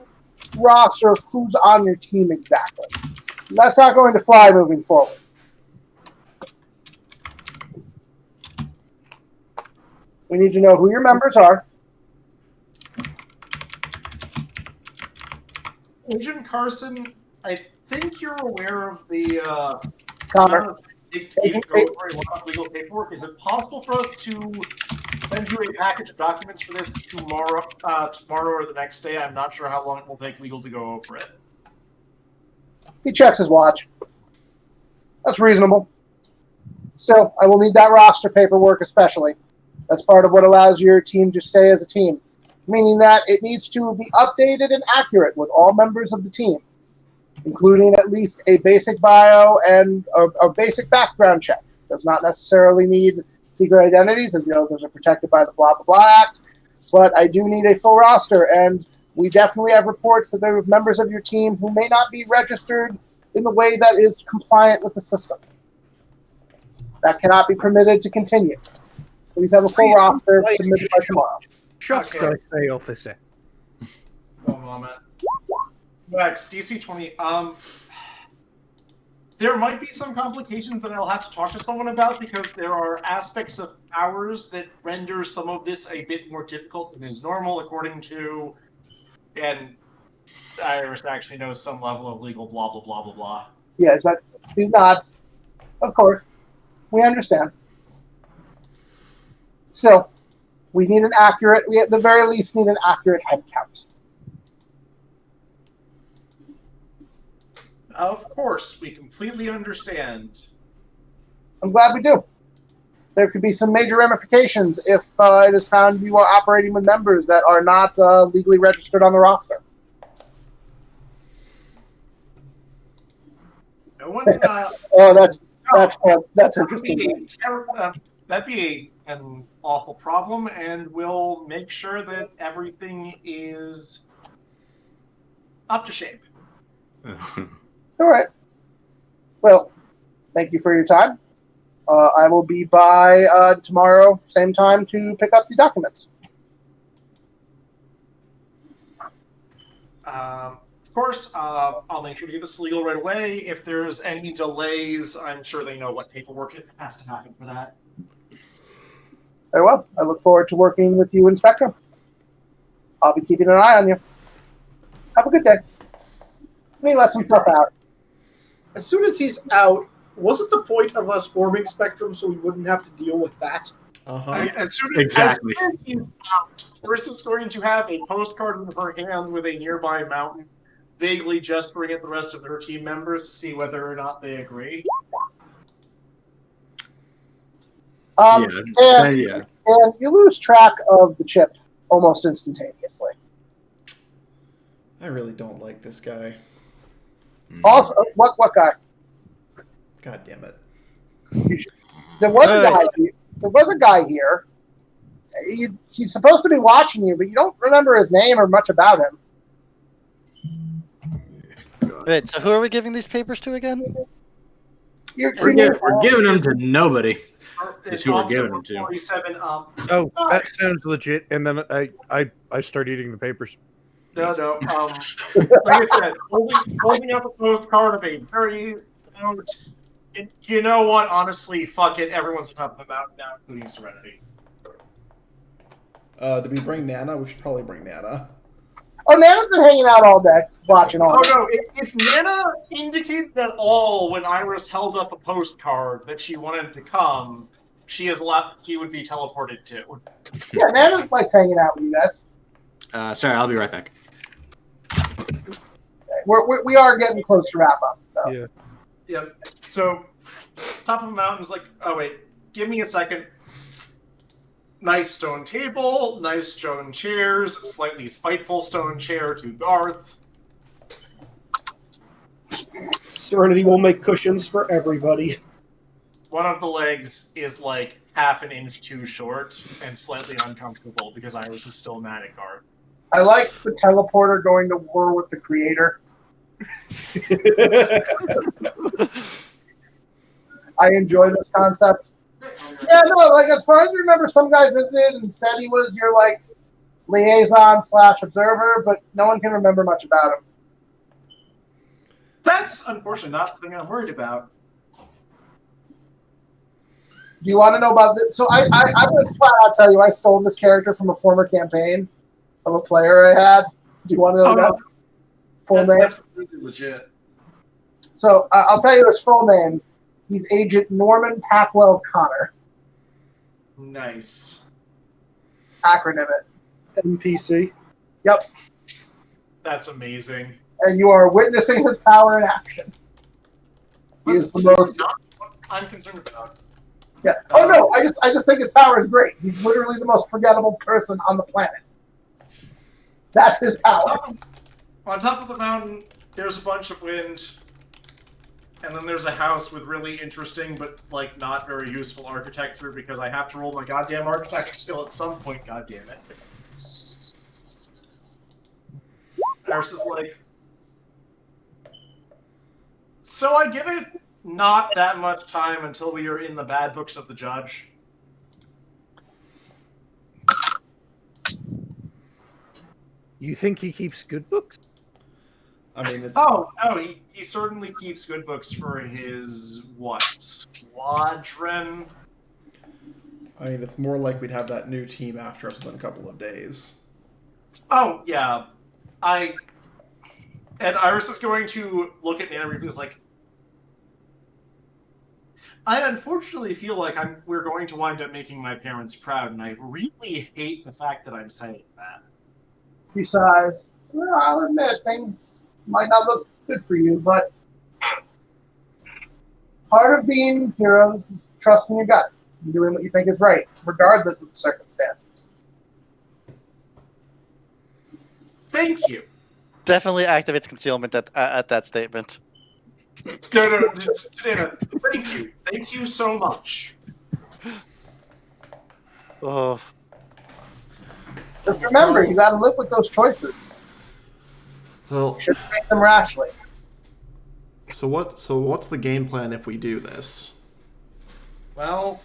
roster of who's on your team exactly. And that's not going to fly moving forward. We need to know who your members are. Agent Carson, I think you're aware of the Connor. legal paperwork. Is it possible for us to send you a package of documents for this tomorrow or the next day? I'm not sure how long it will take legal to go over it. He checks his watch. That's reasonable. Still, I will need that roster paperwork especially. That's part of what allows your team to stay as a team, meaning that it needs to be updated and accurate with all members of the team, including at least a basic bio and a basic background check. Does not necessarily need secret identities, as you know, those are protected by the blah, blah, blah Act. But I do need a full roster, and we definitely have reports that there are members of your team who may not be registered in the way that is compliant with the system. That cannot be permitted to continue. Please have a full roster submitted by tomorrow. Shut Okay. the say, officer. One moment. Max, DC 20. There might be some complications that I'll have to talk to someone about because there are aspects of powers that render some of this a bit more difficult than is normal, according to. And Iris actually knows some level of legal blah blah blah blah blah. Yeah, he's not. Of course, we understand. Still, we need an accurate. We at the very least need an accurate head count. Of course, we completely understand. I'm glad we do. There could be some major ramifications if it is found you are operating with members that are not legally registered on the roster. No one. Oh, that's fun. That's interesting. That'd be an awful problem, and we'll make sure that everything is up to shape. All right. Well, thank you for your time. I will be by tomorrow, same time, to pick up the documents. Of course, I'll make sure to get this legal right away. If there's any delays, I'm sure they know what paperwork has to happen for that. Very well. I look forward to working with you, Inspector. I'll be keeping an eye on you. Have a good day. Let me let some stuff out. As soon as he's out, wasn't the point of us forming Spectrum so we wouldn't have to deal with that? As soon Exactly. as he's out, Carissa's going to have a postcard in her hand with a nearby mountain, vaguely gesturing at the rest of her team members to see whether or not they agree. And you lose track of the chip almost instantaneously. I really don't like this guy. Also, what guy? God damn it. There was a guy here. He's supposed to be watching you, but you don't remember his name or much about him. Wait, so who are we giving these papers to again? We're giving them to nobody. Is who we're giving them to. 47, Oh, nice. that sounds legit. And then I start eating the papers. No. Like I said, holding up a postcard of a very note. You know what? Honestly, fuck it. Everyone's on top of the mountain now, including Serenity. Did we bring Nana? We should probably bring Nana. Oh, Nana's been hanging out all day, watching all this. No. If Nana indicated at all when Iris held up a postcard that she wanted to come, she would be teleported to. Yeah, Nana's likes hanging out with you guys. Sorry, I'll be right back. We are getting close to wrap up, though. Yeah. Yep. So, top of the mountain is like, oh wait, give me a second. Nice stone table, nice stone chairs, slightly spiteful stone chair to Garth. Serenity will make cushions for everybody. One of the legs is like half an inch too short and slightly uncomfortable because Iris is still mad at Garth. I like the teleporter going to war with the creator. I enjoy this concept. Yeah, no, like as far as I remember, some guy visited and said he was your like liaison/observer, but no one can remember much about him. That's unfortunately not the thing I'm worried about. Do you want to know about this? So I'm going to flat out tell you I stole this character from a former campaign of a player I had. Do you want to know that? Full name? That's really legit. So I'll tell you his full name. He's Agent Norman Packwell Connor. Nice. Acronym it. NPC. Yep. That's amazing. And you are witnessing his power in action. He is the most. Not what I'm concerned about. Yeah. Oh no! I just think his power is great. He's literally the most forgettable person on the planet. That's his power. On top of the mountain, there's a bunch of wind, and then there's a house with really interesting but like not very useful architecture because I have to roll my goddamn architecture skill at some point. God damn it! Iris is like, so I give it not that much time until we are in the bad books of the judge. You think he keeps good books? I mean, it's he certainly keeps good books for his squadron. I mean, it's more like we'd have that new team after us within a couple of days. Oh yeah, and Iris is going to look at Nana Reaper and is like, I unfortunately feel like we're going to wind up making my parents proud, and I really hate the fact that I'm saying that. He sighs. Well, I'll admit, things might not look good for you, but part of being heroes is trusting your gut and doing what you think is right, regardless of the circumstances. Thank you. Definitely activates concealment at that statement. No, Nana, thank you. Thank you so much. Oh, Just remember, you got to live with those choices. Well, You shouldn't make them rashly. so what's the game plan if we do this? Well,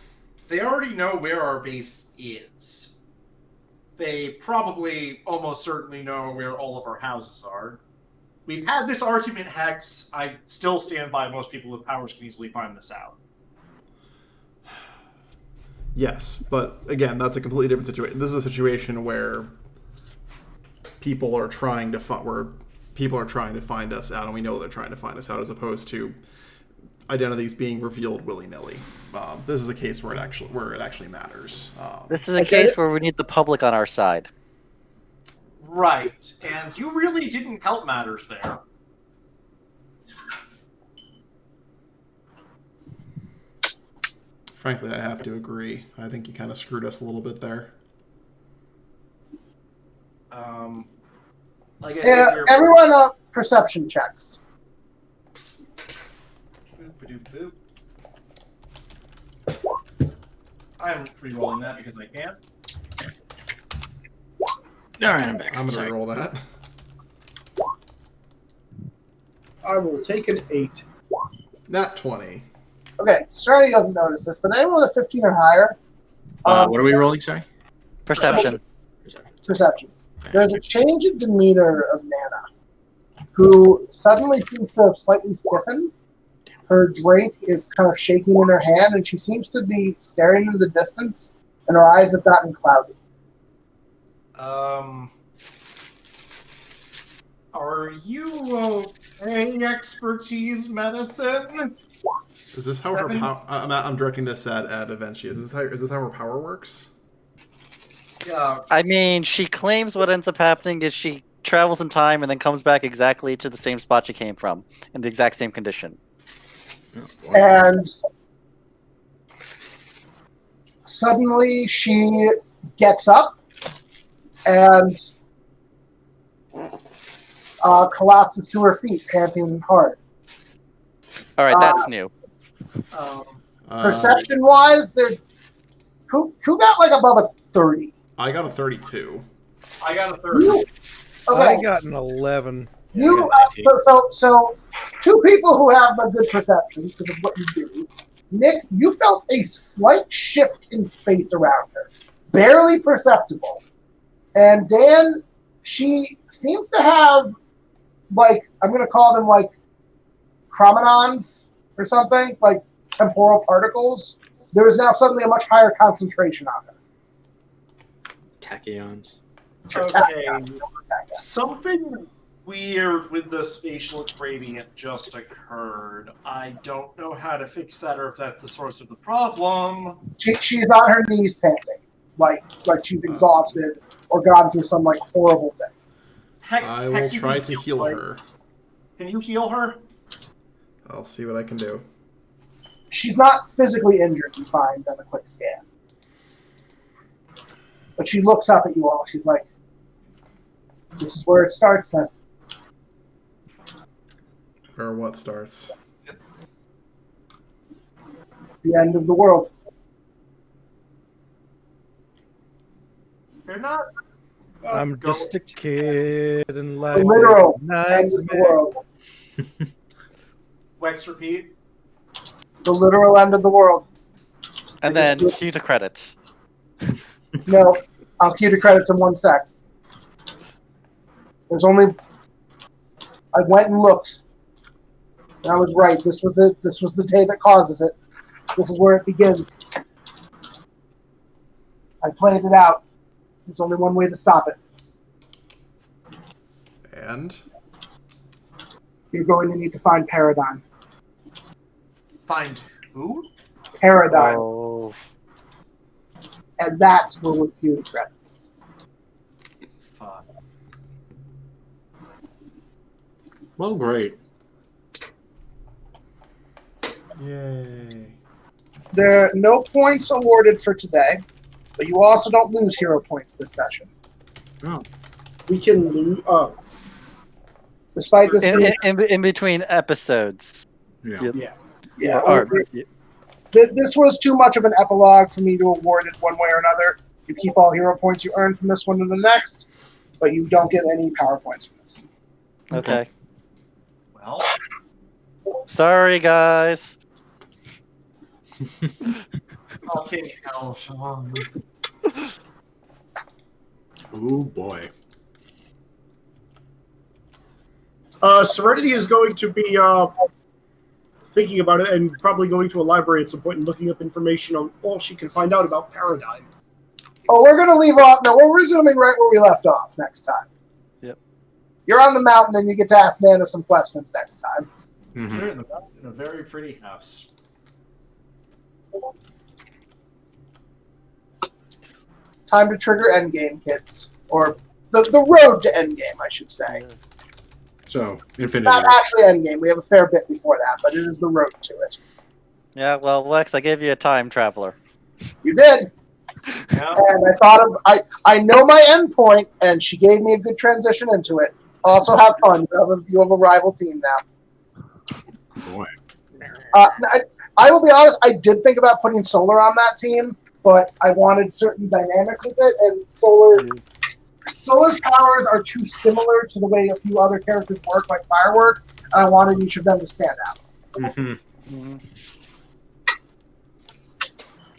they already know where our base is. They probably almost certainly know where all of our houses are. We've had this argument, Hex. I still stand by most people with powers can easily find this out. Yes, but again, that's a completely different situation. This is a situation where people are trying to find us out, and we know they're trying to find us out, as opposed to identities being revealed willy-nilly. This is a case where it actually matters. this is a case where we need the public on our side. Right, and you really didn't help matters there. Frankly, I have to agree. I think you kind of screwed us a little bit there. Like I Yeah, said, everyone perception checks. Boop. I'm re-rolling that because I can. All right, I'm back. I'm going Sorry. to roll that. I will take an 8. Nat 20. Okay, Serenity doesn't notice this, but anyone with a 15 or higher, What are we rolling? Sorry. Perception. perception. There's a change in demeanor of Nana, who suddenly seems to have slightly stiffened. Her drink is kind of shaking in her hand, and she seems to be staring into the distance, and her eyes have gotten cloudy. Are you okay, expertise medicine? Is this how her power... I'm directing this at Aventia. Is this how her power works? Yeah. I mean, she claims what ends up happening is she travels in time and then comes back exactly to the same spot she came from, in the exact same condition. And suddenly she gets up and collapses to her feet, panting hard. All right, that's new. Perception-wise, who got like above a 30? I got a 32. I got a 30. Okay. I got an 11. So two people who have a good perception, because of what you do. Nick, you felt a slight shift in space around her, barely perceptible. And Dan, she seems to have, like, I'm going to call them like chromonons or something, like temporal particles. There is now suddenly a much higher concentration on her. Tachyons. Okay. Something weird with the spatial gradient just occurred. I don't know how to fix that or if that's the source of the problem. She's on her knees panting, like she's exhausted or gone through some like horrible thing. I will try to heal her. Can you heal her? I'll see what I can do. She's not physically injured, you find, on a quick scan. But she looks up at you all. She's like, this is where it starts then. Where what starts? The end of the world. You're not. I'm just a kid and life The literal is nice. end of the world. Wex, repeat. The literal end of the world. And then cue to credits. No, I'll cue the credits in 1 sec. There's only I went and looked. And I was right. This was it. This was the day that causes it. This is where it begins. I played it out. There's only one way to stop it. And You're going to need to find Paradigm. Find who? Paradigm. Oh. And that's where we're cue credits. Fuck. Well, great. yay. There are no points awarded for today, but you also don't lose hero points this session. Oh. We can lose. Despite this being In between episodes. Yeah. Yep. Yeah. yeah, Or- this was too much of an epilogue for me to award it one way or another. You keep all hero points you earn from this one to the next, but you don't get any power points from this. Okay. Well, Sorry, guys. fucking hell, Sean. Oh boy. Serenity is going to be thinking about it and probably going to a library at some point and looking up information on all she can find out about Paradigm. Oh, we're going to leave off. No, we're resuming right where we left off next time. Yep. You're on the mountain and you get to ask Nana some questions next time. Mhm. You're in a very pretty house. Time to trigger endgame, kids. Or the road to endgame, I should say. So, It's Infinity. not actually endgame. We have a fair bit before that, but it is the road to it. Yeah, well, Lex, I gave you a time traveler. You did. Yeah. And I thought of I know my end point, and she gave me a good transition into it. Also, have fun. You have a rival team now. Boy. I will be honest. I did think about putting Solar on that team, but I wanted certain dynamics with it, and Solar's powers are too similar to the way a few other characters work, like Firework. And I wanted each of them to stand out. Mm-hmm.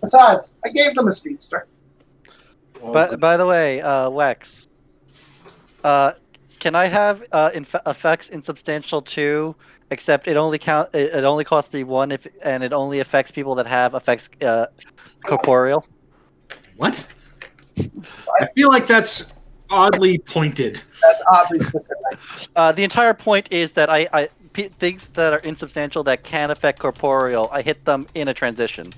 Besides, I gave them a speedster. But by the way, Lex, can I have effects insubstantial 2? Except it only costs me 1 and it only affects people that have effects corporeal. What? I feel like that's oddly pointed. That's oddly specific. The entire point is that things that are insubstantial that can affect corporeal, I hit them in a transition.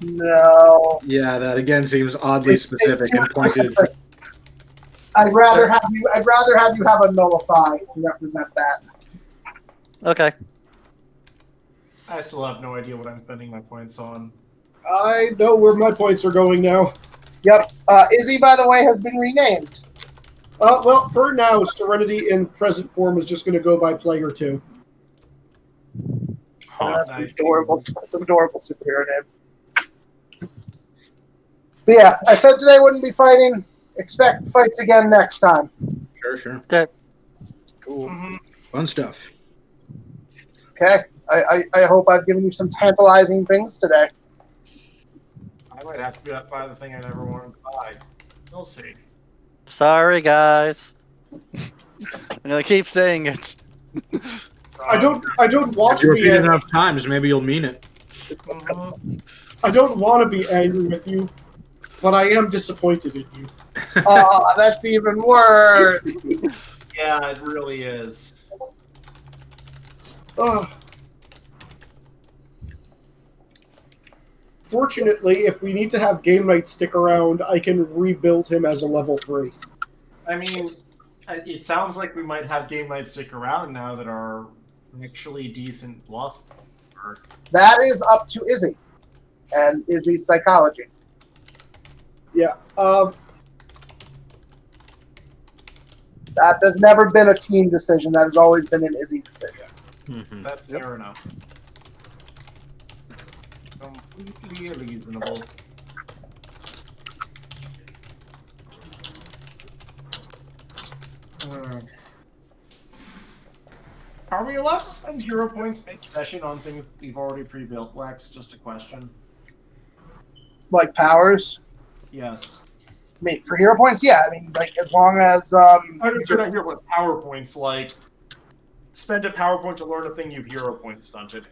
No. Yeah, that again seems oddly It's specific too and pointed. specific. I'd rather have you have a nullify to represent that. Okay. I still have no idea what I'm spending my points on. I know where my points are going now. Yep. Izzy, by the way, has been renamed. Well, for now, Serenity in present form is just going to go by Player 2. That's Nice. some adorable superhero name. But yeah, I said today wouldn't be fighting. Expect fights again next time. Sure. Okay. Cool. Mhm. Fun stuff. Okay. I hope I've given you some tantalizing things today. I might have to buy the thing I never wanted to buy. We'll see. Sorry, guys. I'm gonna keep saying it. I don't want If you to be repeat it angry. enough times, maybe you'll mean it. Mhm. I don't want to be angry with you, but I am disappointed in you. Oh, that's even worse. Yeah, it really is. Ugh. Fortunately, if we need to have Game Night stick around, I can rebuild him as a level 3. I mean, it sounds like we might have Game Night stick around now that our actually decent bluff. That is up to Izzy and Izzy's psychology. Yeah. That has never been a team decision. That has always been an Izzy decision. Mm-hmm. That's fair enough. Completely reasonable. Are we allowed to spend hero points mid-session on things that we've already pre-built, Lex? Just a question. Like powers. Yes. I mean, for hero points, yeah. I mean, like as long as I'm sure not hero points, power points. Like spend a power point to learn a thing you've hero point stunted.